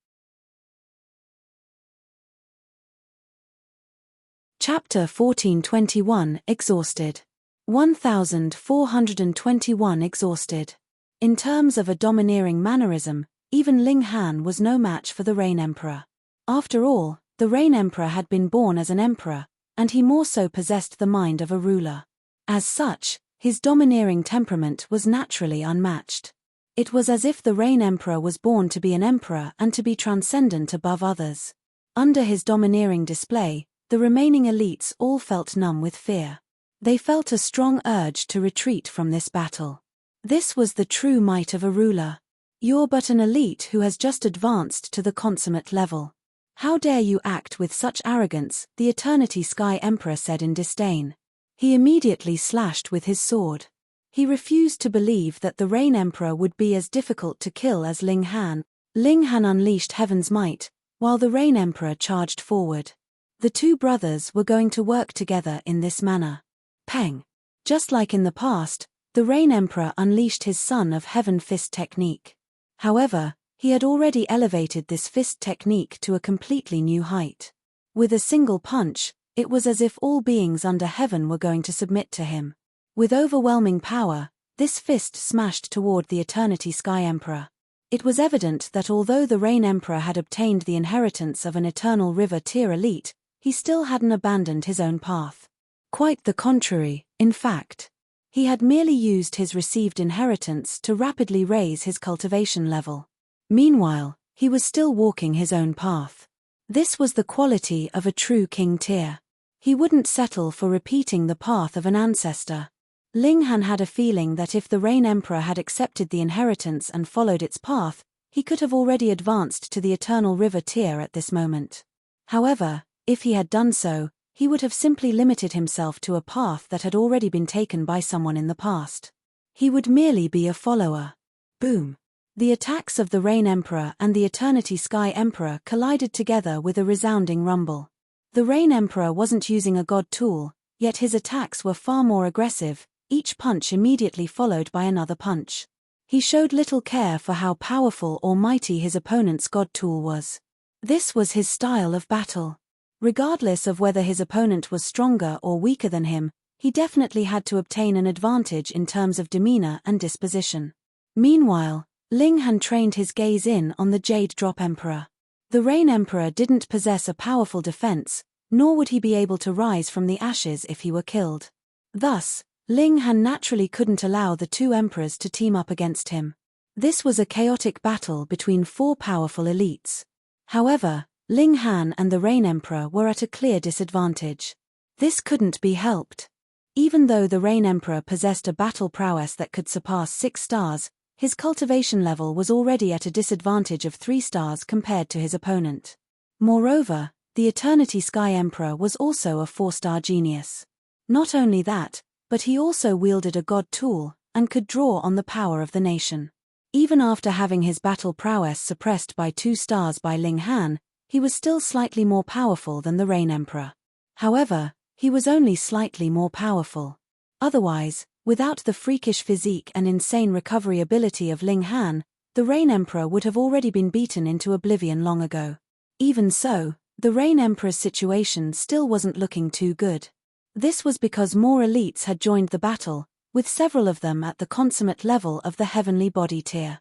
Chapter 1421 Exhausted. 1421 Exhausted. In terms of a domineering mannerism, even Ling Han was no match for the Rain Emperor. After all, the Rain Emperor had been born as an emperor, and he more so possessed the mind of a ruler. As such, his domineering temperament was naturally unmatched. It was as if the Rain Emperor was born to be an emperor and to be transcendent above others. Under his domineering display, the remaining elites all felt numb with fear. They felt a strong urge to retreat from this battle. This was the true might of a ruler. You're but an elite who has just advanced to the consummate level. How dare you act with such arrogance, the Eternity Sky Emperor said in disdain. He immediately slashed with his sword. He refused to believe that the Rain Emperor would be as difficult to kill as Ling Han. Ling Han unleashed heaven's might, while the Rain Emperor charged forward. The two brothers were going to work together in this manner. Peng. Just like in the past, the Rain Emperor unleashed his Son of Heaven fist technique. However, he had already elevated this fist technique to a completely new height. With a single punch, it was as if all beings under heaven were going to submit to him. With overwhelming power, this fist smashed toward the Eternity Sky Emperor. It was evident that although the Rain Emperor had obtained the inheritance of an Eternal River tier elite, he still hadn't abandoned his own path. Quite the contrary, in fact. He had merely used his received inheritance to rapidly raise his cultivation level. Meanwhile, he was still walking his own path. This was the quality of a true king tier. He wouldn't settle for repeating the path of an ancestor. Ling Han had a feeling that if the Rain Emperor had accepted the inheritance and followed its path, he could have already advanced to the Eternal River tier at this moment. However, if he had done so, he would have simply limited himself to a path that had already been taken by someone in the past. He would merely be a follower. Boom. The attacks of the Rain Emperor and the Eternity Sky Emperor collided together with a resounding rumble. The Rain Emperor wasn't using a god tool, yet his attacks were far more aggressive, each punch immediately followed by another punch. He showed little care for how powerful or mighty his opponent's god tool was. This was his style of battle. Regardless of whether his opponent was stronger or weaker than him, he definitely had to obtain an advantage in terms of demeanor and disposition. Meanwhile, Ling Han trained his gaze in on the Jade Drop Emperor. The Rain Emperor didn't possess a powerful defense, nor would he be able to rise from the ashes if he were killed. Thus, Ling Han naturally couldn't allow the two emperors to team up against him. This was a chaotic battle between four powerful elites. However, Ling Han and the Rain Emperor were at a clear disadvantage. This couldn't be helped. Even though the Rain Emperor possessed a battle prowess that could surpass 6 stars, his cultivation level was already at a disadvantage of 3 stars compared to his opponent. Moreover, the Eternity Sky Emperor was also a 4-star genius. Not only that, but he also wielded a god tool, and could draw on the power of the nation. Even after having his battle prowess suppressed by 2 stars by Ling Han, he was still slightly more powerful than the Rain Emperor. However, he was only slightly more powerful. Otherwise, without the freakish physique and insane recovery ability of Ling Han, the Rain Emperor would have already been beaten into oblivion long ago. Even so, the Rain Emperor's situation still wasn't looking too good. This was because more elites had joined the battle, with several of them at the consummate level of the heavenly body tier.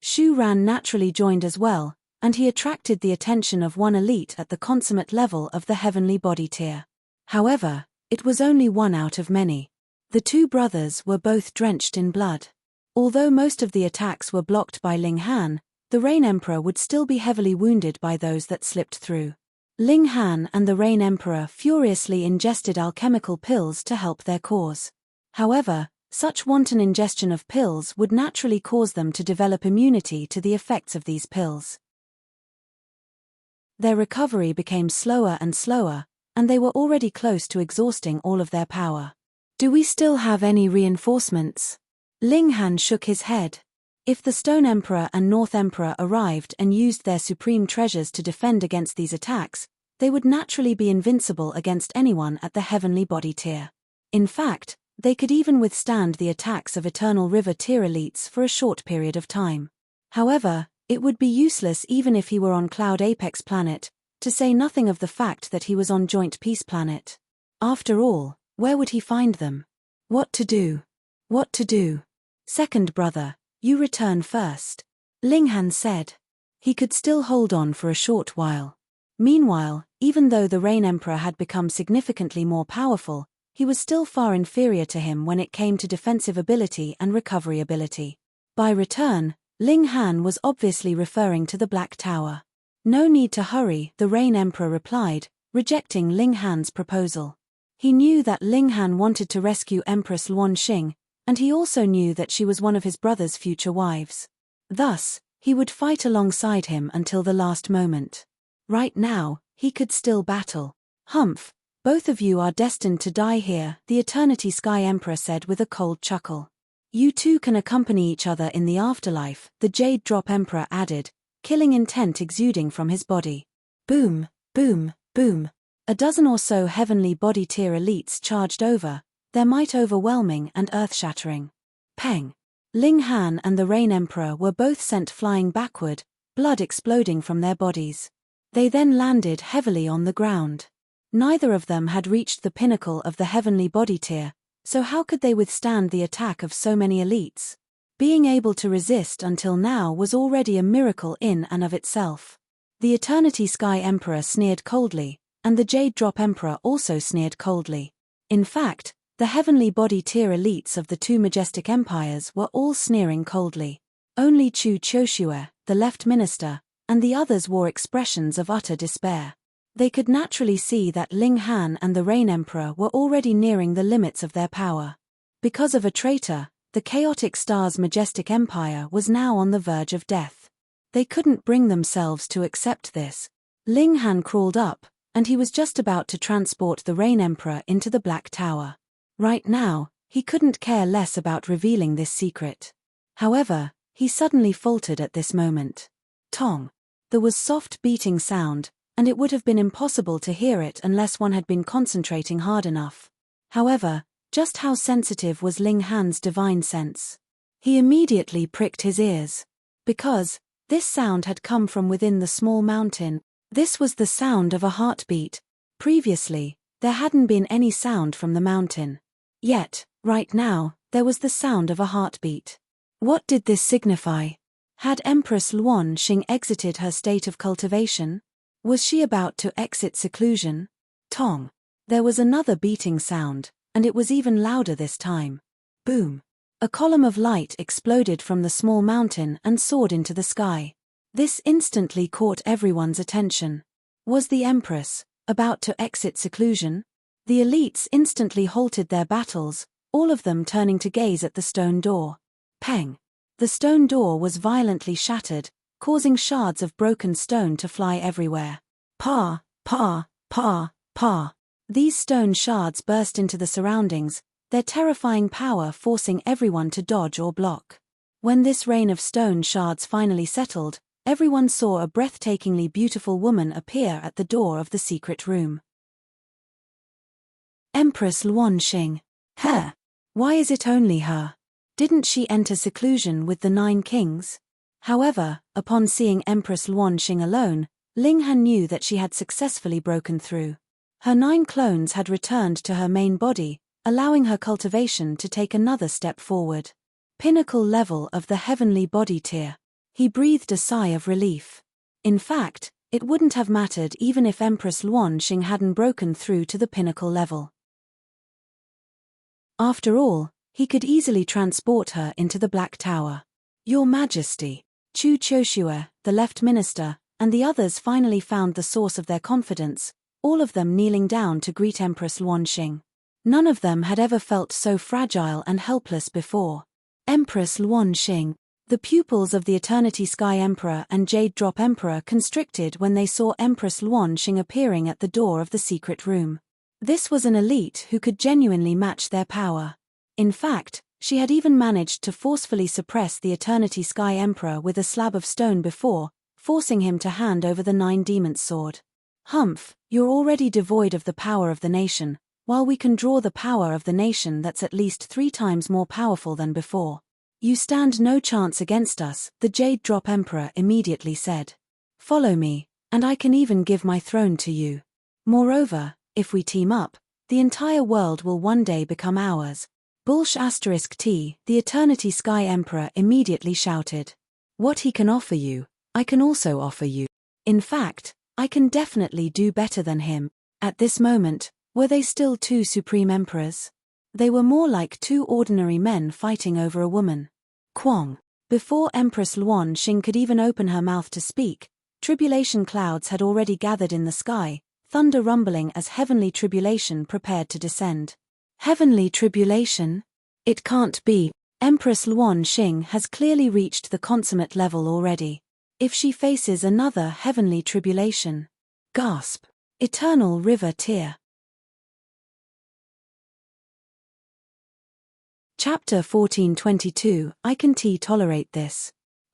Shu Ran naturally joined as well, and he attracted the attention of one elite at the consummate level of the heavenly body tier. However, it was only one out of many. The two brothers were both drenched in blood. Although most of the attacks were blocked by Ling Han, the Rain Emperor would still be heavily wounded by those that slipped through. Ling Han and the Rain Emperor furiously ingested alchemical pills to help their cause. However, such wanton ingestion of pills would naturally cause them to develop immunity to the effects of these pills. Their recovery became slower and slower, and they were already close to exhausting all of their power. "Do we still have any reinforcements?" Ling Han shook his head. If the Stone Emperor and North Emperor arrived and used their supreme treasures to defend against these attacks, they would naturally be invincible against anyone at the heavenly body tier. In fact, they could even withstand the attacks of Eternal River tier elites for a short period of time. However, it would be useless even if he were on Cloud Apex planet, to say nothing of the fact that he was on Joint Peace planet. After all, where would he find them? What to do? What to do? "Second brother, you return first," Ling Han said. He could still hold on for a short while. Meanwhile, even though the Rain Emperor had become significantly more powerful, he was still far inferior to him when it came to defensive ability and recovery ability. By return, Ling Han was obviously referring to the Black Tower. "No need to hurry," the Rain Emperor replied, rejecting Ling Han's proposal. He knew that Ling Han wanted to rescue Empress Luan Xing, and he also knew that she was one of his brother's future wives. Thus, he would fight alongside him until the last moment. Right now, he could still battle. "Humph, both of you are destined to die here," the Eternity Sky Emperor said with a cold chuckle. "You two can accompany each other in the afterlife," the Jade Drop Emperor added, killing intent exuding from his body. Boom, boom, boom. A dozen or so heavenly body tier elites charged over, their might overwhelming and earth-shattering. Peng. Ling Han and the Rain Emperor were both sent flying backward, blood exploding from their bodies. They then landed heavily on the ground. Neither of them had reached the pinnacle of the heavenly body tier, so how could they withstand the attack of so many elites? Being able to resist until now was already a miracle in and of itself. The Eternity Sky Emperor sneered coldly, and the Jade Drop Emperor also sneered coldly. In fact, the heavenly body tier elites of the two majestic empires were all sneering coldly. Only Chu Chioshue, the left minister, and the others wore expressions of utter despair. They could naturally see that Ling Han and the Rain Emperor were already nearing the limits of their power. Because of a traitor, the Chaotic Star's majestic empire was now on the verge of death. They couldn't bring themselves to accept this. Ling Han crawled up, and he was just about to transport the Rain Emperor into the Black Tower. Right now, he couldn't care less about revealing this secret. However, he suddenly faltered at this moment. Tong. There was soft beating sound, and it would have been impossible to hear it unless one had been concentrating hard enough. However, just how sensitive was Ling Han's divine sense? He immediately pricked his ears. Because this sound had come from within the small mountain. This was the sound of a heartbeat. Previously, there hadn't been any sound from the mountain. Yet, right now, there was the sound of a heartbeat. What did this signify? Had Empress Luan Xing exited her state of cultivation? Was she about to exit seclusion? Tong. There was another beating sound, and it was even louder this time. Boom. A column of light exploded from the small mountain and soared into the sky. This instantly caught everyone's attention. Was the Empress about to exit seclusion? The elites instantly halted their battles, all of them turning to gaze at the stone door. Peng. The stone door was violently shattered, causing shards of broken stone to fly everywhere. Pa, pa, pa, pa. These stone shards burst into the surroundings, their terrifying power forcing everyone to dodge or block. When this rain of stone shards finally settled, everyone saw a breathtakingly beautiful woman appear at the door of the secret room. Empress Luan Xing. Her. Why is it only her? Didn't she enter seclusion with the 9 kings? However, upon seeing Empress Luan Xing alone, Ling Han knew that she had successfully broken through. Her 9 clones had returned to her main body, allowing her cultivation to take another step forward. Pinnacle level of the heavenly body tier. He breathed a sigh of relief. In fact, it wouldn't have mattered even if Empress Luan Xing hadn't broken through to the pinnacle level. After all, he could easily transport her into the Black Tower. Your Majesty. Chu Chioshue, the left minister, and the others finally found the source of their confidence, all of them kneeling down to greet Empress Luan Xing. None of them had ever felt so fragile and helpless before. Empress Luan Xing. The pupils of the Eternity Sky Emperor and Jade Drop Emperor constricted when they saw Empress Luan Xing appearing at the door of the secret room. This was an elite who could genuinely match their power. In fact, she had even managed to forcefully suppress the Eternity Sky Emperor with a slab of stone before, forcing him to hand over the 9 demons' sword. Humph, you're already devoid of the power of the nation, while we can draw the power of the nation that's at least 3 times more powerful than before. You stand no chance against us, the Jade Drop Emperor immediately said. Follow me, and I can even give my throne to you. Moreover, if we team up, the entire world will one day become ours. Bulsh *T, the Eternity Sky Emperor immediately shouted. What he can offer you, I can also offer you. In fact, I can definitely do better than him. At this moment, were they still 2 supreme emperors? They were more like 2 ordinary men fighting over a woman. Kwong. Before Empress Luan Xing could even open her mouth to speak, tribulation clouds had already gathered in the sky, thunder rumbling as heavenly tribulation prepared to descend. Heavenly tribulation? It can't be. Empress Luan Xing has clearly reached the consummate level already. If she faces another heavenly tribulation. Gasp. Eternal River Tier. Chapter 1422, I can tolerate this.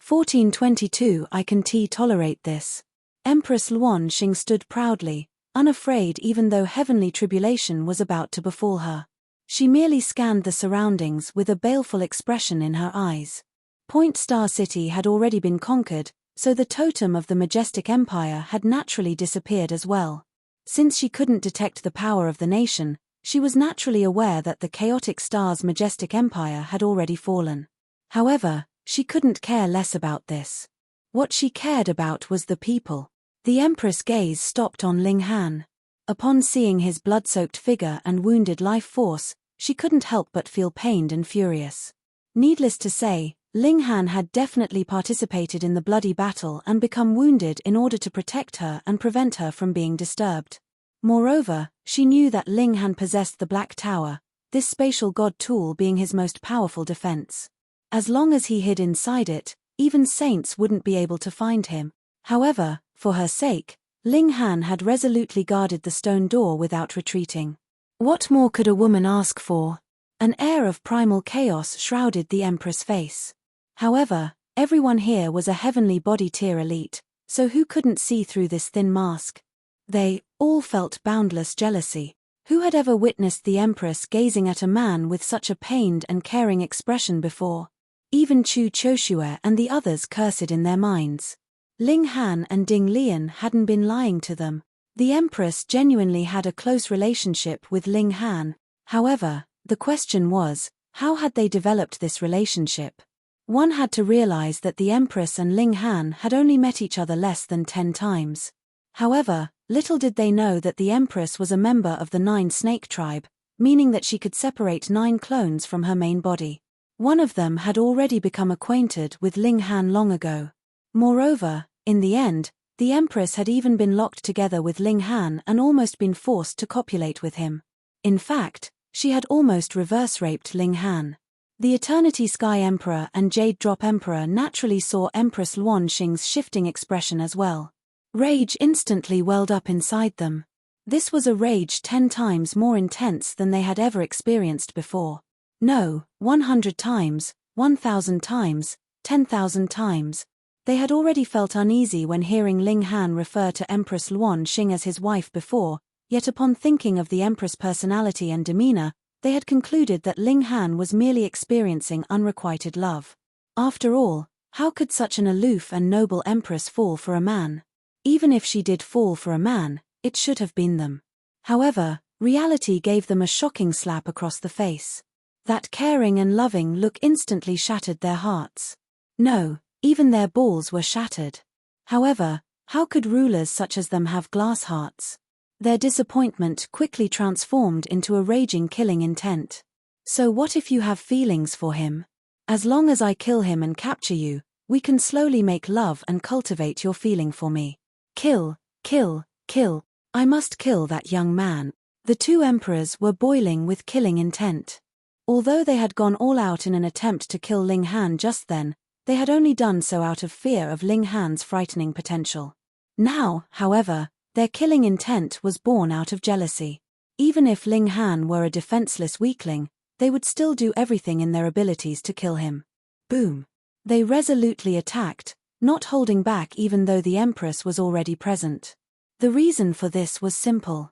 1422, I can tolerate this. Empress Luan Xing stood proudly, unafraid even though heavenly tribulation was about to befall her. She merely scanned the surroundings with a baleful expression in her eyes. Point Star City had already been conquered, so the totem of the majestic empire had naturally disappeared as well. Since she couldn't detect the power of the nation, she was naturally aware that the chaotic star's majestic empire had already fallen. However, she couldn't care less about this. What she cared about was the people. The Empress' gaze stopped on Ling Han. Upon seeing his blood-soaked figure and wounded life force, she couldn't help but feel pained and furious. Needless to say, Ling Han had definitely participated in the bloody battle and become wounded in order to protect her and prevent her from being disturbed. Moreover, she knew that Ling Han possessed the Black Tower, this spatial god tool being his most powerful defense. As long as he hid inside it, even saints wouldn't be able to find him. However, for her sake, Ling Han had resolutely guarded the stone door without retreating. What more could a woman ask for? An air of primal chaos shrouded the Empress' face. However, everyone here was a heavenly body tier elite, so who couldn't see through this thin mask? They all felt boundless jealousy. Who had ever witnessed the Empress gazing at a man with such a pained and caring expression before? Even Chu Choshue and the others cursed in their minds. Ling Han and Ding Lian hadn't been lying to them. The Empress genuinely had a close relationship with Ling Han. However, the question was, how had they developed this relationship? One had to realize that the Empress and Ling Han had only met each other less than 10 times. However, little did they know that the Empress was a member of the 9 snake tribe, meaning that she could separate 9 clones from her main body. One of them had already become acquainted with Ling Han long ago. Moreover, in the end, the Empress had even been locked together with Ling Han and almost been forced to copulate with him. In fact, she had almost reverse-raped Ling Han. The Eternity Sky Emperor and Jade Drop Emperor naturally saw Empress Luan Xing's shifting expression as well. Rage instantly welled up inside them. This was a rage 10 times more intense than they had ever experienced before. No, 100 times, 1,000 times, 10,000 times. They had already felt uneasy when hearing Ling Han refer to Empress Luan Xing as his wife before, yet upon thinking of the Empress' personality and demeanor, they had concluded that Ling Han was merely experiencing unrequited love. After all, how could such an aloof and noble Empress fall for a man? Even if she did fall for a man, it should have been them. However, reality gave them a shocking slap across the face. That caring and loving look instantly shattered their hearts. No, even their balls were shattered. However, how could rulers such as them have glass hearts? Their disappointment quickly transformed into a raging killing intent. So what if you have feelings for him? As long as I kill him and capture you, we can slowly make love and cultivate your feeling for me. Kill, kill, kill. I must kill that young man. The 2 emperors were boiling with killing intent. Although they had gone all out in an attempt to kill Ling Han just then, they had only done so out of fear of Ling Han's frightening potential. Now, however, their killing intent was born out of jealousy. Even if Ling Han were a defenseless weakling, they would still do everything in their abilities to kill him. Boom. They resolutely attacked, not holding back even though the Empress was already present. The reason for this was simple.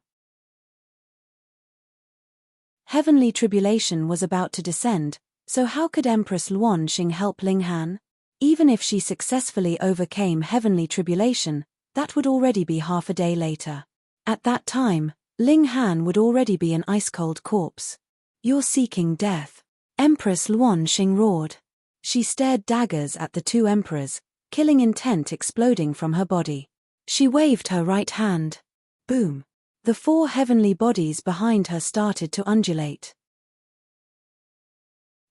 Heavenly tribulation was about to descend, so how could Empress Luan Xing help Ling Han? Even if she successfully overcame heavenly tribulation, that would already be half a day later. At that time, Ling Han would already be an ice-cold corpse. You're seeking death. Empress Luan Xing roared. She stared daggers at the 2 emperors, killing intent exploding from her body. She waved her right hand. Boom. The 4 heavenly bodies behind her started to undulate.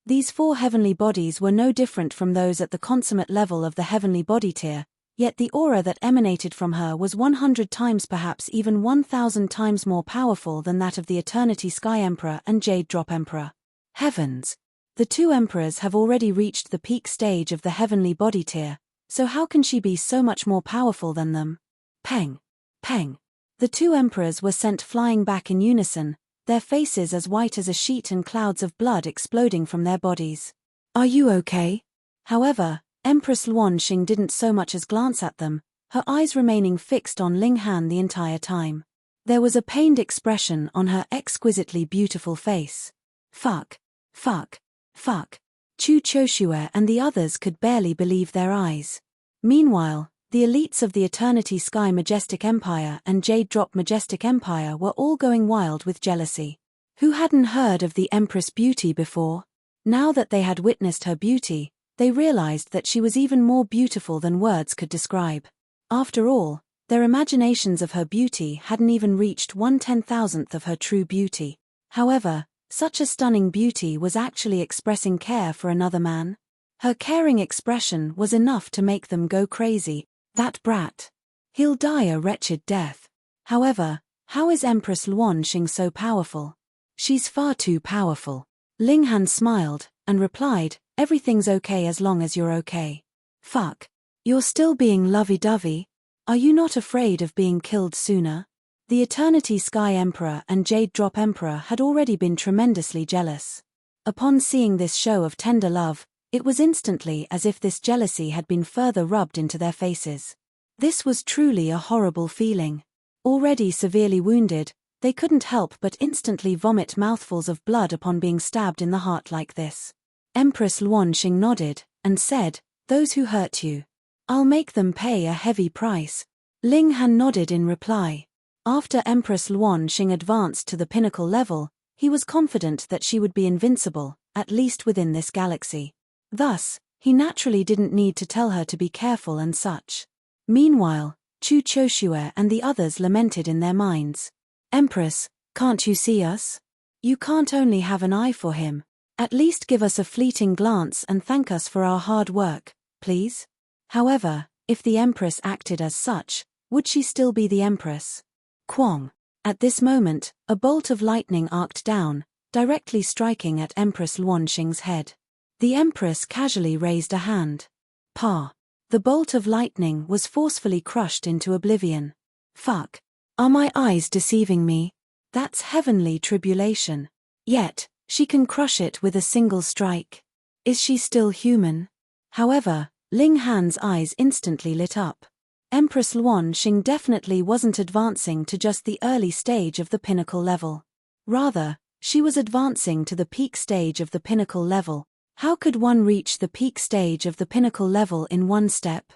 These 4 heavenly bodies were no different from those at the consummate level of the heavenly body tier, yet the aura that emanated from her was 100 times, perhaps even 1,000 times more powerful than that of the Eternity Sky Emperor and Jade Drop Emperor. Heavens! The 2 emperors have already reached the peak stage of the heavenly body tier, so how can she be so much more powerful than them? Peng! Peng! The 2 emperors were sent flying back in unison, their faces as white as a sheet and clouds of blood exploding from their bodies. Are you okay? However, Empress Luan Xing didn't so much as glance at them, her eyes remaining fixed on Ling Han the entire time. There was a pained expression on her exquisitely beautiful face. Fuck. Fuck. Fuck. Chu Choshue and the others could barely believe their eyes. Meanwhile, the elites of the Eternity Sky Majestic Empire and Jade Drop Majestic Empire were all going wild with jealousy. Who hadn't heard of the Empress Beauty before? Now that they had witnessed her beauty, they realized that she was even more beautiful than words could describe. After all, their imaginations of her beauty hadn't even reached 1/10,000th of her true beauty. However, such a stunning beauty was actually expressing care for another man. Her caring expression was enough to make them go crazy. That brat. He'll die a wretched death. However, how is Empress Luan Xing so powerful? She's far too powerful. Ling Han smiled, and replied, everything's okay as long as you're okay. Fuck. You're still being lovey-dovey? Are you not afraid of being killed sooner? The Eternity Sky Emperor and Jade Drop Emperor had already been tremendously jealous. Upon seeing this show of tender love, It was instantly as if this jealousy had been further rubbed into their faces. This was truly a horrible feeling. Already severely wounded, they couldn't help but instantly vomit mouthfuls of blood upon being stabbed in the heart like this. Empress Luanxing nodded, and said, "Those who hurt you. I'll make them pay a heavy price." Ling Han nodded in reply. After Empress Luanxing advanced to the pinnacle level, he was confident that she would be invincible, at least within this galaxy. Thus, he naturally didn't need to tell her to be careful and such. Meanwhile, Chu Choshue and the others lamented in their minds. "Empress, can't you see us? You can't only have an eye for him. At least give us a fleeting glance and thank us for our hard work, please." However, if the Empress acted as such, would she still be the Empress? Quang. At this moment, a bolt of lightning arced down, directly striking at Empress Luanxing's head. The Empress casually raised a hand. Pa. The bolt of lightning was forcefully crushed into oblivion. Fuck. Are my eyes deceiving me? That's heavenly tribulation. Yet, she can crush it with a single strike. Is she still human? However, Ling Han's eyes instantly lit up. Empress Luanxing definitely wasn't advancing to just the early stage of the pinnacle level. Rather, she was advancing to the peak stage of the pinnacle level. How could one reach the peak stage of the pinnacle level in one step?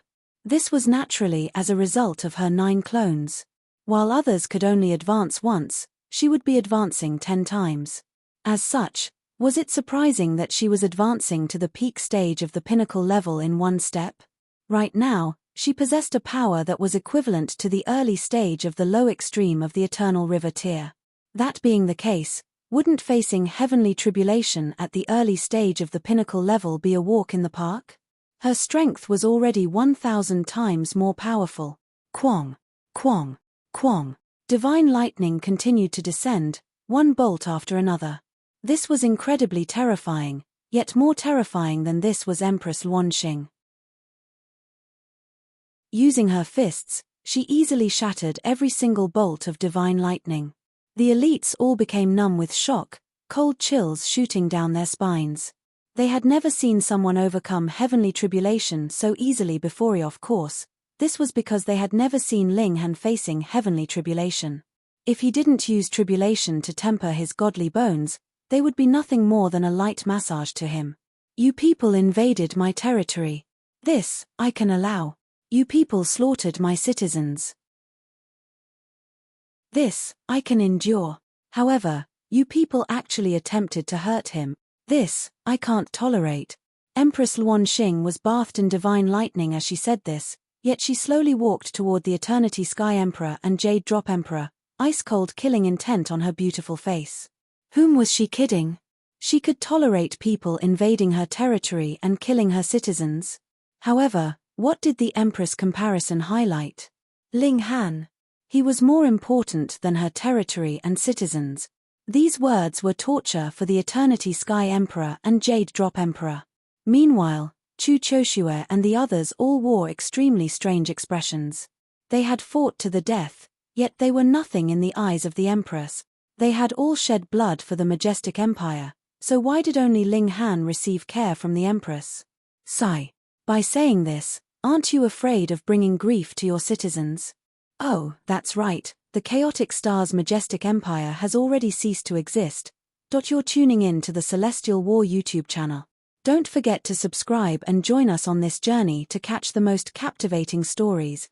This was naturally as a result of her 9 clones. While others could only advance once, she would be advancing 10 times. As such, was it surprising that she was advancing to the peak stage of the pinnacle level in one step? Right now, she possessed a power that was equivalent to the early stage of the low extreme of the Eternal River tier. That being the case, wouldn't facing heavenly tribulation at the early stage of the pinnacle level be a walk in the park? Her strength was already 1,000 times more powerful. Quang, quang, quang. Divine lightning continued to descend, one bolt after another. This was incredibly terrifying, yet more terrifying than this was Empress Luanxing. Using her fists, she easily shattered every single bolt of divine lightning. The elites all became numb with shock, cold chills shooting down their spines. They had never seen someone overcome heavenly tribulation so easily before. Of course, this was because they had never seen Ling Han facing heavenly tribulation. If he didn't use tribulation to temper his godly bones, they would be nothing more than a light massage to him. "You people invaded my territory. This, I can allow. You people slaughtered my citizens. This, I can endure. However, you people actually attempted to hurt him. This, I can't tolerate." Empress Luanxing was bathed in divine lightning as she said this, yet she slowly walked toward the Eternity Sky Emperor and Jade Drop Emperor, ice-cold killing intent on her beautiful face. Whom was she kidding? She could tolerate people invading her territory and killing her citizens. However, what did the Empress comparison highlight? Ling Han. He was more important than her territory and citizens. These words were torture for the Eternity Sky Emperor and Jade Drop Emperor. Meanwhile, Chu Choshue and the others all wore extremely strange expressions. They had fought to the death, yet they were nothing in the eyes of the Empress. They had all shed blood for the majestic empire, so why did only Ling Han receive care from the Empress? Sigh. By saying this, aren't you afraid of bringing grief to your citizens? Oh, that's right, the Chaotic Star's majestic empire has already ceased to exist. You're tuning in to the Celestial War YouTube channel. Don't forget to subscribe and join us on this journey to catch the most captivating stories.